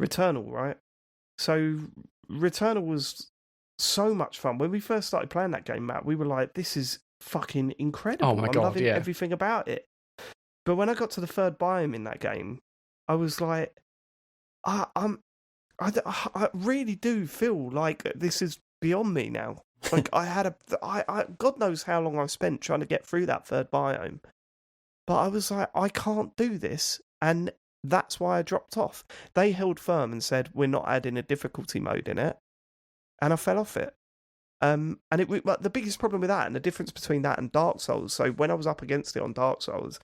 Speaker 1: Returnal, right? So Returnal was so much fun. When we first started playing that game, Matt, we were like, this is fucking incredible.
Speaker 4: Oh my God,
Speaker 1: I'm loving
Speaker 4: yeah.
Speaker 1: everything about it. But when I got to the third biome in that game, I was like, I really do feel like this is beyond me now. Like I God knows how long I've spent trying to get through that third biome. But I was like, I can't do this. And that's why I dropped off. They held firm and said, we're not adding a difficulty mode in it. And I fell off it. And but the biggest problem with that, and the difference between that and Dark Souls, so when I was up against it on Dark Souls,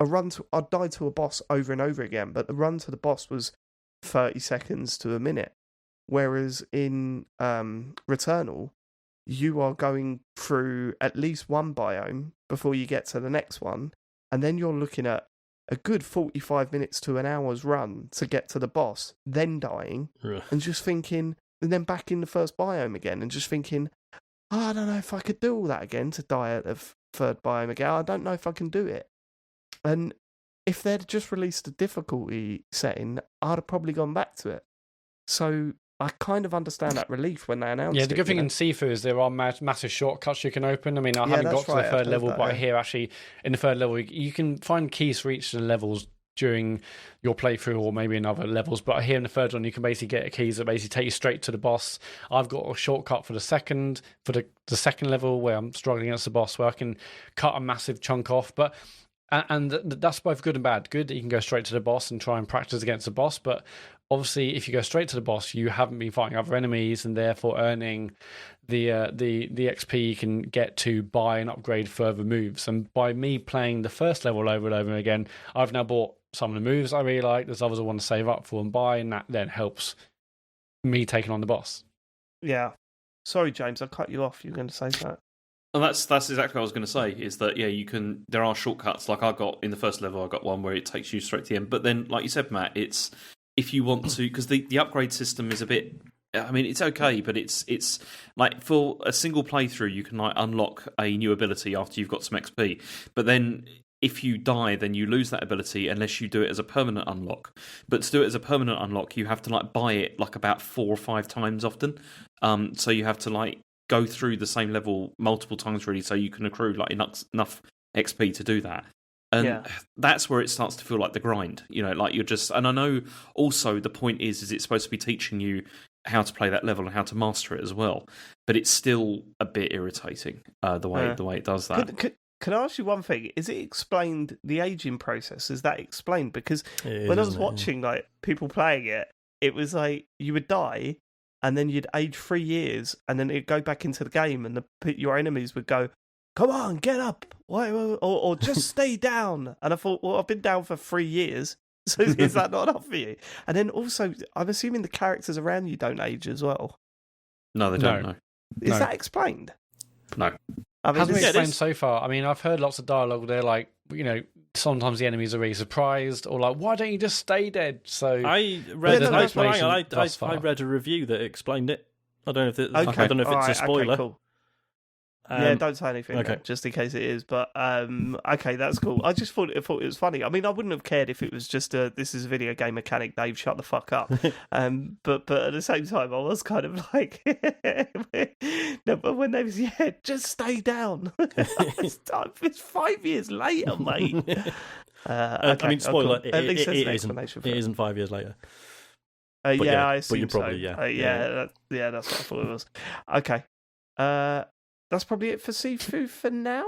Speaker 1: I died to a boss over and over again, but the run to the boss was 30 seconds to a minute. Whereas in Returnal, you are going through at least one biome before you get to the next one, and then you're looking at a good 45 minutes to an hour's run to get to the boss, then dying, and just thinking, and then back in the first biome again, and just thinking, I don't know if I could do all that again to die at the third biome again. I don't know if I can do it. And if they'd just released a difficulty setting, I'd have probably gone back to it. So I kind of understand that relief when they announced it.
Speaker 4: Yeah, the good thing in Sifu is there are massive shortcuts you can open. I mean, I haven't got to the third level, but I hear actually in the third level, you can find keys for each of the levels during your playthrough or maybe in other levels. But here in the third one, you can basically get keys that basically take you straight to the boss. I've got a shortcut for the second level where I'm struggling against the boss, where I can cut a massive chunk off. But and that's both good and bad. Good that you can go straight to the boss and try and practice against the boss, but obviously, if you go straight to the boss, you haven't been fighting other enemies and therefore earning the XP you can get to buy and upgrade further moves. And by me playing the first level over and over again, I've now bought some of the moves I really like. There's others I want to save up for and buy, and that then helps me taking on the boss.
Speaker 1: Yeah. Sorry, James, I cut you off. You were going to say that.
Speaker 2: And that's exactly what I was going to say, is that, yeah, there are shortcuts. Like I got, in the first level, I got one where it takes you straight to the end. But then, like you said, Matt, it's, if you want to, because the upgrade system is a bit, I mean, it's okay, but it's like for a single playthrough, you can like unlock a new ability after you've got some XP. But then if you die, then you lose that ability unless you do it as a permanent unlock. But to do it as a permanent unlock, you have to like buy it like about 4 or 5 times often. So you have to like go through the same level multiple times really, so you can accrue like enough XP to do that. And that's where it starts to feel like the grind, you know, like you're just, and I know also the point is it's supposed to be teaching you how to play that level and how to master it as well, but it's still a bit irritating the way it does that.
Speaker 1: Can I ask you one thing? Is it explained, the aging process, is that explained? Because when I was watching like people playing it, it was like you would die and then you'd age 3 years and then it'd go back into the game and your enemies would go, come on, get up, or just stay down. And I thought, well, I've been down for 3 years, so is that not enough for you? And then also, I'm assuming the characters around you don't age as well.
Speaker 2: No, they don't. No.
Speaker 1: Is that explained?
Speaker 2: No.
Speaker 1: I mean,
Speaker 4: hasn't been explained so far. I mean, I've heard lots of dialogue where they're like, you know, sometimes the enemies are really surprised or like, why don't you just stay dead? So
Speaker 3: I read
Speaker 4: I
Speaker 3: read a review that explained it. I don't know if it's a spoiler.
Speaker 1: Okay, cool. Yeah, don't say anything, just in case it is. But okay, that's cool. I just thought it was funny. I mean, I wouldn't have cared if it was just this is a video game mechanic. Dave, shut the fuck up. But at the same time, I was kind of like, no. But when they was just stay down. It's 5 years later, mate.
Speaker 3: I mean, spoiler.
Speaker 1: Cool. At least there's an explanation for it.
Speaker 3: It isn't 5 years later.
Speaker 1: I assume
Speaker 3: but you probably
Speaker 1: so. That's what I thought it was. Okay. That's probably it for Sifu for now.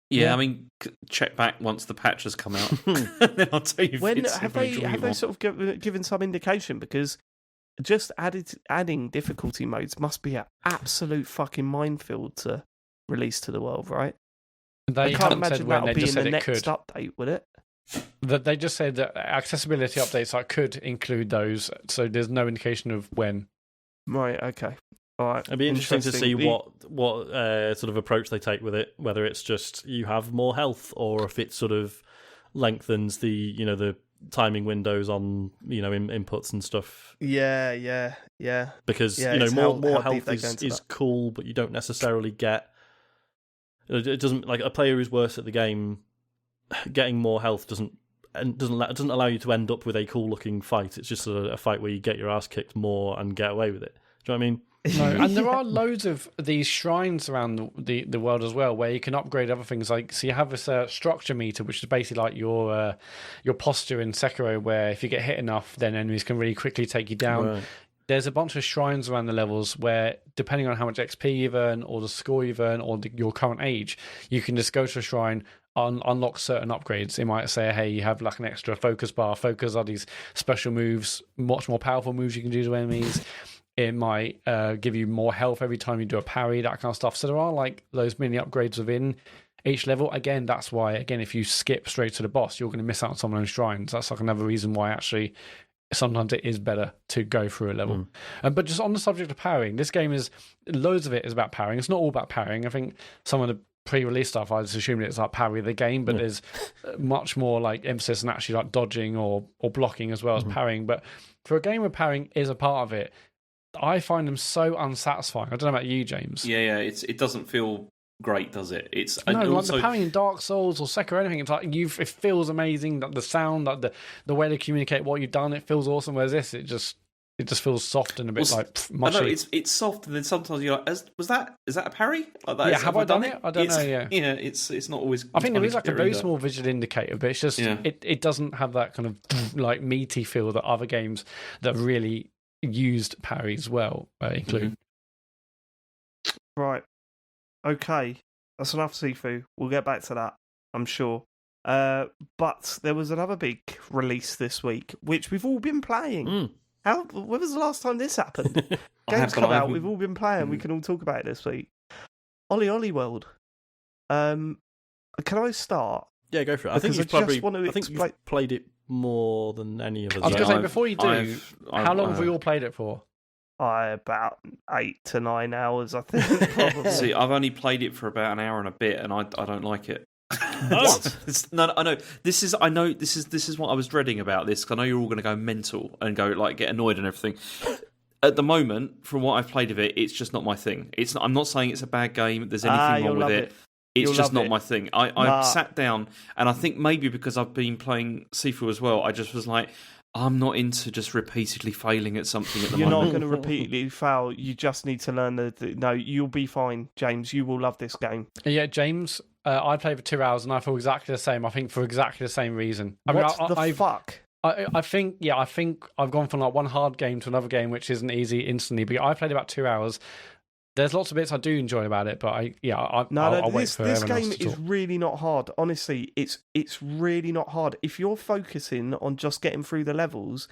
Speaker 2: Yeah, I mean, check back once the patch has come out. Then I'll tell you.
Speaker 1: When have they sort of given some indication? Because just adding difficulty modes must be an absolute fucking minefield to release to the world, right?
Speaker 4: They can't imagine that'll be in the
Speaker 1: next update, would it?
Speaker 4: They just said that accessibility updates could include those, so there's no indication of when.
Speaker 1: Right. Okay. All right.
Speaker 3: It'd be interesting to see what sort of approach they take with it. Whether it's just you have more health, or if it sort of lengthens the timing windows on inputs and stuff.
Speaker 1: Yeah.
Speaker 3: Because more health is cool, but you don't necessarily get. It doesn't, like, a player who's worse at the game. Getting more health doesn't allow you to end up with a cool looking fight. It's just a fight where you get your ass kicked more and get away with it. Do you know what I mean?
Speaker 4: No, and there are loads of these shrines around the world as well, where you can upgrade other things. Like, so you have this structure meter, which is basically like your posture in Sekiro, where if you get hit enough, then enemies can really quickly take you down. Right. There's a bunch of shrines around the levels where, depending on how much XP you've earned, or the score you've earned, or your current age, you can just go to a shrine, unlock certain upgrades. It might say, hey, you have like an extra focus bar. Focus are these special moves, much more powerful moves you can do to enemies. It might give you more health every time you do a parry, that kind of stuff. So there are like those mini upgrades within each level. Again, that's why, if you skip straight to the boss, you're going to miss out on some of those shrines. That's like another reason why actually sometimes it is better to go through a level. But just on the subject of parrying, this game is, loads of it is about parrying. It's not all about parrying. I think some of the pre-release stuff, I was assuming it's like parry the game, but there's much more like emphasis on actually like dodging or blocking as well as parrying. But for a game where parrying is a part of it, I find them so unsatisfying. I don't know about you, James.
Speaker 2: Yeah. It doesn't feel great, does it? It's
Speaker 4: like
Speaker 2: also
Speaker 4: the parrying in Dark Souls or Sekiro or anything. It's like it feels amazing. Like the sound, like the way they communicate what you've done, it feels awesome. Whereas this, it just feels soft and a bit mushy.
Speaker 2: I know it's soft, and then sometimes you're like, is that a parry? Like that,
Speaker 4: have I done it? I don't know. Yeah,
Speaker 2: it's not always.
Speaker 4: I think there is like a very small visual indicator, but it's just it doesn't have that kind of like meaty feel that other games that really used parries well include.
Speaker 1: Right. Okay. That's enough Sifu. We'll get back to that, I'm sure. But there was another big release this week, which we've all been playing. When was the last time this happened? Games come out, we've all been playing. We can all talk about it this week. OlliOlli World. Can I start?
Speaker 3: Yeah, go for it. I think you've played it more than any of us.
Speaker 4: I was going to say, before you do, how long have we all played it for?
Speaker 1: About 8 to 9 hours, I think. Probably.
Speaker 2: See, I've only played it for about an hour and a bit, and I don't like it.
Speaker 3: What?
Speaker 2: No, I know. This is what I was dreading about this. Cause I know you're all going to go mental and go like get annoyed and everything. At the moment, from what I've played of it, it's just not my thing. I'm not saying it's a bad game. There's anything wrong with it. It's just not my thing. I sat down, and I think maybe because I've been playing Sifu as well, I just was like, I'm not into just repeatedly failing at something at the moment.
Speaker 1: You're not going to repeatedly fail. You just need to learn no, you'll be fine, James. You will love this game.
Speaker 4: Yeah, James, I played for 2 hours, and I feel exactly the same. I think for exactly the same reason.
Speaker 1: Fuck?
Speaker 4: I think I've gone from like one hard game to another game, which isn't easy instantly. But I played about 2 hours. There's lots of bits I do enjoy about it, but I'll wait for everyone else to talk.
Speaker 1: This game is really not hard. Honestly, it's really not hard. If you're focusing on just getting through the levels,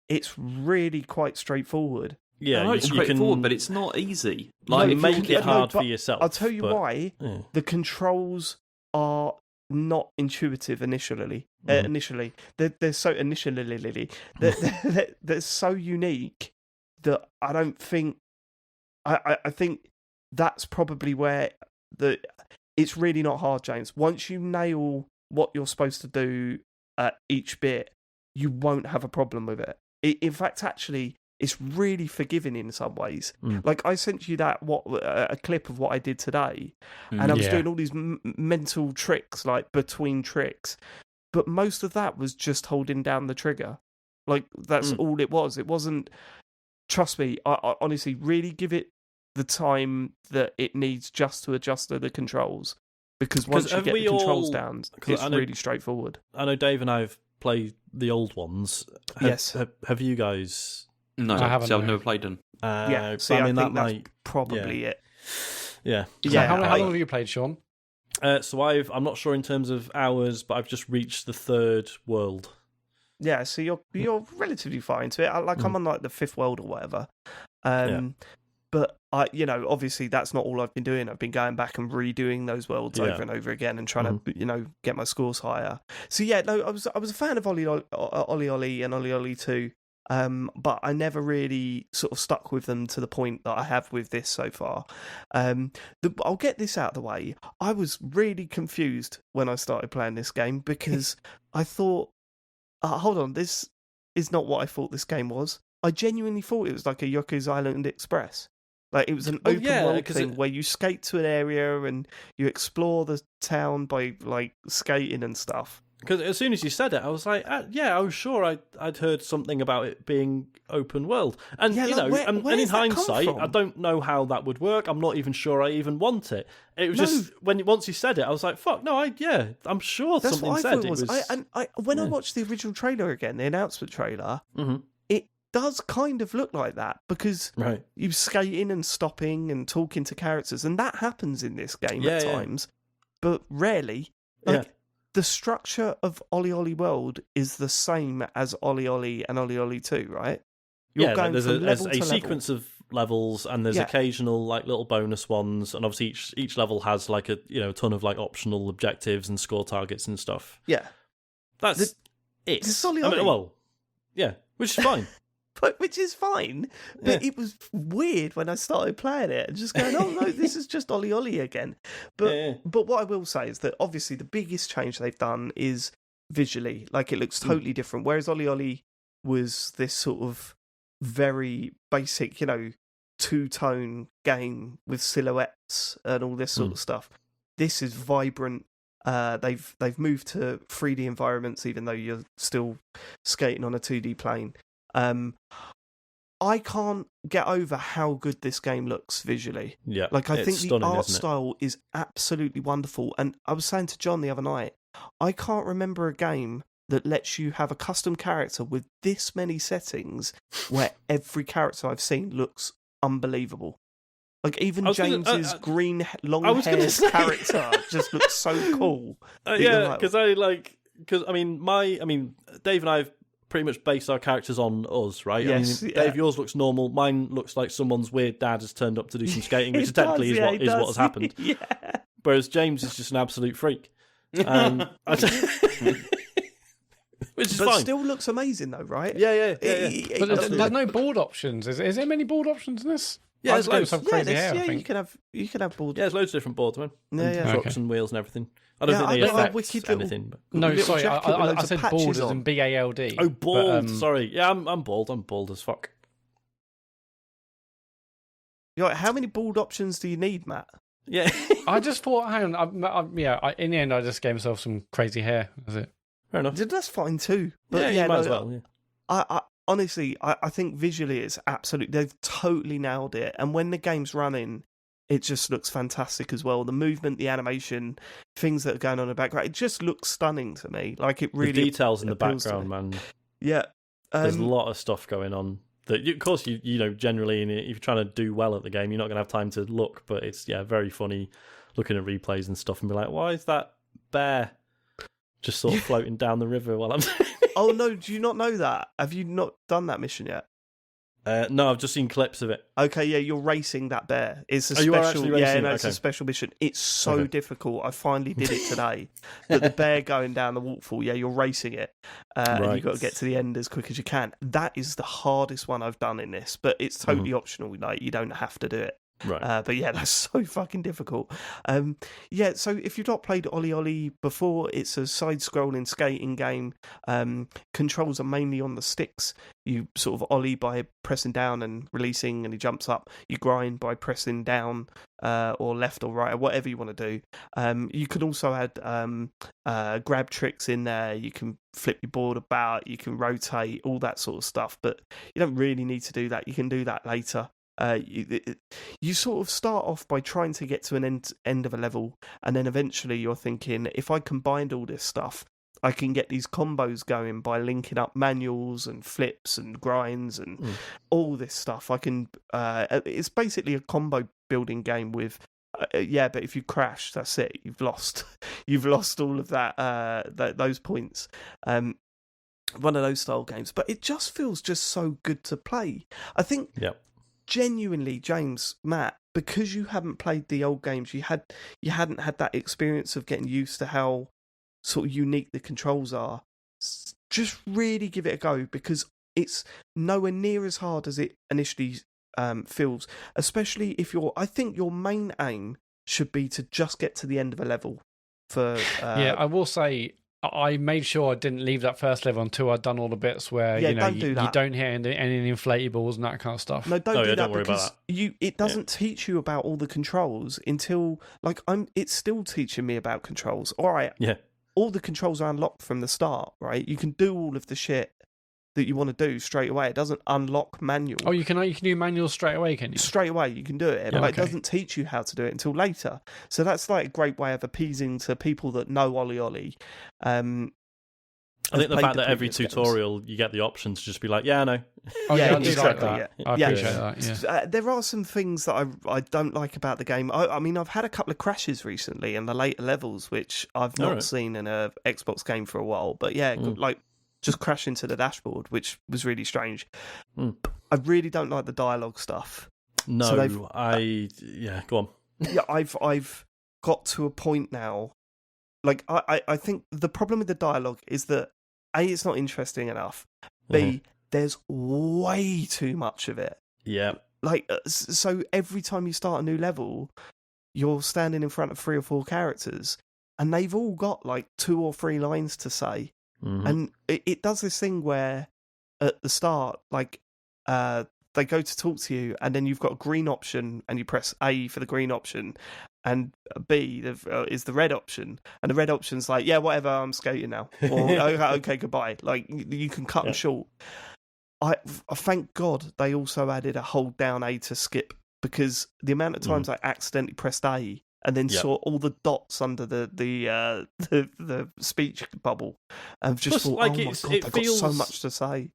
Speaker 1: it's really quite straightforward.
Speaker 2: Yeah, it's straightforward, but it's not easy.
Speaker 3: Like, make it hard for yourself.
Speaker 1: I'll tell you why. Yeah. The controls are not intuitive initially. They're so they're so unique that I don't think. I think that's probably where it's really not hard, James. Once you nail what you're supposed to do at each bit, you won't have a problem with it. In fact, actually, it's really forgiving in some ways. Like, I sent you a clip of what I did today, and I was doing all these mental tricks, like between tricks, but most of that was just holding down the trigger. Like, that's all it was. It wasn't. Trust me, I honestly really give it the time that it needs just to adjust to the controls, because once you get the controls down, it's really straightforward.
Speaker 3: I know Dave and I have played the old ones.
Speaker 1: Yes.
Speaker 3: Have you guys?
Speaker 2: No, I haven't. I've never played them.
Speaker 1: I think that's probably it.
Speaker 3: Yeah.
Speaker 4: So how long have you played, Sean?
Speaker 3: So I'm not sure in terms of hours, but I've just reached the 3rd world.
Speaker 1: Yeah, so you're relatively far into it. I'm on like the 5th world or whatever. But obviously that's not all I've been doing. I've been going back and redoing those worlds over and over again and trying to, get my scores higher. So I was a fan of OlliOlli and OlliOlli 2. but I never really sort of stuck with them to the point that I have with this so far. I'll get this out of the way. I was really confused when I started playing this game because I thought, hold on, this is not what I thought this game was. I genuinely thought it was like a Yoku's Island Express. Like, it was an open world thing where you skate to an area and you explore the town by, like, skating and stuff.
Speaker 3: Because as soon as you said it, I was like, I was sure I'd heard something about it being open world. And, and in hindsight, I don't know how that would work. I'm not even sure I even want it. It was just, once you said it, I was like, fuck, no, I'm sure
Speaker 1: that's
Speaker 3: something
Speaker 1: what
Speaker 3: said
Speaker 1: it was. When I watched the original trailer again, the announcement trailer, it does kind of look like that because you skating and stopping and talking to characters, and that happens in this game at times, but rarely. The structure of OlliOlli World is the same as OlliOlli and OlliOlli 2, right?
Speaker 3: There's a sequence of levels, and there's occasional like little bonus ones, and obviously each level has like a ton of like optional objectives and score targets and stuff.
Speaker 1: Yeah,
Speaker 3: that's it.
Speaker 1: It's OlliOlli.
Speaker 3: Which is fine.
Speaker 1: Which is fine, but it was weird when I started playing it and just going, oh no, this is just OlliOlli again. But what I will say is that obviously the biggest change they've done is visually. Like, it looks totally different. Whereas OlliOlli was this sort of very basic, two-tone game with silhouettes and all this sort of stuff. This is vibrant. They've moved to 3D environments, even though you're still skating on a 2D plane. I can't get over how good this game looks visually.
Speaker 3: Yeah,
Speaker 1: like, I think the art style is absolutely wonderful. And I was saying to John the other night, I can't remember a game that lets you have a custom character with this many settings where every character I've seen looks unbelievable. Like, even James's green long-haired character just looks so cool.
Speaker 3: Because Dave and I have pretty much based our characters on us, right?
Speaker 1: Yes,
Speaker 3: Dave, yours looks normal. Mine looks like someone's weird dad has turned up to do some skating, which technically is what has happened.
Speaker 1: Yeah.
Speaker 3: Whereas James is just an absolute freak. Which is fine.
Speaker 1: But still looks amazing, though, right?
Speaker 3: Yeah.
Speaker 4: But there's no board options. Is there many board options in this?
Speaker 3: Yeah, there's loads.
Speaker 4: Some crazy hair, I think.
Speaker 1: You can have board.
Speaker 3: Yeah, there's loads of different boards, man.
Speaker 1: Trucks
Speaker 3: and wheels and everything. I don't think they affect anything. But...
Speaker 4: No, sorry, I said bald as in BALD.
Speaker 3: Oh, bald. But, sorry. Yeah, I'm bald. I'm bald as fuck.
Speaker 1: You're like, how many bald options do you need, Matt?
Speaker 3: Yeah.
Speaker 4: I just thought, hang on, in the end, I just gave myself some crazy hair. That's it.
Speaker 3: Fair enough.
Speaker 1: That's fine too. But
Speaker 3: you might as well. Yeah.
Speaker 1: I honestly, I think visually it's absolutely, they've totally nailed it. And when the game's running, it just looks fantastic as well. The movement, the animation, things that are going on in the background, it just looks stunning to me. Like, it really...
Speaker 3: The details in the background, man.
Speaker 1: Yeah.
Speaker 3: There's a lot of stuff going on. That of course, generally, if you're trying to do well at the game, you're not going to have time to look, but it's, very funny looking at replays and stuff and be like, why is that bear just sort of floating down the river while I'm...
Speaker 1: Oh, no, do you not know that? Have you not done that mission yet?
Speaker 3: No, I've just seen clips of it.
Speaker 1: Okay, yeah, you're racing that bear. It's a
Speaker 3: special.
Speaker 1: It's a special mission. It's so difficult. I finally did it today. That the bear going down the waterfall. Yeah, you're racing it, and you've got to get to the end as quick as you can. That is the hardest one I've done in this, but it's totally optional. Like, you don't have to do it.
Speaker 3: Right.
Speaker 1: But yeah, that's so fucking difficult. So if you've not played OlliOlli before, it's a side-scrolling skating game. Controls are mainly on the sticks. You sort of ollie by pressing down and releasing, and he jumps up. You grind by pressing down or left or right, or whatever you want to do. You can also add grab tricks in there. You can flip your board about. You can rotate, all that sort of stuff. But you don't really need to do that. You can do that later. You sort of start off by trying to get to an end of a level, and then eventually you're thinking, if I combined all this stuff, I can get these combos going by linking up manuals and flips and grinds and all this stuff. I can. It's basically a combo building game with. But if you crash, that's it. You've lost. You've lost all of that. Those points. One of those style games, but it just feels just so good to play. I think.
Speaker 3: Yep.
Speaker 1: Genuinely, James, Matt, because you haven't played the old games, you hadn't had that experience of getting used to how sort of unique the controls are. Just really give it a go, because it's nowhere near as hard as it initially feels. Especially if I think your main aim should be to just get to the end of a level.
Speaker 4: Yeah, I will say I made sure I didn't leave that first level until I'd done all the bits where you don't hit any inflatables and that kind of stuff.
Speaker 1: No, don't do that,
Speaker 3: don't worry
Speaker 1: because
Speaker 3: about that.
Speaker 1: It doesn't teach you about all the controls until it's still teaching me about controls. All right,
Speaker 3: Yeah.
Speaker 1: all the controls are unlocked from the start, right? You can do all of the shit that you want to do straight away. It doesn't unlock manual.
Speaker 4: Oh, you can do manual straight away, can you?
Speaker 1: Straight away, you can do it, but it doesn't teach you how to do it until later. So that's like a great way of appeasing to people that know OlliOlli.
Speaker 3: I think the fact that every tutorial you get the option to just be like, yeah, I know.
Speaker 4: Oh,
Speaker 1: Yeah,
Speaker 4: I do like
Speaker 1: exactly,
Speaker 4: that.
Speaker 1: yeah.
Speaker 4: I
Speaker 1: Yeah.
Speaker 4: appreciate that. Yeah.
Speaker 1: There are some things that I don't like about the game. I mean, I've had a couple of crashes recently in the later levels, which I've not seen in a Xbox game for a while. But yeah, like just crash into the dashboard, which was really strange. I really don't like the dialogue stuff.
Speaker 3: No,
Speaker 1: So
Speaker 3: go on.
Speaker 1: Yeah, I've got to a point now. Like I think the problem with the dialogue is that A, it's not interesting enough. B, there's way too much of it.
Speaker 3: Yeah.
Speaker 1: Like, so every time you start a new level, you're standing in front of 3 or 4 characters, and they've all got like 2 or 3 lines to say. And it does this thing where at the start, like, they go to talk to you, and then you've got a green option, and you press A for the green option, and B is the red option, and the red option's like, yeah, whatever, I'm skating now, or okay, goodbye. Like, you can cut them short. I thank God they also added a hold down A to skip, because the amount of times I accidentally pressed A and then saw all the dots under the speech bubble, and just thought, oh my God, they've got so much to say.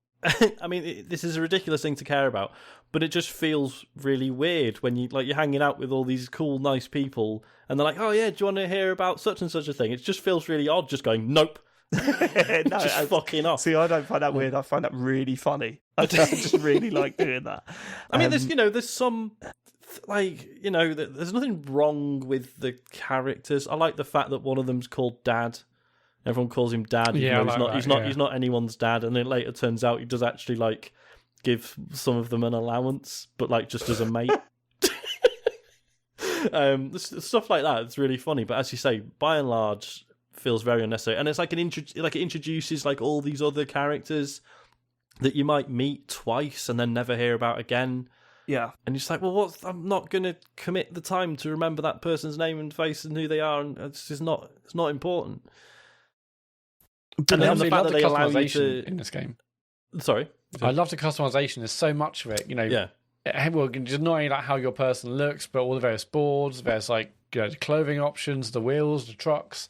Speaker 3: I mean, this is a ridiculous thing to care about, but it just feels really weird when you're hanging out with all these cool, nice people, and they're like, "Oh yeah, do you want to hear about such and such a thing?" It just feels really odd, just going, "Nope."
Speaker 1: No,
Speaker 3: just fucking off.
Speaker 1: See, I don't find that weird. I find that really funny. I just really like doing that.
Speaker 3: I mean, there's some, there's nothing wrong with the characters. I like the fact that one of them's called Dad. Everyone calls him Dad.
Speaker 4: Yeah,
Speaker 3: he's not anyone's dad, and then later turns out he does actually like give some of them an allowance, but like just as a mate. Stuff like that. It's really funny, but as you say, by and large, feels very unnecessary. And it's like it introduces like all these other characters that you might meet twice and then never hear about again.
Speaker 1: Yeah,
Speaker 3: and you're just like, well, I'm not going to commit the time to remember that person's name and face and who they are, and it's not important.
Speaker 4: And then the fact that they allow you to in this game.
Speaker 3: Sorry,
Speaker 4: I love the customization. There's so much of it. Yeah. Well, just not only like how your person looks, but all the various boards, various like the clothing options, the wheels, the trucks,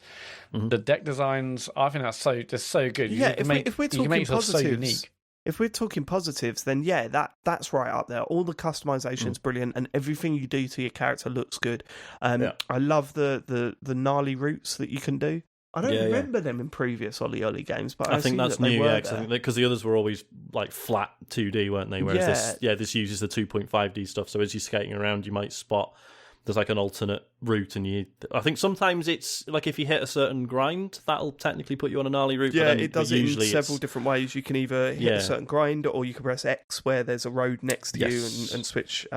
Speaker 4: the deck designs. I think that's so good.
Speaker 1: Yeah, if we're talking positives,
Speaker 4: so unique.
Speaker 1: If we're talking positives, then yeah, that's right up there. All the customization's brilliant, and everything you do to your character looks good. I love the gnarly routes that you can do. I don't remember them in previous OlliOlli games, but I think that's new.
Speaker 3: Because the others were always like flat 2D, weren't they? Whereas this uses the 2.5D stuff. So as you're skating around, you might spot there's like an alternate route, and I think sometimes it's like if you hit a certain grind, that'll technically put you on a gnarly route.
Speaker 1: Yeah, it does it in several different ways. You can either hit a certain grind, or you can press X where there's a road next to you and switch.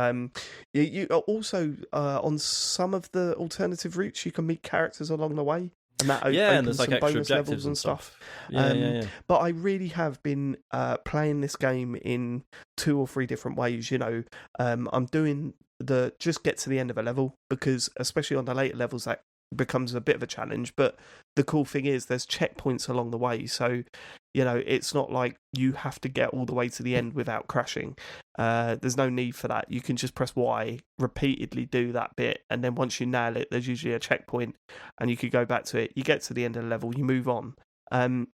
Speaker 1: You also on some of the alternative routes, you can meet characters along the way. And that
Speaker 3: and there's
Speaker 1: like
Speaker 3: some
Speaker 1: bonus levels and stuff. But I really have been playing this game in 2 or 3 different ways. I'm doing just get to the end of a level, because especially on the later levels that becomes a bit of a challenge. But the cool thing is there's checkpoints along the way, so it's not like you have to get all the way to the end without crashing. There's no need for that. You can just press Y, repeatedly do that bit, and then once you nail it, there's usually a checkpoint, and you could go back to it. You get to the end of the level, you move on. And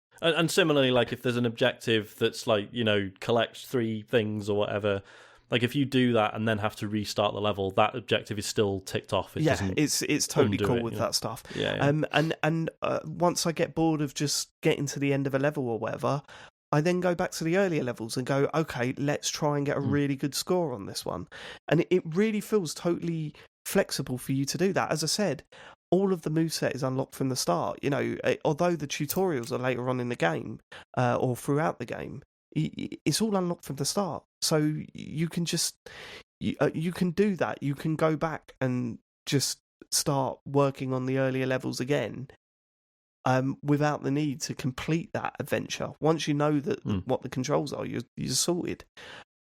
Speaker 3: similarly, like if there's an objective that's like collect 3 things or whatever. Like if you do that and then have to restart the level, that objective is still ticked off.
Speaker 1: It's totally cool with that stuff. And once I get bored of just getting to the end of a level or whatever, I then go back to the earlier levels and go, okay, let's try and get a really good score on this one. And it really feels totally flexible for you to do that. As I said, all of the moveset is unlocked from the start. Although the tutorials are later on in the game or throughout the game, it's all unlocked from the start. So you can just you can do that. You can go back and just start working on the earlier levels again, without the need to complete that adventure. Once you know that what the controls are, you're sorted.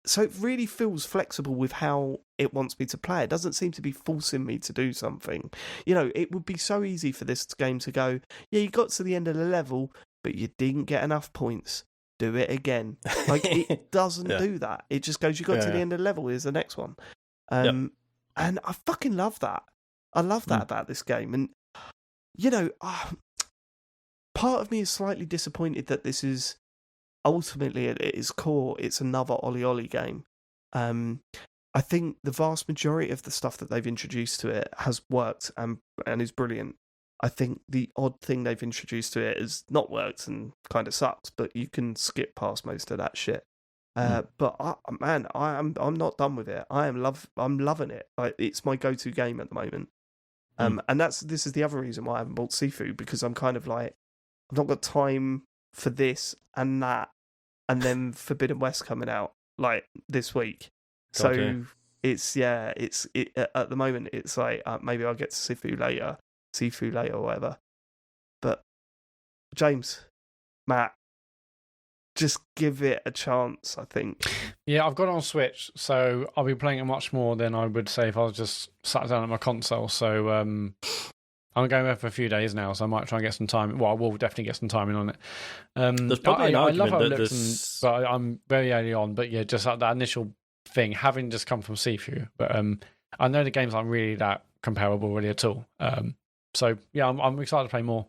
Speaker 1: So it really feels flexible with how it wants me to play. It doesn't seem to be forcing me to do something. You know, it would be so easy for this game to go, yeah, you got to the end of the level, but you didn't get enough points. Do it again. Like, it doesn't do that. It just goes, you got to the end of the level, here's the next one. And I fucking love that. I love that about this game. And, you know, part of me is slightly disappointed that this is ultimately, at its core, it's another OlliOlli game. I think the vast majority of the stuff that they've introduced to it has worked and is brilliant. I think the odd thing they've introduced to it has not worked and kind of sucks, but you can skip past most of that shit. But I'm not done with it. I'm loving it. It's my go-to game at the moment. And this is the other reason why I haven't bought Sifu, because I'm kind of like, I've not got time for this and that, and then Forbidden West coming out like this week. So it's at the moment it's like maybe I'll get to Sifu later or whatever. But James, Matt, just give it a chance, I think.
Speaker 4: Yeah, I've got it on Switch, so I'll be playing it much more than I would say if I was just sat down at my console. So I'm going there for a few days now, so I might try and get some time. Well, I will definitely get some time in on it.
Speaker 3: There's probably an argument
Speaker 4: I love how
Speaker 3: that
Speaker 4: it looks, but I'm very early on. But yeah, just like that initial thing, having just come from Sifu. But I know the games aren't really that comparable really at all. So yeah, I'm excited to play more.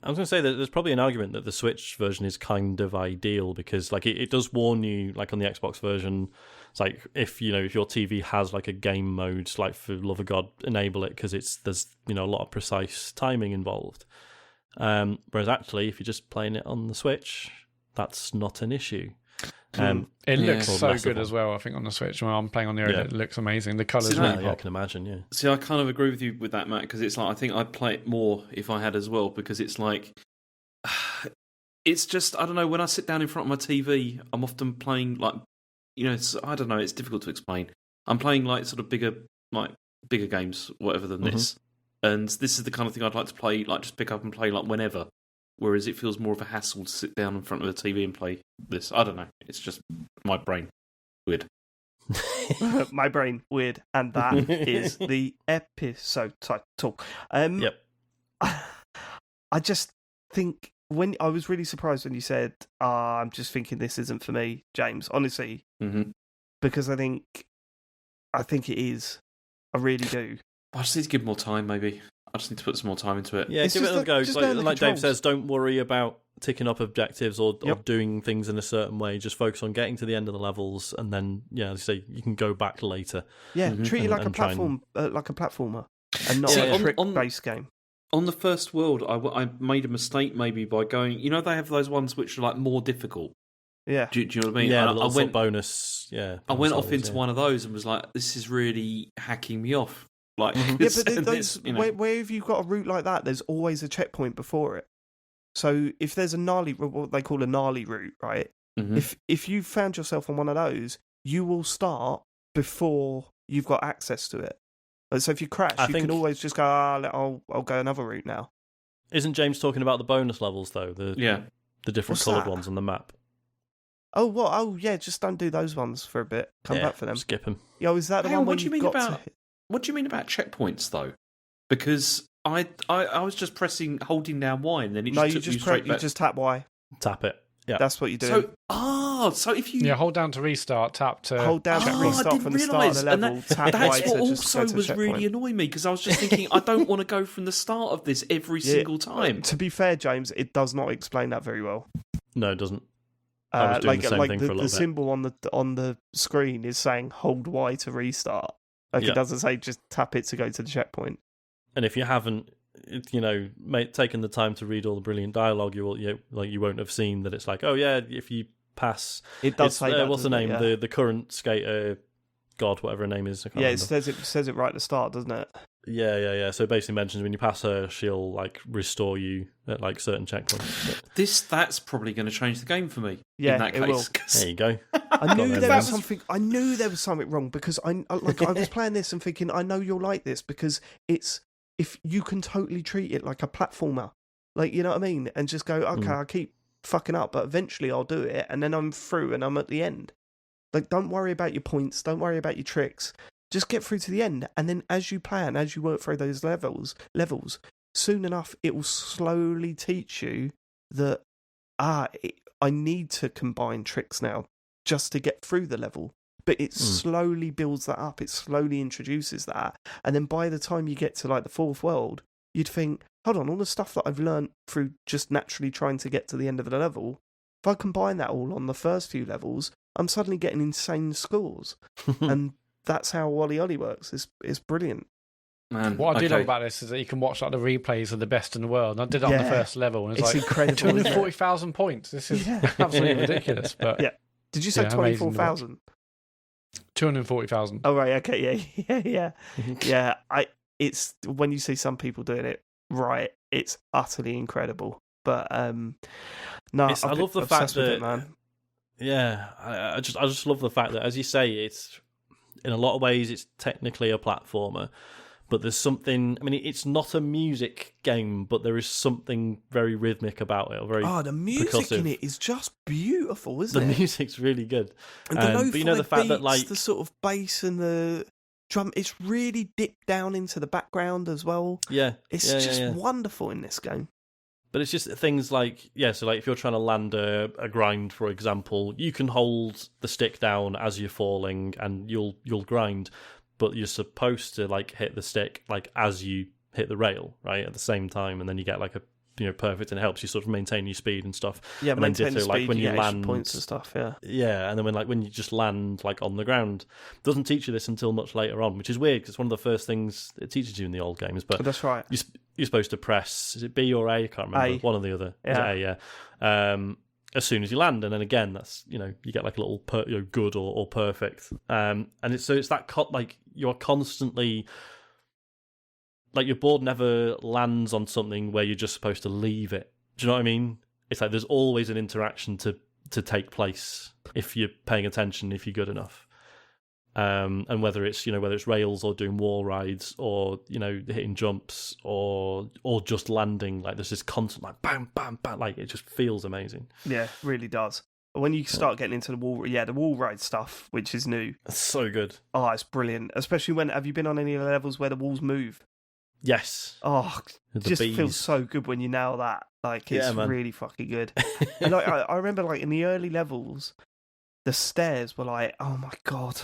Speaker 3: I was going to say that there's probably an argument that the Switch version is kind of ideal, because like it does warn you, like on the Xbox version, it's like if your TV has like a game mode, like for love of God, enable it, because there's a lot of precise timing involved. Whereas actually, if you're just playing it on the Switch, that's not an issue.
Speaker 4: It looks so good as well, I think, on the Switch. When I'm playing on the OLED, it looks amazing. The colours really pop.
Speaker 3: I can imagine, yeah.
Speaker 2: See, I kind of agree with you with that, Matt, because it's like, I think I'd play it more if I had as well, because it's like, it's just, I don't know, when I sit down in front of my TV, I'm often playing like, I don't know, it's difficult to explain. I'm playing like sort of bigger games, whatever than this. And this is the kind of thing I'd like to play, like just pick up and play like whenever. Whereas it feels more of a hassle to sit down in front of the TV and play this. I don't know. It's just my brain. Weird.
Speaker 1: My brain. Weird. And that is the episode title.
Speaker 3: Yep.
Speaker 1: I just think, when I was really surprised when you said, I'm just thinking this isn't for me, James, honestly. Because I think it is. I really do.
Speaker 2: I just need to give more time, maybe. I just need to put some more time into it.
Speaker 3: Yeah, give it another go. Like Dave says, don't worry about ticking up objectives or doing things in a certain way. Just focus on getting to the end of the levels, and then, as you say, you can go back later.
Speaker 1: Yeah, treat it like a platform, like a platformer, and not a trick-based game.
Speaker 2: On the first world, I made a mistake maybe by going. They have those ones which are like more difficult.
Speaker 1: Yeah,
Speaker 2: do you know what I mean?
Speaker 3: Yeah, I went bonus. Yeah,
Speaker 2: I went off into one of those and was like, "This is really hacking me off." Like,
Speaker 1: yeah, but those, where have you got a route like that, there's always a checkpoint before it. So if there's a gnarly, what they call a gnarly route, right? If you found yourself on one of those, you will start before you've got access to it. So if you crash, you can always just go, I'll go another route now.
Speaker 3: Isn't James talking about the bonus levels, though? The different coloured ones on the map.
Speaker 1: Oh, what? Oh, yeah, just don't do those ones for a bit. Come back for them.
Speaker 3: Skip them.
Speaker 1: Yo, is that the one where you got to...
Speaker 2: What do you mean about checkpoints, though? Because I was just holding down Y, and then it just took you straight back.
Speaker 1: You just tap Y.
Speaker 3: Tap it. Yeah,
Speaker 1: that's what you do.
Speaker 2: So if you
Speaker 4: hold down to restart, tap to
Speaker 1: hold down to restart from the start of the level. Tap
Speaker 2: that's
Speaker 1: Y
Speaker 2: what
Speaker 1: to
Speaker 2: also
Speaker 1: just
Speaker 2: was really annoying me, because I was just thinking, I don't want to go from the start of this every single time.
Speaker 1: To be fair, James, it does not explain that very well.
Speaker 3: No, it doesn't. I was doing the same thing for a little bit.
Speaker 1: The symbol on the screen is saying hold Y to restart. It doesn't say just tap it to go to the checkpoint.
Speaker 3: And if you haven't, taken the time to read all the brilliant dialogue, you won't have seen that it's like, oh yeah, if you pass,
Speaker 1: it does say that.
Speaker 3: What's the name? Yeah. The current skater, God, whatever her name is. I can't remember.
Speaker 1: It says it right at the start, doesn't it?
Speaker 3: Yeah. So it basically mentions when you pass her, she'll like restore you at like certain checkpoints. But...
Speaker 2: That's probably going to change the game for me.
Speaker 1: Yeah,
Speaker 2: in that
Speaker 1: it
Speaker 2: case.
Speaker 1: will.
Speaker 3: There you go.
Speaker 1: I knew there was something. I knew there was something wrong because I was playing this and thinking, I know you'll like this because it's if you can totally treat it like a platformer, like you know what I mean, and just go, okay, I keep fucking up, but eventually I'll do it, and then I'm through and I'm at the end. Like, don't worry about your points, don't worry about your tricks. Just get through to the end, and then as you play and as you work through those levels, soon enough it will slowly teach you that I need to combine tricks now just to get through the level. But it slowly builds that up, it slowly introduces that, and then by the time you get to like the fourth world, you'd think, hold on, all the stuff that I've learned through just naturally trying to get to the end of the level, if I combine that all on the first few levels, I'm suddenly getting insane scores. And that's how OlliOlli works. It's brilliant.
Speaker 2: Man,
Speaker 4: what I do love about this is that you can watch like the replays of the best in the world. And I did it on the first level, and it's like
Speaker 1: incredible.
Speaker 4: 240,000 points. This is absolutely ridiculous. But
Speaker 1: yeah, did you say 24,000?
Speaker 4: 240,000.
Speaker 1: Oh right, okay, yeah. It's when you see some people doing it right, it's utterly incredible. But no,
Speaker 3: I love the fact that
Speaker 1: it, man.
Speaker 3: Yeah, I just love the fact that, as you say, it's in a lot of ways it's technically a platformer, but there's something. I mean, it's not a music game, but there is something very rhythmic about it. Or very
Speaker 1: the music
Speaker 3: percussive.
Speaker 1: in it is just beautiful, isn't it?
Speaker 3: The music's really good,
Speaker 1: and the lo-fi
Speaker 3: but you know the fact
Speaker 1: beats,
Speaker 3: that like
Speaker 1: the sort of bass and the drum, it's really dipped down into the background as well.
Speaker 3: Yeah,
Speaker 1: it's just wonderful in this game.
Speaker 3: But it's just things like, so like if you're trying to land a grind, for example, you can hold the stick down as you're falling and you'll grind, but you're supposed to like hit the stick like as you hit the rail, right, at the same time, and then you get like a perfect, and it helps you sort of maintain your speed and stuff.
Speaker 1: Yeah,
Speaker 3: and
Speaker 1: maintain
Speaker 3: then
Speaker 1: the speed,
Speaker 3: like when you land
Speaker 1: points and stuff.
Speaker 3: Yeah, and then when you just land like on the ground, it doesn't teach you this until much later on, which is weird because it's one of the first things it teaches you in the old games. But
Speaker 1: that's right.
Speaker 3: You're supposed to press, is it B or A? I can't remember. One or the other.
Speaker 1: Yeah.
Speaker 3: Is it A, yeah. As soon as you land, and then again, that's you get like a little good or perfect. And it's that like you're constantly. Like, your board never lands on something where you're just supposed to leave it. Do you know what I mean? It's like there's always an interaction to take place if you're paying attention, if you're good enough. And whether it's rails or doing wall rides or hitting jumps or just landing, like there's this constant like bam bam bam, like it just feels amazing.
Speaker 1: Yeah, it really does. When you start getting into the wall ride stuff, which is new,
Speaker 3: it's so good.
Speaker 1: Oh, it's brilliant. Especially have you been on any of the levels where the walls move?
Speaker 3: Yes.
Speaker 1: Oh, it just feels so good when you nail that. Like, it's really fucking good. And like, I remember, like, in the early levels, the stairs were like, oh my god,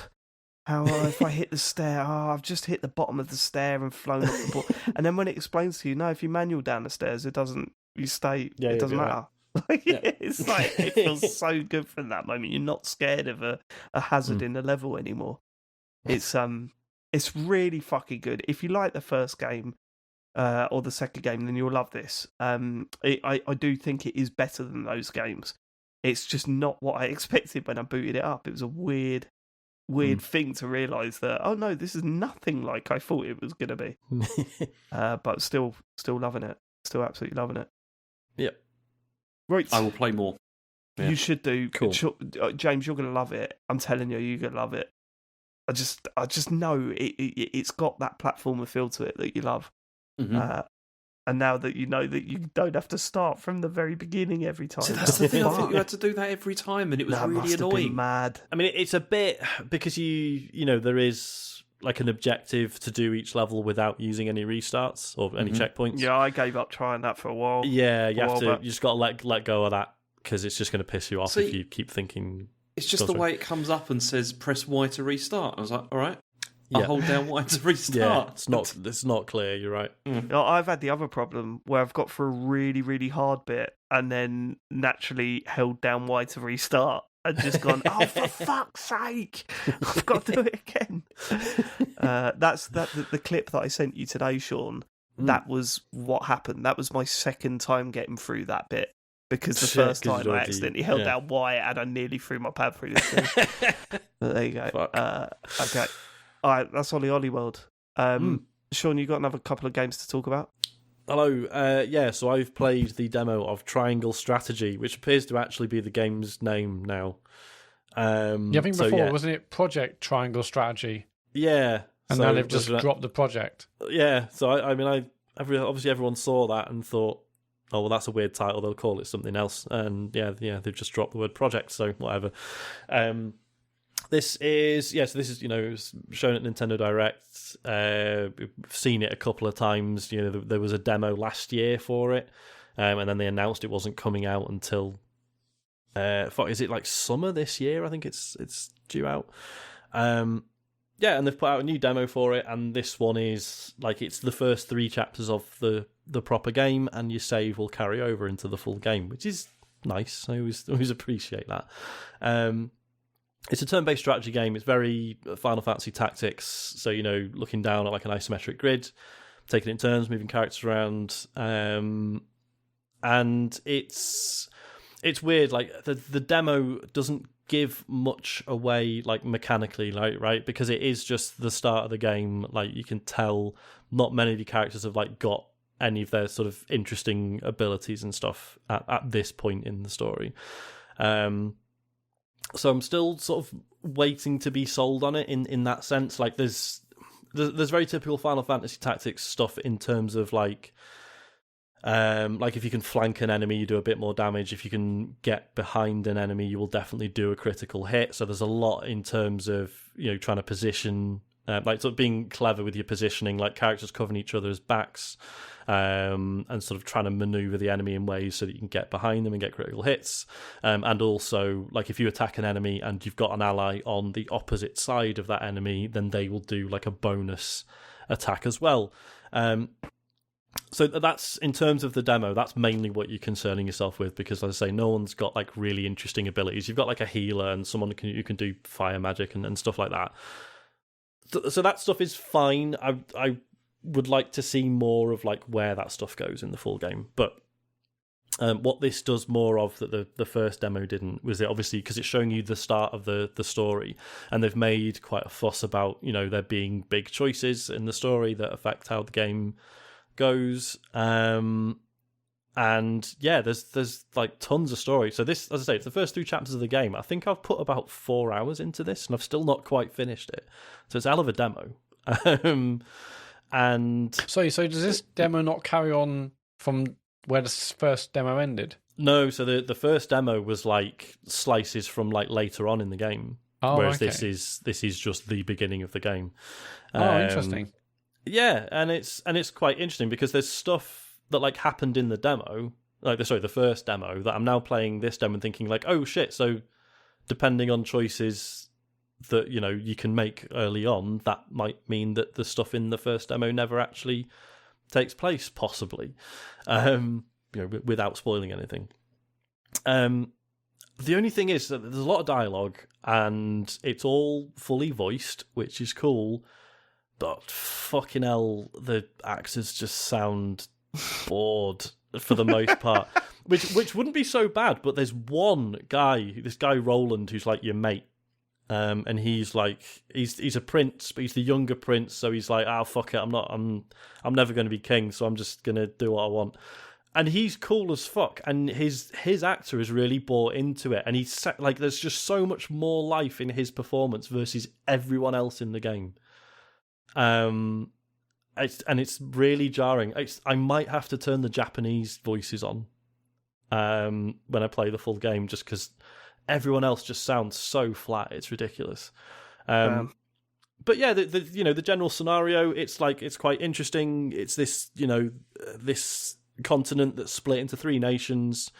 Speaker 1: how if I hit the stair, I've just hit the bottom of the stair and flown off the board. And then when it explains to you, no, if you manual down the stairs, it doesn't. You stay. Yeah, it doesn't matter. Right. It's like it feels so good from that moment. You're not scared of a hazard in the level anymore. It's really fucking good. If you like the first game or the second game, then you'll love this. I do think it is better than those games. It's just not what I expected when I booted it up. It was a weird thing to realise that, oh no, this is nothing like I thought it was going to be. But still loving it. Still absolutely loving it.
Speaker 3: Yep.
Speaker 2: Right. I will play more.
Speaker 1: Yeah. You should do.
Speaker 3: Cool.
Speaker 1: James, you're going to love it. I'm telling you, you're going to love it. I just know it's got that platformer feel to it that you love. Mm-hmm. And now that you know that you don't have to start from the very beginning every time.
Speaker 2: So that's the thing. I thought you had to do that every time, and it was really annoying.
Speaker 1: Mad.
Speaker 3: I mean, it's a bit because there is like an objective to do each level without using any restarts or any checkpoints.
Speaker 1: Yeah, I gave up trying that for a while.
Speaker 3: Yeah, you just got to let go of that because it's just going to piss you off if you keep thinking.
Speaker 2: It's just the way it comes up and says press Y to restart. I was like, all right. I'll hold down Y to restart.
Speaker 3: Yeah, it's not clear, you're right.
Speaker 1: I've had the other problem where I've got through a really, really hard bit and then naturally held down Y to restart and just gone, oh, for fuck's sake, I've got to do it again. That's the clip that I sent you today, Sean. That was what happened. That was my second time getting through that bit. Because the first time I accidentally held down Y and I nearly threw my pad through the screen. But there you go. Okay. All right, that's OlliOlli World. Sean, you got another couple of games to talk about?
Speaker 3: Hello. So I've played the demo of Triangle Strategy, which appears to actually be the game's name now.
Speaker 4: I think before, wasn't it Project Triangle Strategy?
Speaker 3: Yeah.
Speaker 4: And now they've just dropped the project.
Speaker 3: Yeah, so obviously everyone saw that and thought, oh, well, that's a weird title, they'll call it something else. And yeah, they've just dropped the word project, so whatever. This is, it was shown at Nintendo Direct. We've seen it a couple of times. There was a demo last year for it, and then they announced it wasn't coming out until, is it like summer this year? I think it's due out. And they've put out a new demo for it, and this one is like it's the first 3 chapters of the proper game, and your save will carry over into the full game, which is nice. I always appreciate that. It's a turn-based strategy game. It's very Final Fantasy Tactics, so looking down at like an isometric grid, taking it in turns, moving characters around, and it's weird. Like the demo doesn't give much away, like mechanically, like, right? Because it is just the start of the game. Like you can tell, not many of the characters have like got any of their sort of interesting abilities and stuff at this point in the story. So I'm still sort of waiting to be sold on it in that sense. Like there's very typical Final Fantasy Tactics stuff in terms of like if you can flank an enemy, you do a bit more damage. If you can get behind an enemy, you will definitely do a critical hit. So there's a lot in terms of trying to position, like sort of being clever with your positioning, like characters covering each other's backs, and sort of trying to maneuver the enemy in ways so that you can get behind them and get critical hits. And also, like if you attack an enemy and you've got an ally on the opposite side of that enemy, then they will do like a bonus attack as well. So that's, in terms of the demo, that's mainly what you're concerning yourself with, because as I say, no one's got like really interesting abilities. You've got like a healer and someone who can do fire magic and stuff like that. So that stuff is fine. I would like to see more of like where that stuff goes in the full game. But what this does more of that the first demo didn't was it obviously, because it's showing you the start of the story, and they've made quite a fuss about there being big choices in the story that affect how the game goes. And yeah, there's like tons of story. So this, as I say, it's the first 3 chapters of the game. I think I've put about 4 hours into this, and I've still not quite finished it. So it's a hell of a demo. And
Speaker 4: so does this demo not carry on from where the first demo ended?
Speaker 3: No, so the first demo was like slices from like later on in the game, whereas this is just the beginning of the game.
Speaker 4: Interesting.
Speaker 3: Yeah, and it's quite interesting because there's stuff that like happened in the demo, the first demo, that I'm now playing this demo and thinking like, oh shit, so depending on choices that you can make early on, that might mean that the stuff in the first demo never actually takes place, possibly, without spoiling anything. The only thing is that there's a lot of dialogue and it's all fully voiced, which is cool, but fucking hell, the actors just sound bored for the most part, which wouldn't be so bad. But there's one guy, this guy Roland, who's like your mate. And he's like he's a prince, but he's the younger prince, so he's like, fuck it, I'm never going to be king, so I'm just going to do what I want. And he's cool as fuck, and his actor is really bought into it, and he's like, there's just so much more life in his performance versus everyone else in the game. It's really jarring. I might have to turn the Japanese voices on when I play the full game, just because everyone else just sounds so flat. It's ridiculous. But yeah, the general scenario, it's quite interesting. It's this this continent that's split into 3 nations.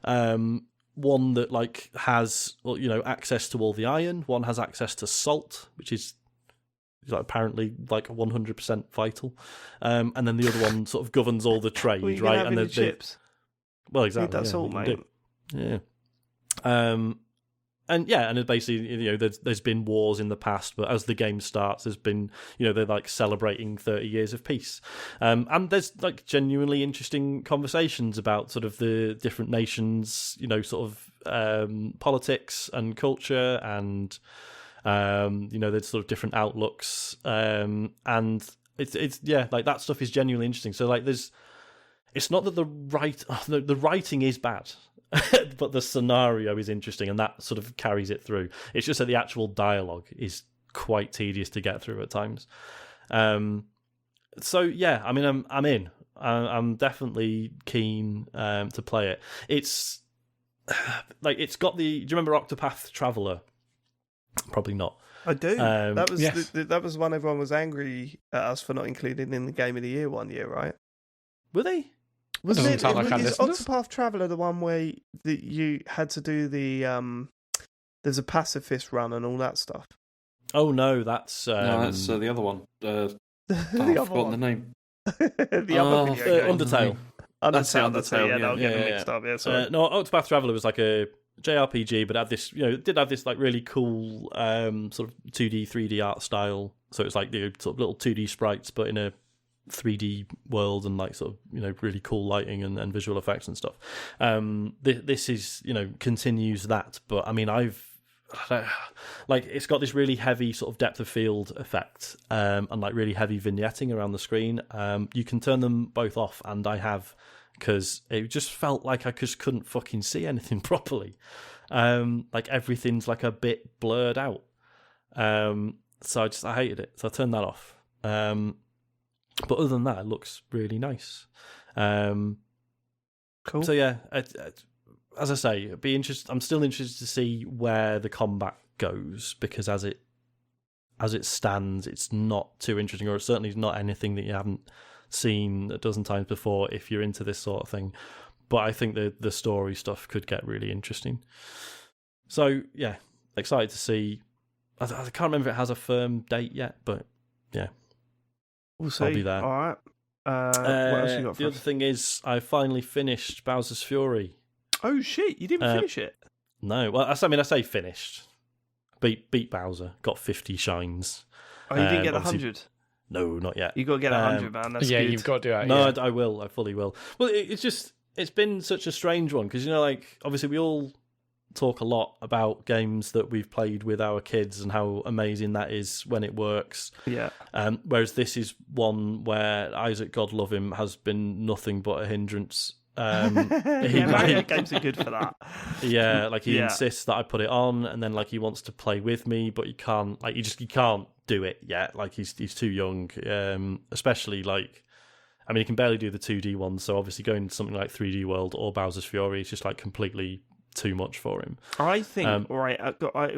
Speaker 3: One that like has access to all the iron. One has access to salt, which is apparently like 100% vital. And then the other one sort of governs all the trade,
Speaker 1: well,
Speaker 3: right? And
Speaker 1: the chips.
Speaker 3: Well, exactly.
Speaker 1: That's all, mate.
Speaker 3: Yeah. And it basically, there's been wars in the past, but as the game starts, there's been, they're like celebrating 30 years of peace. And there's like genuinely interesting conversations about sort of the different nations, sort of politics and culture, and there's sort of different outlooks. And it's like that stuff is genuinely interesting. So like it's not that the writing is bad, but the scenario is interesting, and that sort of carries it through. It's just that the actual dialogue is quite tedious to get through at times. So yeah, I mean, I'm in. I'm definitely keen to play it. It's like it's got the. Do you remember Octopath Traveler? Probably not.
Speaker 1: I do. That was
Speaker 4: yes.
Speaker 1: that was one everyone was angry at us for not including in the Game of the Year one year, right?
Speaker 3: Were they?
Speaker 4: Doesn't sound like I
Speaker 1: is
Speaker 4: listened.
Speaker 1: Octopath Traveler the one where you had to do the there's a pacifist run and all that stuff?
Speaker 3: Oh no, that's
Speaker 2: No, that's the other one.
Speaker 1: The
Speaker 2: I've
Speaker 1: other
Speaker 2: forgotten
Speaker 1: one.
Speaker 2: the name.
Speaker 1: The other video game.
Speaker 3: Undertale.
Speaker 2: That's it,
Speaker 1: Undertale.
Speaker 2: Undertale,
Speaker 1: Yeah,
Speaker 2: yeah.
Speaker 1: no, I'm getting mixed up. Yeah, sorry.
Speaker 3: No, Octopath Traveler was like a JRPG, but had this, it did have this like really cool sort of 2D, 3D art style. So it's like the sort of little 2D sprites, but in a 3D world, and like sort of really cool lighting and visual effects and stuff. This is continues that, but I mean like it's got this really heavy sort of depth of field effect and like really heavy vignetting around the screen. You can turn them both off, and I have, because it just felt like I just couldn't fucking see anything properly. Like everything's like a bit blurred out. So I hated it. So I turned that off. But other than that, it looks really nice.
Speaker 1: Cool.
Speaker 3: So yeah, as I say, it'd be I'm still interested to see where the combat goes, because as it stands, it's not too interesting, or it's certainly not anything that you haven't seen a dozen times before if you're into this sort of thing. But I think the story stuff could get really interesting. So yeah, excited to see. I can't remember if it has a firm date yet, but yeah,
Speaker 1: We'll see.
Speaker 3: I'll be there.
Speaker 1: All right. What else you got for
Speaker 3: the
Speaker 1: us?
Speaker 3: other thing is, I finally finished Bowser's Fury.
Speaker 1: Oh shit! You didn't finish it.
Speaker 3: No, well, I say finished. Beat Bowser, got 50 shines.
Speaker 1: Oh, you didn't get
Speaker 3: obviously-
Speaker 1: 100.
Speaker 3: No, not yet.
Speaker 1: You got to get 100, man. That's good.
Speaker 4: You've got to do it.
Speaker 3: No,
Speaker 4: yeah.
Speaker 3: I will. I fully will. Well, it's been such a strange one, because like obviously we all talk a lot about games that we've played with our kids and how amazing that is when it works.
Speaker 1: Yeah.
Speaker 3: Whereas this is one where Isaac, God love him, has been nothing but a hindrance.
Speaker 1: Mario games are good for that.
Speaker 3: Yeah, like he insists that I put it on, and then like he wants to play with me, but you can't. Like you can't do it yet. Like he's too young. Especially like, I mean, he can barely do the 2D ones. So obviously going to something like 3D World or Bowser's Fury is just like completely too much for him.
Speaker 1: I think,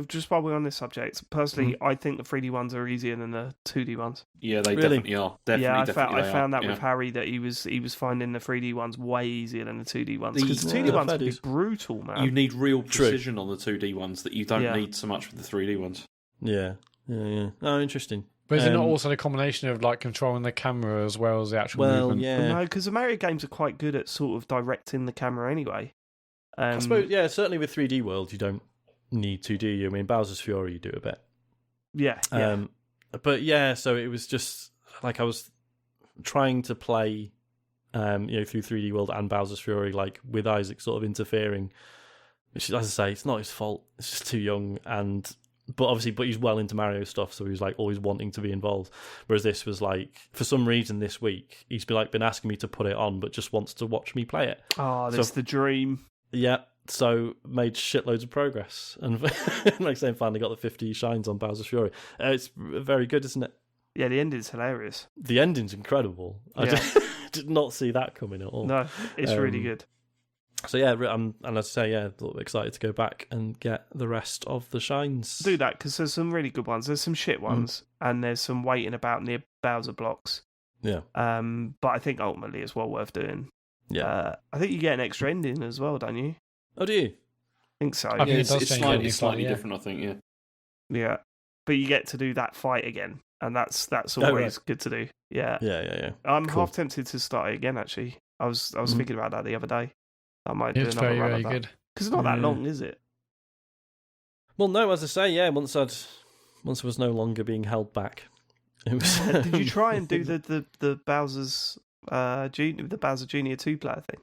Speaker 1: just while we're on this subject, personally, I think the 3D ones are easier than the 2D ones.
Speaker 2: Yeah, they
Speaker 3: Really?
Speaker 2: definitely are.
Speaker 1: I found that with Harry, that he was finding the 3D ones way easier than the 2D ones, because the 2D ones can be brutal, man.
Speaker 2: You need real precision on the 2D ones that you don't
Speaker 1: Yeah.
Speaker 2: need so much with the 3D ones.
Speaker 3: Yeah. Oh, interesting.
Speaker 4: But is it not also the combination of like controlling the camera as well as the actual movement?
Speaker 3: Yeah.
Speaker 1: No, because the Mario games are quite good at sort of directing the camera anyway.
Speaker 3: I suppose, yeah, certainly with 3D World, you don't need to, do you? I mean, Bowser's Fury, you do a bit.
Speaker 1: Yeah.
Speaker 3: But yeah, so it was just like I was trying to play, through 3D World and Bowser's Fury, like with Isaac sort of interfering. Which, as I say, it's not his fault. It's just too young, but he's well into Mario stuff, so he was like always wanting to be involved. Whereas this was like, for some reason this week, he's been asking me to put it on, but just wants to watch me play it.
Speaker 1: Oh, that's the dream.
Speaker 3: Yeah, so made shitloads of progress, and like I say, finally got the 50 shines on Bowser's Fury. It's very good, isn't it?
Speaker 1: Yeah, the ending's hilarious.
Speaker 3: The ending's incredible. I did not see that coming at all.
Speaker 1: No, it's really good.
Speaker 3: So yeah, and as I say, yeah, excited to go back and get the rest of the shines.
Speaker 1: Do that, because there's some really good ones. There's some shit ones, and there's some waiting about near Bowser blocks.
Speaker 3: Yeah.
Speaker 1: But I think ultimately it's well worth doing.
Speaker 3: Yeah.
Speaker 1: I think you get an extra ending as well, don't you?
Speaker 3: Oh, do you?
Speaker 1: I think so.
Speaker 4: I think it does
Speaker 2: it's
Speaker 4: change
Speaker 2: slightly,
Speaker 4: it slightly, yeah.
Speaker 2: different, I think, yeah.
Speaker 1: Yeah. But you get to do that fight again, and that's always good to do. Yeah.
Speaker 3: Yeah.
Speaker 1: I'm
Speaker 3: Cool.
Speaker 1: half tempted to start it again, actually. I was thinking about that the other day. I might do
Speaker 4: It's
Speaker 1: another
Speaker 4: very,
Speaker 1: run
Speaker 4: very
Speaker 1: of that.
Speaker 4: good.
Speaker 1: Because it's not that
Speaker 3: Yeah.
Speaker 1: long, is it?
Speaker 3: Well, no, as I say, yeah. Once I was no longer being held back. It was,
Speaker 1: Did you try and do the Bowser's the Bowser Junior 2-player thing?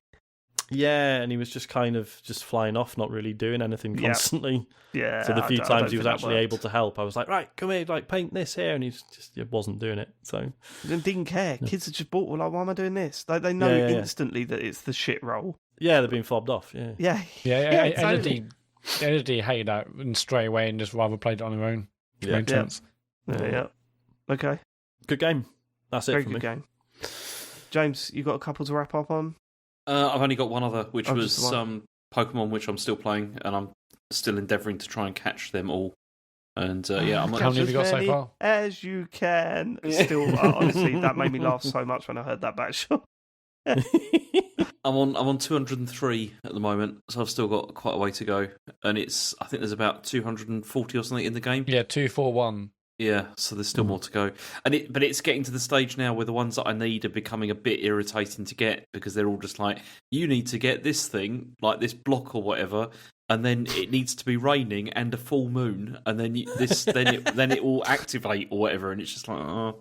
Speaker 3: Yeah, and he was just kind of just flying off, not really doing anything constantly.
Speaker 1: Yeah.
Speaker 3: So the few
Speaker 1: I
Speaker 3: times
Speaker 1: don't
Speaker 3: he was
Speaker 1: think that
Speaker 3: actually
Speaker 1: worked.
Speaker 3: able to help, I was like, right, come here, like paint this here, and he wasn't doing it. So
Speaker 1: Didn't care. Kids had just bought. Like, why am I doing this? Like, they know instantly that it's the shit role.
Speaker 3: yeah, they're being fobbed off. Yeah.
Speaker 1: Yeah.
Speaker 4: Energy hated that and straight away and just rather played it on their own.
Speaker 3: Yeah.
Speaker 4: Made sense.
Speaker 1: Yeah. Okay.
Speaker 3: Good game. That's it
Speaker 1: Very
Speaker 3: for
Speaker 1: good
Speaker 3: me.
Speaker 1: game. James, you got a couple to wrap up on?
Speaker 2: I've only got one other, which was
Speaker 1: just one.
Speaker 2: Pokemon, which I'm still playing, and I'm still endeavouring to try and catch them all. And I'm
Speaker 4: How many have you got so far?
Speaker 1: As you can. Still, honestly, that made me laugh so much when I heard that back shot.
Speaker 2: I'm on 203 at the moment, so I've still got quite a way to go. And I think there's about 240 or something in the game.
Speaker 4: Yeah, 241.
Speaker 2: Yeah, so there's still more to go. But it's getting to the stage now where the ones that I need are becoming a bit irritating to get, because they're all just like, you need to get this thing, like this block or whatever, and then it needs to be raining and a full moon, and then then it will activate or whatever, and it's just like, oh,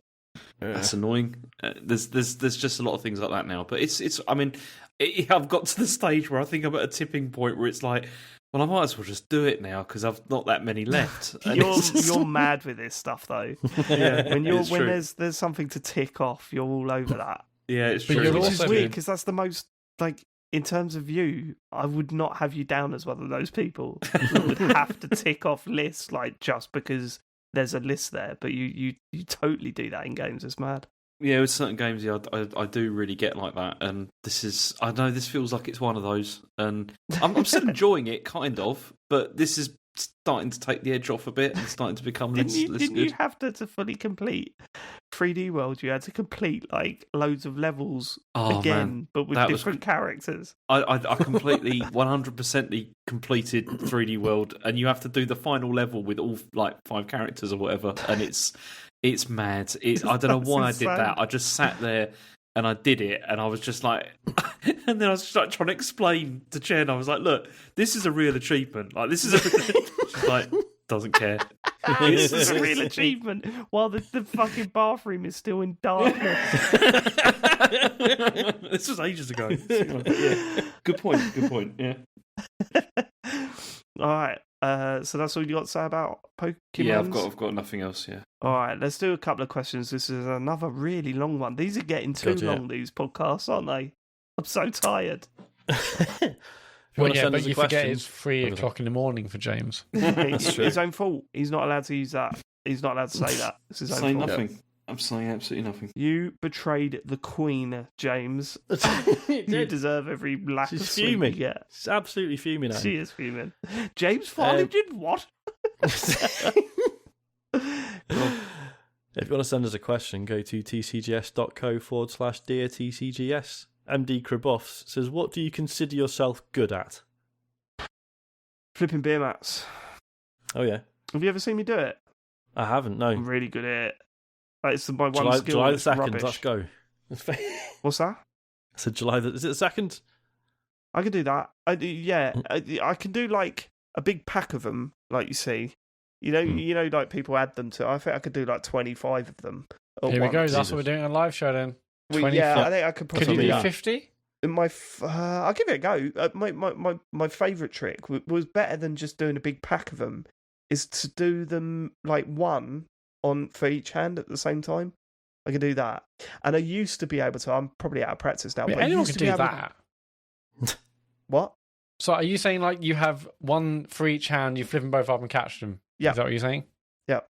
Speaker 2: that's annoying. There's just a lot of things like that now. But I've got to the stage where I think I'm at a tipping point where it's like, well, I might as well just do it now because I've not that many left. And
Speaker 1: You're mad with this stuff though.
Speaker 2: yeah,
Speaker 1: When
Speaker 2: true.
Speaker 1: there's something to tick off, you're all over that.
Speaker 2: Yeah, it's
Speaker 4: But
Speaker 2: true.
Speaker 4: you're
Speaker 1: Which
Speaker 4: also
Speaker 1: is weird
Speaker 4: doing-
Speaker 1: because that's the most, like, in terms of you, I would not have you down as one of those people that would have to tick off lists like just because there's a list there. But you totally do that in games. It's mad.
Speaker 2: Yeah, with certain games, yeah, I do really get like that, and I know this feels like it's one of those, and I'm still enjoying it, kind of, but this is starting to take the edge off a bit and starting to become less
Speaker 1: Didn't
Speaker 2: good.
Speaker 1: you have to fully complete 3D World? You had to complete like loads of levels again,
Speaker 2: Man,
Speaker 1: but with
Speaker 2: that was-
Speaker 1: different characters.
Speaker 2: I completely 100% completed 3D World, and you have to do the final level with all like 5 characters or whatever, and it's mad. I don't know
Speaker 1: That's
Speaker 2: why I
Speaker 1: insane.
Speaker 2: did that. I just sat there and I did it, and I was just like, and then I was just like trying to explain to Jen. I was like, "Look, this is a real achievement. Like, this is a." She's like, doesn't care.
Speaker 1: This is a real achievement. While the fucking bathroom is still in darkness.
Speaker 2: This was ages ago. Yeah. Good point. Yeah.
Speaker 1: All right. So that's all you got to say about Pokemon?
Speaker 2: Yeah, I've got nothing else. Yeah.
Speaker 1: All right, let's do a couple of questions. This is another really long one. These are getting too
Speaker 3: God, yeah.
Speaker 1: long, these podcasts, aren't they? I'm so tired.
Speaker 3: If you
Speaker 4: Well,
Speaker 3: want to
Speaker 4: yeah,
Speaker 3: send
Speaker 4: but
Speaker 3: us a
Speaker 4: you forget
Speaker 3: question,
Speaker 4: it's 3 o'clock in the morning for James.
Speaker 1: It's
Speaker 3: true.
Speaker 1: his own fault. He's not allowed to use that. He's not allowed to say that. It's his own
Speaker 2: Say
Speaker 1: fault.
Speaker 2: nothing. I'm saying absolutely nothing.
Speaker 1: You betrayed the Queen, James. You deserve every lack
Speaker 3: She's
Speaker 1: of sleep
Speaker 3: fuming.
Speaker 1: you get.
Speaker 3: She's absolutely fuming now.
Speaker 1: She is fuming. James Farley did what?
Speaker 3: If you want to send us a question, go to tcgs.co/deartcgs. MD Kraboffs says, what do you consider yourself good at?
Speaker 1: Flipping beer mats.
Speaker 3: Oh, yeah.
Speaker 1: Have you ever seen me do it?
Speaker 3: I haven't, no.
Speaker 1: I'm really good at it. Like, it's my one
Speaker 3: July
Speaker 1: skill.
Speaker 3: the
Speaker 1: that's
Speaker 3: 2nd,
Speaker 1: rubbish.
Speaker 3: let's go.
Speaker 1: What's that?
Speaker 3: So is it the 2nd?
Speaker 1: I can do that. I can do like a big pack of them, like you see. You know, like people add them to. I think I could do like 25 of them. at
Speaker 4: Here we go.
Speaker 1: once.
Speaker 4: That's what we're doing on a live show then.
Speaker 1: Yeah, I think I could
Speaker 4: Could
Speaker 1: possibly
Speaker 4: you
Speaker 1: do
Speaker 4: do
Speaker 1: that.
Speaker 4: 50?
Speaker 1: I'll give it a go. My favourite trick was better than just doing a big pack of them. Is to do them like one on for each hand at the same time. I can do that, and I used to be able to. I'm probably out of practice now.
Speaker 4: I mean,
Speaker 1: but I
Speaker 4: anyone
Speaker 1: used
Speaker 4: could
Speaker 1: to be
Speaker 4: do
Speaker 1: able
Speaker 4: that.
Speaker 1: What?
Speaker 4: So are you saying like you have one for each hand, you flip them both up and catch them?
Speaker 1: Yeah.
Speaker 4: Is that what you're saying?
Speaker 1: Yeah.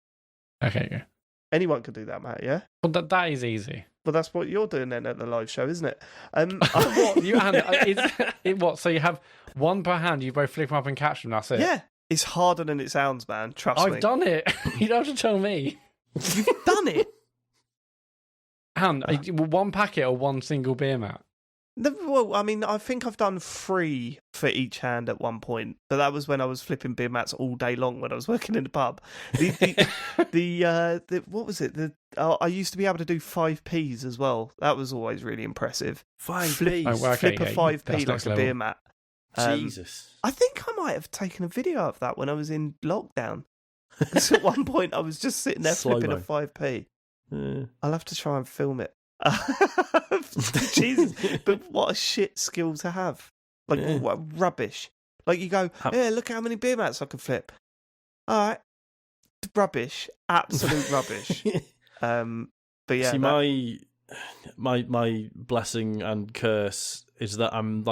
Speaker 4: Okay, yeah.
Speaker 1: Anyone could do that, Matt. Yeah.
Speaker 4: Well, that is easy.
Speaker 1: Well, that's what you're doing then at the live show, isn't it?
Speaker 4: What? What? So you have one per hand, you both flip them up and catch them, that's it?
Speaker 1: Yeah, it's harder than it sounds, man. Trust me.
Speaker 4: I've done it. You don't have to tell me.
Speaker 1: You've done it.
Speaker 4: Hand, one packet or one single beer mat?
Speaker 1: Well, I mean, I think I've done 3 for each hand at one point, but that was when I was flipping beer mats all day long when I was working in the pub. The what was it? I used to be able to do 5p's as well. That was always really impressive.
Speaker 3: 5p.
Speaker 4: Oh, well, okay,
Speaker 1: Flip a
Speaker 4: yeah,
Speaker 1: 5p
Speaker 4: that's
Speaker 1: like
Speaker 4: next
Speaker 1: a
Speaker 4: level.
Speaker 1: beer mat.
Speaker 3: Jesus.
Speaker 1: I think I might have taken a video of that when I was in lockdown. Because at one point I was just sitting there flipping a
Speaker 3: Slow-mo.
Speaker 1: 5p.
Speaker 3: Yeah.
Speaker 1: I'll have to try and film it. Jesus, but what a shit skill to have. Like, what, rubbish. Like, you go, look how many beer mats I can flip. All right. Rubbish. Absolute rubbish. But yeah.
Speaker 3: See, my blessing and curse is that I'm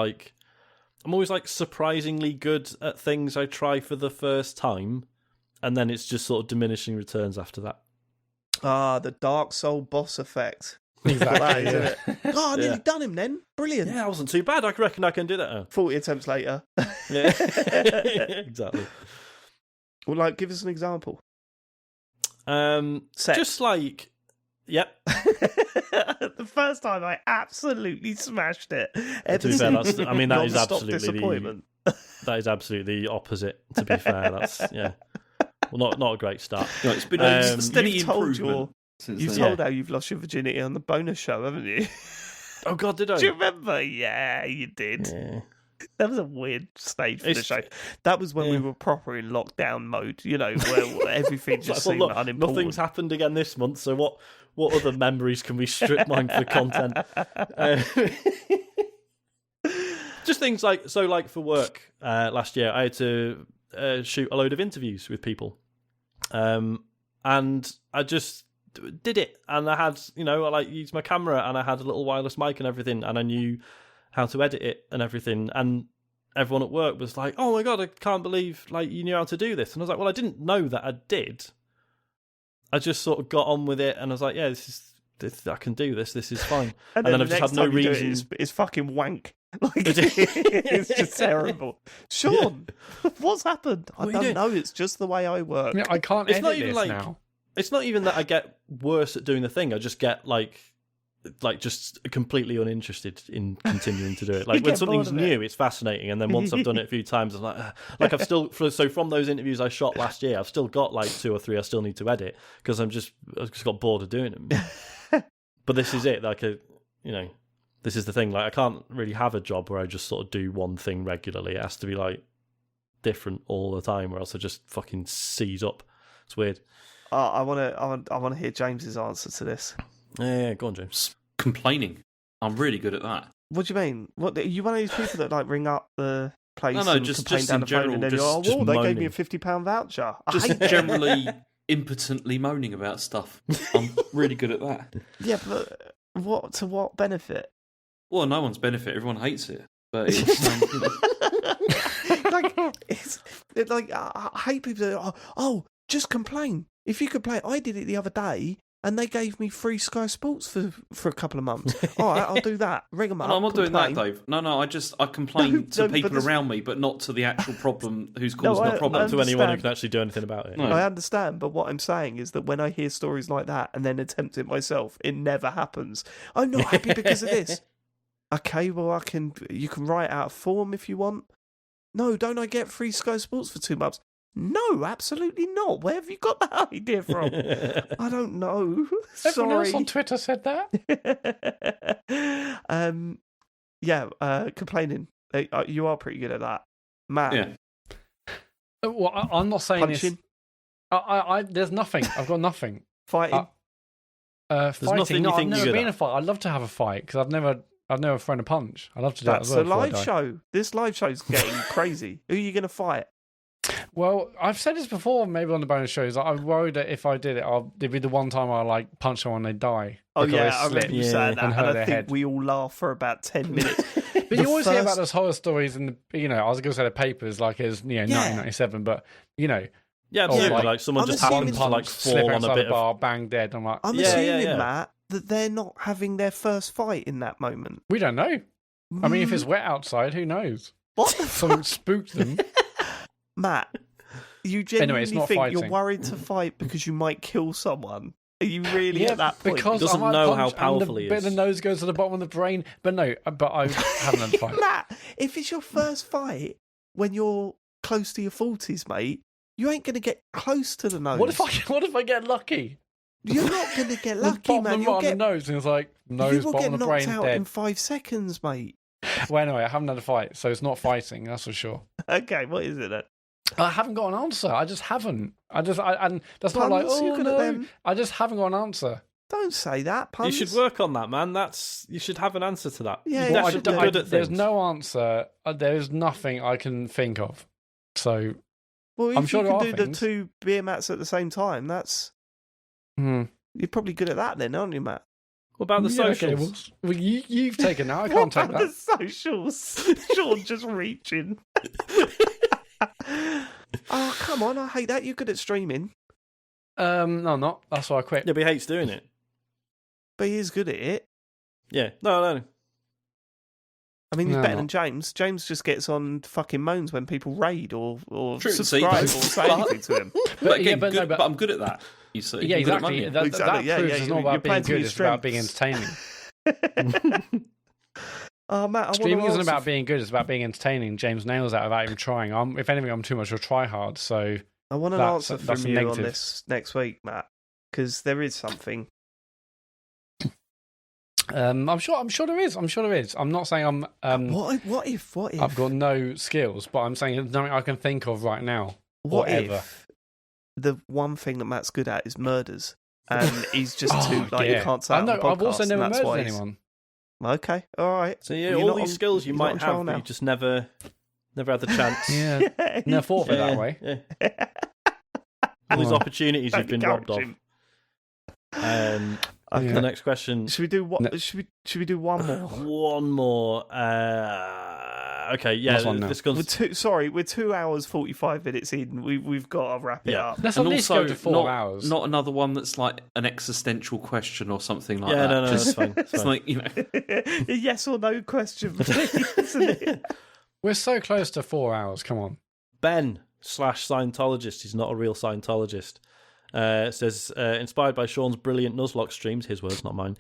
Speaker 3: always like surprisingly good at things I try for the first time, and then it's just sort of diminishing returns after that.
Speaker 1: The Dark Soul boss effect.
Speaker 4: Exactly.
Speaker 1: Isn't it? Oh, I nearly done him then. Brilliant.
Speaker 3: Yeah, I wasn't too bad. I reckon I can do that now.
Speaker 1: 40 attempts later.
Speaker 3: Yeah, exactly.
Speaker 1: Well, like, give us an example.
Speaker 3: Set. Just like, yep.
Speaker 1: The first time I absolutely smashed it.
Speaker 3: To be fair, that is absolutely
Speaker 1: disappointment.
Speaker 3: That is absolutely the opposite. To be fair, that's well, not a great start.
Speaker 2: No, it's been a steady improvement.
Speaker 1: You've told how you've lost your virginity on the bonus show, haven't you?
Speaker 3: Oh God, did I?
Speaker 1: Do you remember? Yeah, you did.
Speaker 3: Yeah.
Speaker 1: That was a weird stage for the show. That was when we were proper in lockdown mode, where everything just seemed unimportant.
Speaker 3: Nothing's happened again this month, so what other memories can we strip mine for content? Just things like for work last year, I had to shoot a load of interviews with people, and I just did it, and I had I used my camera, and I had a little wireless mic and everything, and I knew how to edit it and everything, and everyone at work was like, "Oh my God, I can't believe you knew how to do this." And I was like, "Well, I didn't know that I did. I just sort of got on with it, and I was like, yeah, this I can do this. This is fine." And then I've just had no reason.
Speaker 1: It's fucking wank. It's just terrible. Sean, what's happened? I don't know. It's just the way I work.
Speaker 4: Yeah, I can't.
Speaker 3: It's
Speaker 4: edit
Speaker 3: not even
Speaker 4: this now.
Speaker 3: It's not even that I get worse at doing the thing. I just get just completely uninterested in continuing to do it. Like when something's new, it's fascinating, and then once I've done it a few times, I'm like I've still from those interviews I shot last year, I've still got 2 or 3 I still need to edit because I've just got bored of doing them. But this is it. This is the thing. I can't really have a job where I just sort of do one thing regularly. It has to be different all the time, or else I just fucking seize up. It's weird.
Speaker 1: I want to hear James's answer to this.
Speaker 3: Yeah, go on, James.
Speaker 2: Complaining. I'm really good at that.
Speaker 1: What do you mean? What, are you one of these people that ring up the place
Speaker 2: No,
Speaker 1: and
Speaker 2: just
Speaker 1: complain down
Speaker 2: in
Speaker 1: the
Speaker 2: general,
Speaker 1: phone and then
Speaker 2: just
Speaker 1: they
Speaker 3: moaning.
Speaker 1: gave me a £50 voucher.
Speaker 2: Just generally impotently moaning about stuff. I'm really good at that.
Speaker 1: Yeah, but what benefit?
Speaker 2: Well, no one's benefit. Everyone hates it. But it's
Speaker 1: it's like I hate people that just complain. If you complain, I did it the other day. And they gave me free Sky Sports for a couple of months. All right, I'll do that. Ring them up.
Speaker 2: No, I'm not doing that, Dave. No, I complain to people around me, but not to the actual problem who's causing the problem.
Speaker 3: Not to anyone who can actually do anything about it.
Speaker 1: No. I understand, but what I'm saying is that when I hear stories like that and then attempt it myself, it never happens. I'm not happy because of this. Okay, well, you can write out a form if you want. No, don't I get free Sky Sports for 2 months? No, absolutely not. Where have you got that idea from? I don't know.
Speaker 4: Everyone else on Twitter said that.
Speaker 1: Complaining. You are pretty good at that, Matt.
Speaker 2: Yeah.
Speaker 4: Well, I'm not saying
Speaker 1: punching.
Speaker 4: This. There's nothing. I've got nothing.
Speaker 1: Fighting.
Speaker 4: Fighting.
Speaker 3: Nothing
Speaker 4: no,
Speaker 3: you
Speaker 4: I've
Speaker 3: think
Speaker 4: never
Speaker 3: you're good
Speaker 4: been
Speaker 3: at.
Speaker 4: a fight. I'd love to have a fight because I've never thrown a punch. I'd love to do that as well.
Speaker 1: That's a live show. This live show's getting crazy. Who are you going to fight?
Speaker 4: Well, I've said this before, maybe on the bonus shows. I'm worried that if I did it, it'd be the one time I punch someone and they die.
Speaker 1: Oh yeah, I remember you saying that, and I think
Speaker 4: head.
Speaker 1: we all laugh for about 10 minutes.
Speaker 4: But you always hear about those horror stories in the, I was going to say the papers, like it's 1997, but
Speaker 3: yeah, absolutely. Someone just happens to fall on a bit
Speaker 4: of bar, bang dead. I'm like,
Speaker 1: I'm assuming, Matt, that they're not having their first fight in that moment.
Speaker 4: We don't know. I mean, if it's wet outside, who knows?
Speaker 1: What the
Speaker 4: Something spooked them.
Speaker 1: Matt, you genuinely think
Speaker 4: fighting.
Speaker 1: You're worried to fight because you might kill someone? Are you really at that point?
Speaker 4: Because
Speaker 3: he doesn't know how powerful he is.
Speaker 4: Bit of the nose goes to the bottom of the brain. But I haven't had a fight.
Speaker 1: Matt, if it's your first fight when you're close to your 40s, mate, you ain't going to get close to the nose.
Speaker 4: What if I get lucky?
Speaker 1: You're not going to get lucky, man.
Speaker 4: You'll get the nose, and it's like nose, bottom of the brain,
Speaker 1: dead. You will get knocked out in 5 seconds, mate.
Speaker 4: Well, anyway, I haven't had a fight, so it's not fighting. That's for sure.
Speaker 1: Okay, what is it then?
Speaker 4: I haven't got an answer. I just haven't. And that's not
Speaker 1: Puns,
Speaker 4: like,
Speaker 1: you're good at them.
Speaker 4: I just haven't got an answer.
Speaker 1: Don't say that, puns.
Speaker 3: You should work on that, man. You should have an answer to that.
Speaker 1: Yeah,
Speaker 3: You're
Speaker 1: well,
Speaker 3: definitely good at
Speaker 4: there's
Speaker 3: things.
Speaker 4: no answer. There's nothing I can think of. So
Speaker 1: Well, if
Speaker 4: I'm sure
Speaker 1: you
Speaker 4: there
Speaker 1: can
Speaker 4: are
Speaker 1: do
Speaker 4: things.
Speaker 1: the 2 beer mats at the same time, that's you're probably good at that then, aren't you, Matt?
Speaker 3: What about the
Speaker 4: Okay,
Speaker 3: socials?
Speaker 4: well, you've taken that. I can't take
Speaker 1: What
Speaker 4: that.
Speaker 1: about the socials? Sean just reaching. Oh, come on, I hate that. You're good at streaming.
Speaker 4: No, I'm not. That's why I quit.
Speaker 3: Yeah, but he hates doing it.
Speaker 1: But he is good at it.
Speaker 3: Yeah. No.
Speaker 1: I mean, he's
Speaker 4: No,
Speaker 1: better
Speaker 4: I'm
Speaker 1: than James. James just gets on fucking moans when people raid or
Speaker 2: True,
Speaker 1: subscribe or
Speaker 2: see,
Speaker 1: say anything to him.
Speaker 2: But again,
Speaker 4: but
Speaker 2: good,
Speaker 4: no,
Speaker 2: but I'm good at that. You see,
Speaker 4: Yeah,
Speaker 2: I'm good at
Speaker 4: exactly.
Speaker 2: money.
Speaker 4: That
Speaker 1: Exactly, yeah,
Speaker 4: proves
Speaker 1: yeah,
Speaker 4: it's
Speaker 1: you're
Speaker 4: not about being
Speaker 1: playing to
Speaker 4: good.
Speaker 1: your
Speaker 4: It's about being entertaining.
Speaker 1: Oh, Matt,
Speaker 4: Streaming isn't about being good. It's about being entertaining. James nails that without even trying. If anything, I'm too much of a try hard. So
Speaker 1: I want an
Speaker 4: that's-
Speaker 1: answer
Speaker 4: that's
Speaker 1: from
Speaker 4: a
Speaker 1: you on
Speaker 4: negative.
Speaker 1: this next week, Matt, because there is something.
Speaker 4: I'm sure there is. I'm not saying I'm.
Speaker 1: What if?
Speaker 4: I've got no skills, but I'm saying there's nothing I can think of right now.
Speaker 1: What
Speaker 4: Whatever.
Speaker 1: if the one thing that Matt's good at is murders, and he's just too he
Speaker 4: Yeah.
Speaker 1: can't say
Speaker 4: I
Speaker 1: it on
Speaker 4: know.
Speaker 1: the
Speaker 4: I've also
Speaker 1: podcast,
Speaker 4: never
Speaker 1: and that's why
Speaker 4: murdered
Speaker 1: he's-
Speaker 4: anyone.
Speaker 1: Okay, all right.
Speaker 3: So yeah,
Speaker 1: Well,
Speaker 3: all
Speaker 1: you're
Speaker 3: these
Speaker 1: not on-
Speaker 3: skills you
Speaker 1: you're not
Speaker 3: might
Speaker 1: on trial
Speaker 3: have, but
Speaker 1: now.
Speaker 3: you just never had the chance.
Speaker 4: Yeah, never thought of it that way.
Speaker 3: Yeah. All these
Speaker 4: Oh.
Speaker 3: opportunities you've been robbed of.
Speaker 1: Okay.
Speaker 3: The next question.
Speaker 1: Should we do what?
Speaker 4: No.
Speaker 1: Should we do one more?
Speaker 3: One more. Okay, yeah.
Speaker 4: Last one now.
Speaker 3: This goes.
Speaker 1: We're 2 hours 45 minutes in. We've got to wrap it
Speaker 3: Yeah.
Speaker 1: up.
Speaker 4: Let's
Speaker 2: And
Speaker 4: at least
Speaker 2: also,
Speaker 4: go to 4
Speaker 2: not,
Speaker 4: hours.
Speaker 2: not another one that's like an existential question or something like
Speaker 3: Yeah,
Speaker 2: that.
Speaker 3: no,
Speaker 2: Just-
Speaker 3: that's fine. That's
Speaker 2: It's
Speaker 3: fine.
Speaker 2: like, you know,
Speaker 1: A yes or no question, please, isn't it?
Speaker 4: We're so close to 4 hours. Come on.
Speaker 3: Ben/Scientologist. He's not a real Scientologist. Says inspired by Sean's brilliant Nuzlocke streams. His words, not mine.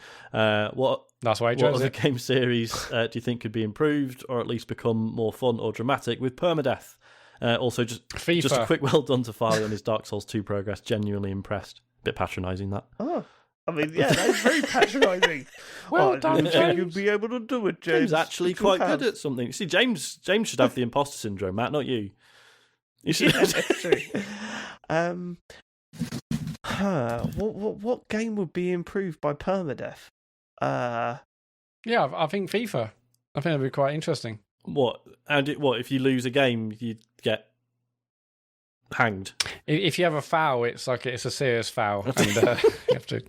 Speaker 3: What
Speaker 4: That's why I
Speaker 3: What
Speaker 4: chose
Speaker 3: other
Speaker 4: it.
Speaker 3: game series do you think could be improved or at least become more fun or dramatic with permadeath? Also, just
Speaker 4: FIFA.
Speaker 3: a quick well done to Farley on his Dark Souls 2 progress. Genuinely impressed. Bit patronising that.
Speaker 1: Oh, I mean, yeah, that's very patronising.
Speaker 4: Well
Speaker 1: I
Speaker 4: done,
Speaker 1: didn't think
Speaker 4: James.
Speaker 1: you'd be able to do it, James.
Speaker 3: James actually
Speaker 1: But you
Speaker 3: quite
Speaker 1: have.
Speaker 3: good at something. See, James should have the imposter syndrome, Matt, not you. You should.
Speaker 1: Yeah, that's true. What game would be improved by permadeath?
Speaker 4: Yeah, I think FIFA. I think that'd be quite interesting.
Speaker 3: What? And what if you lose a game, you get hanged?
Speaker 4: If you have a foul, it's a serious foul, and you have to.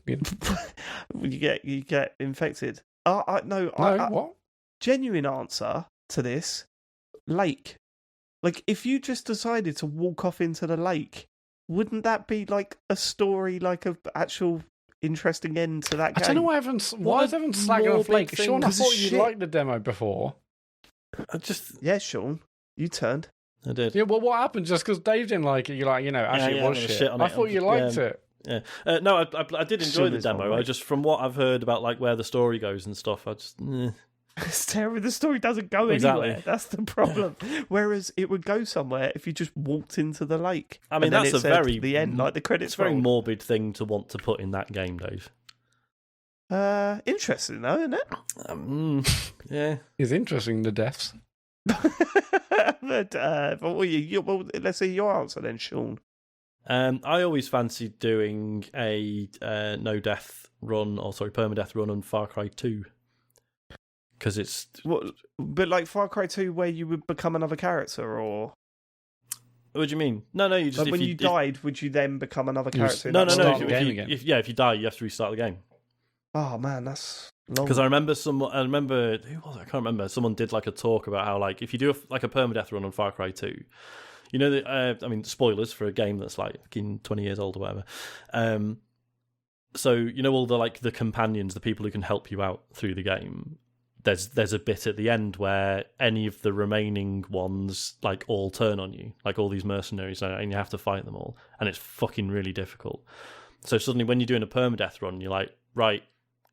Speaker 1: You get infected. No,
Speaker 4: What?
Speaker 1: genuine answer to this: lake. Like, if you just decided to walk off into the lake, wouldn't that be like a story, like a actual interesting end to that game?
Speaker 4: I don't know why why is everyone slagging off
Speaker 3: morbid
Speaker 4: Lake?
Speaker 3: thing.
Speaker 4: Sean, I
Speaker 1: 'Cause
Speaker 4: thought
Speaker 1: it's
Speaker 4: you
Speaker 1: shit.
Speaker 4: liked the demo before.
Speaker 1: Yeah, Sean, you turned.
Speaker 3: I did.
Speaker 4: Yeah, well, what happened? Just because Dave didn't like it, you're like, actually,
Speaker 3: yeah,
Speaker 4: it
Speaker 3: I'm
Speaker 4: was
Speaker 3: gonna
Speaker 4: shit.
Speaker 3: shit on
Speaker 4: I
Speaker 3: it.
Speaker 4: thought you liked it.
Speaker 3: Yeah. No, I did enjoy
Speaker 1: Sean
Speaker 3: the
Speaker 1: is
Speaker 3: demo.
Speaker 1: wrong,
Speaker 3: I
Speaker 1: mate.
Speaker 3: just, from what I've heard about like where the story goes and stuff, I just.
Speaker 1: It's terrible. The story doesn't go
Speaker 3: Exactly.
Speaker 1: anywhere. That's the problem. Whereas it would go somewhere if you just walked into the lake.
Speaker 3: I mean,
Speaker 1: and then
Speaker 3: that's
Speaker 1: it
Speaker 3: a
Speaker 1: said
Speaker 3: very
Speaker 1: the end, like the
Speaker 3: It's
Speaker 1: credits
Speaker 3: a very
Speaker 1: rolled.
Speaker 3: morbid thing to want to put in that game, Dave.
Speaker 1: Interesting though, isn't it?
Speaker 3: Yeah.
Speaker 4: It's interesting, the deaths.
Speaker 1: but let's see your answer then, Sean.
Speaker 3: I always fancied doing a no-death run, or sorry, permadeath run on Far Cry 2. Because it's...
Speaker 1: But like Far Cry 2, where you would become another character, or
Speaker 3: What do you mean? No, you just...
Speaker 1: like
Speaker 3: if
Speaker 1: when you died, would you then become another
Speaker 4: You
Speaker 1: character? in
Speaker 3: No,
Speaker 1: that
Speaker 3: no.
Speaker 1: world?
Speaker 4: Start the game again.
Speaker 3: If you die, you have to restart the game.
Speaker 1: Oh man, that's long.
Speaker 3: Because I remember who was it? I can't remember. Someone did like a talk about how like if you do a permadeath run on Far Cry 2, you know that I mean spoilers for a game that's like 20 years old or whatever. So you know all the like the companions, the people who can help you out through the game. There's a bit at the end where any of the remaining ones like all turn on you, like all these mercenaries, and you have to fight them all, and it's fucking really difficult. So suddenly, when you're doing a permadeath run, you're like, right,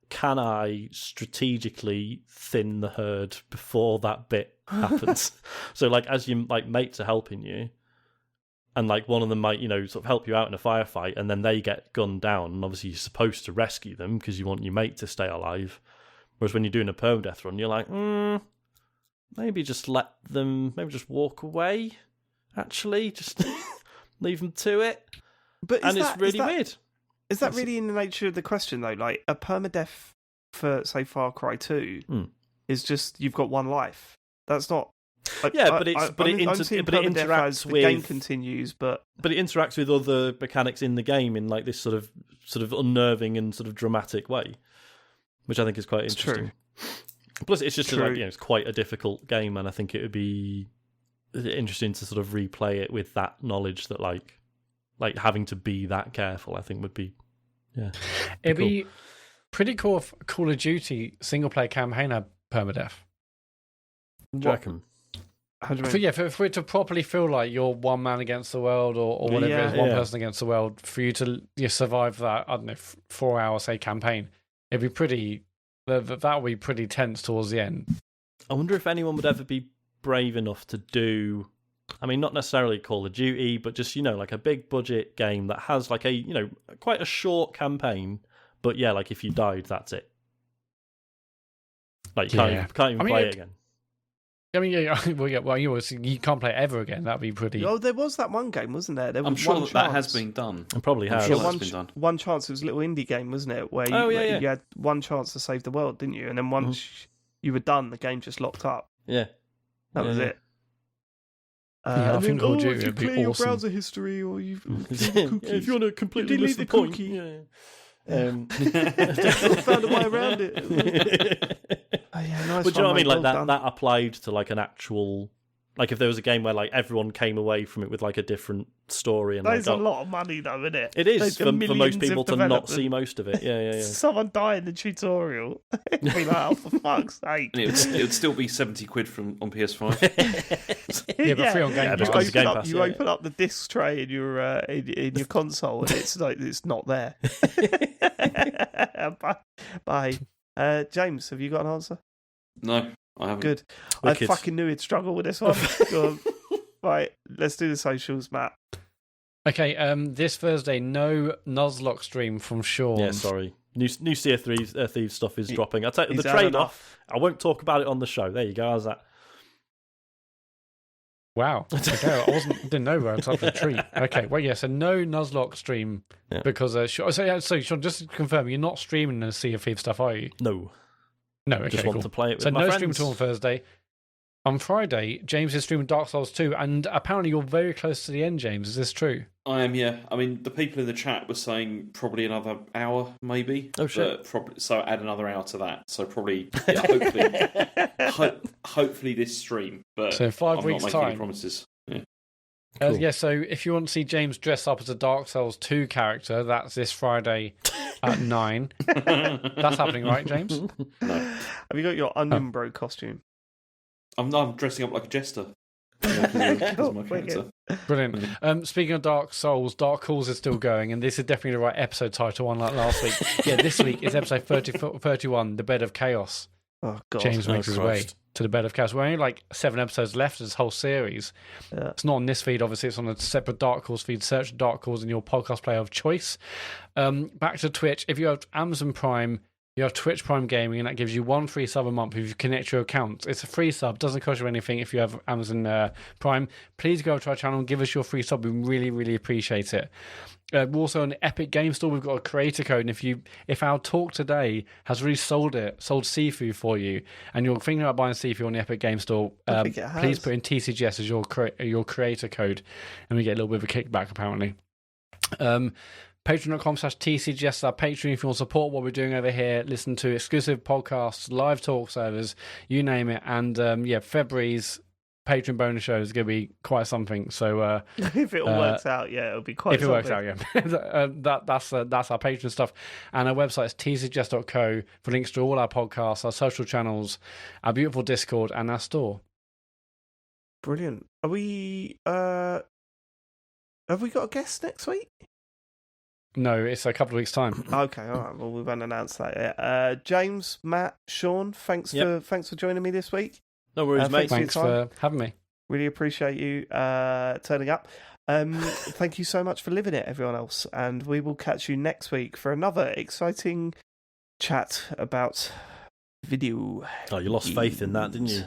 Speaker 3: can I strategically thin the herd before that bit happens? So like as your like mates are helping you, and like one of them might sort of help you out in a firefight, and then they get gunned down, and obviously you're supposed to rescue them because you want your mate to stay alive. Whereas when you're doing a permadeath run, you're like, maybe just let them, maybe just walk away. Actually, just leave them to it.
Speaker 1: But
Speaker 3: And it's really weird.
Speaker 1: Is that really in the nature of the question, though? Like, a permadeath for, say, Far Cry 2 is just, you've got one life. That's not... Like,
Speaker 3: but it interacts with...
Speaker 1: The game continues, but
Speaker 3: it interacts with other mechanics in the game in, like, this sort of unnerving and sort of dramatic way, which I think is quite interesting.
Speaker 1: True.
Speaker 3: Plus, it's just, like, it's quite a difficult game, and I think it would be interesting to sort of replay it with that knowledge that, like having to be that careful, I think would be,
Speaker 4: it'd be pretty cool if Call of Duty single player campaign had permadeath.
Speaker 3: Do you reckon?
Speaker 4: For it to properly feel like you're one man against the world, or whatever it is, one person against the world, for you to survive that, I don't know, 4 hour, say, campaign, it'd be pretty. That would be pretty tense towards the end.
Speaker 3: I wonder if anyone would ever be brave enough to do. I mean, not necessarily Call of Duty, but just, like a big budget game that has like a, quite a short campaign, but like if you died, that's it. Like you can't even play it again.
Speaker 4: I mean, you can't play it ever again. That'd be pretty.
Speaker 1: Oh, there was that one game, wasn't there?
Speaker 2: I'm sure that has been done.
Speaker 3: It probably has.
Speaker 2: I'm sure that's been done.
Speaker 1: One chance, it was a little indie game, wasn't it? Where you had one chance to save the world, didn't you? And then once you were done, the game just locked up.
Speaker 3: Yeah.
Speaker 1: That was it.
Speaker 4: I think Call of Duty would be awesome.
Speaker 1: Your browser history, or
Speaker 3: if you want to completely miss the point.
Speaker 1: Found a way around it.
Speaker 3: Nice. But do you know what I mean? Like that applied to like an actual, like if there was a game where like everyone came away from it with like a different story, and
Speaker 1: there's a lot of money though, isn't it?
Speaker 3: It is for most people to not see most of it. Yeah.
Speaker 1: Someone die in the tutorial. It'd be like, oh, for fuck's sake!
Speaker 2: And it would still be £70 on PS5.
Speaker 4: But free on Game Pass.
Speaker 1: You open up the disc tray in your console, and it's like it's not there. Bye. James, have you got an answer?
Speaker 2: No, I haven't.
Speaker 1: Good. Wicked. I fucking knew he'd struggle with this one. Go on. Right, let's do the socials, Matt.
Speaker 4: Okay, this Thursday, no Nuzlocke stream from Sean.
Speaker 3: Yeah, sorry. New Sea of Thieves stuff is dropping. I'll take the trade-off. I won't talk about it on the show. There you go. How's that?
Speaker 4: Wow. Okay, I didn't know where I was up for the treat. Okay, well, yeah, so no Nuzlocke stream because so Sean, just to confirm, you're not streaming the Sea of Thieves stuff, are you?
Speaker 3: No.
Speaker 4: No, okay,
Speaker 3: just want to play it with
Speaker 4: so
Speaker 3: my
Speaker 4: no
Speaker 3: friends.
Speaker 4: stream at all on Thursday. On Friday, James is streaming Dark Souls 2, and apparently you're very close to the end, James. Is this true?
Speaker 2: I am, yeah. I mean, the people in the chat were saying probably another hour, maybe.
Speaker 3: Oh, shit.
Speaker 2: So add another hour to that. So probably, hopefully this stream. But
Speaker 4: so 5 weeks'
Speaker 2: not making
Speaker 4: time.
Speaker 2: any promises. Yeah.
Speaker 4: Cool. So if you want to see James dress up as a Dark Souls 2 character, that's this Friday at 9. That's happening, right, James?
Speaker 2: No.
Speaker 1: Have you got your Onion Bro costume?
Speaker 2: I'm dressing up like a jester.
Speaker 4: Brilliant. Speaking of Dark Souls, Dark Calls is still going, and this is definitely the right episode title, unlike last week. This week is episode 31, The Bed of Chaos.
Speaker 1: Oh, God.
Speaker 4: James makes his way to the Bed of Chaos. We're only like 7 episodes left of this whole series. Yeah. It's not on this feed, obviously. It's on a separate Dark Calls feed. Search Dark Calls in your podcast player of choice. Back to Twitch. If you have Amazon Prime, you have Twitch Prime Gaming, and that gives you 1 free sub a month if you connect your account. It's a free sub, doesn't cost you anything if you have Amazon Prime. Please go to our channel and give us your free sub. We really, really appreciate it. We're also on the Epic Game Store. We've got a creator code, and if our talk today has really sold Sifu for you, and you're thinking about buying Sifu on the Epic Game Store, please put in TCGS as your creator code, and we get a little bit of a kickback apparently. Patreon.com/TCGS, our Patreon, if you want to support what we're doing over here, listen to exclusive podcasts, live talk servers, you name it. And February's Patreon bonus show is going to be quite something. So
Speaker 1: if it all works out, it'll be quite something.
Speaker 4: If it works out, that's our Patreon stuff. And our website is tcgs.co for links to all our podcasts, our social channels, our beautiful Discord, and our store.
Speaker 1: Brilliant. Are we... have we got a guest next week?
Speaker 4: No, it's a couple of weeks' time.
Speaker 1: Okay, all right. Well, we won't announce that yet. James, Matt, Sean, thanks for joining me this week.
Speaker 3: No worries, mate.
Speaker 4: Thanks for having me.
Speaker 1: Really appreciate you turning up. Thank you so much for living it, everyone else. And we will catch you next week for another exciting chat about video.
Speaker 3: Oh, you lost faith in that, didn't you?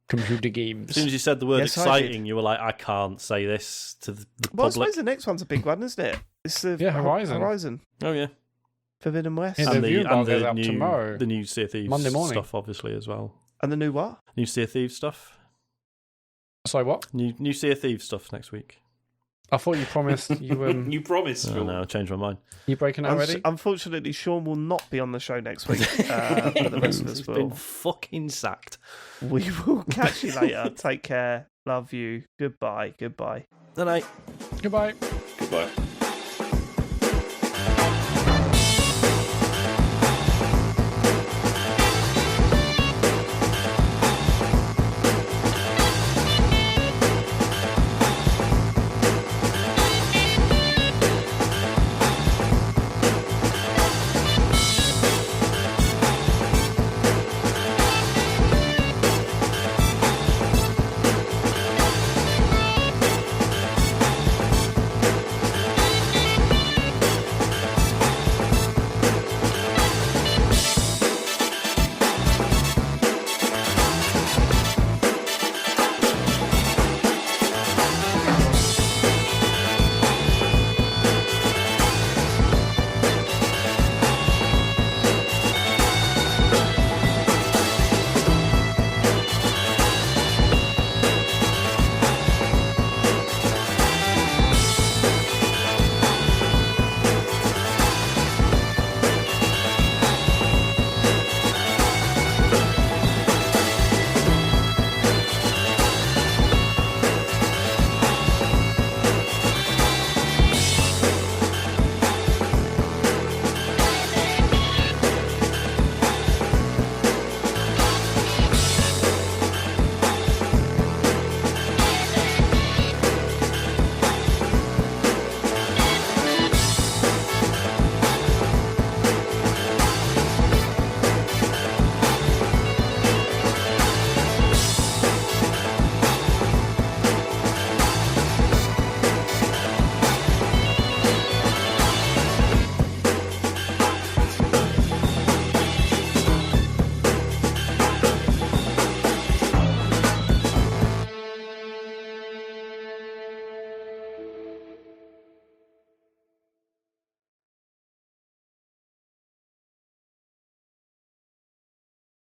Speaker 4: computer
Speaker 3: As
Speaker 4: games.
Speaker 3: soon as you said the word
Speaker 1: Yes, I did.
Speaker 3: exciting, you were like, I can't say this to the
Speaker 1: Well, I
Speaker 3: public.
Speaker 1: suppose the next one's a big one, isn't it? It's the
Speaker 4: Horizon.
Speaker 3: Oh yeah,
Speaker 1: Forbidden West.
Speaker 4: Yeah,
Speaker 3: and
Speaker 4: the viewing bar goes
Speaker 3: the
Speaker 4: out
Speaker 3: new
Speaker 4: tomorrow.
Speaker 3: the new Sea of Thieves
Speaker 4: Monday morning.
Speaker 3: stuff, obviously as well.
Speaker 1: And the new what?
Speaker 3: New Sea of Thieves stuff.
Speaker 4: Sorry, what?
Speaker 3: New Sea of Thieves stuff next week.
Speaker 4: I thought you promised you
Speaker 2: You promised,
Speaker 3: Oh,
Speaker 2: Phil.
Speaker 3: no, I changed my mind.
Speaker 4: you breaking out already?
Speaker 1: Unfortunately, Sean will not be on the show next week. But the rest of us
Speaker 3: He's
Speaker 1: will.
Speaker 3: been fucking sacked.
Speaker 1: We will catch you later. Take care. Love you. Goodbye.
Speaker 3: Good night.
Speaker 4: Goodbye.
Speaker 2: Goodbye.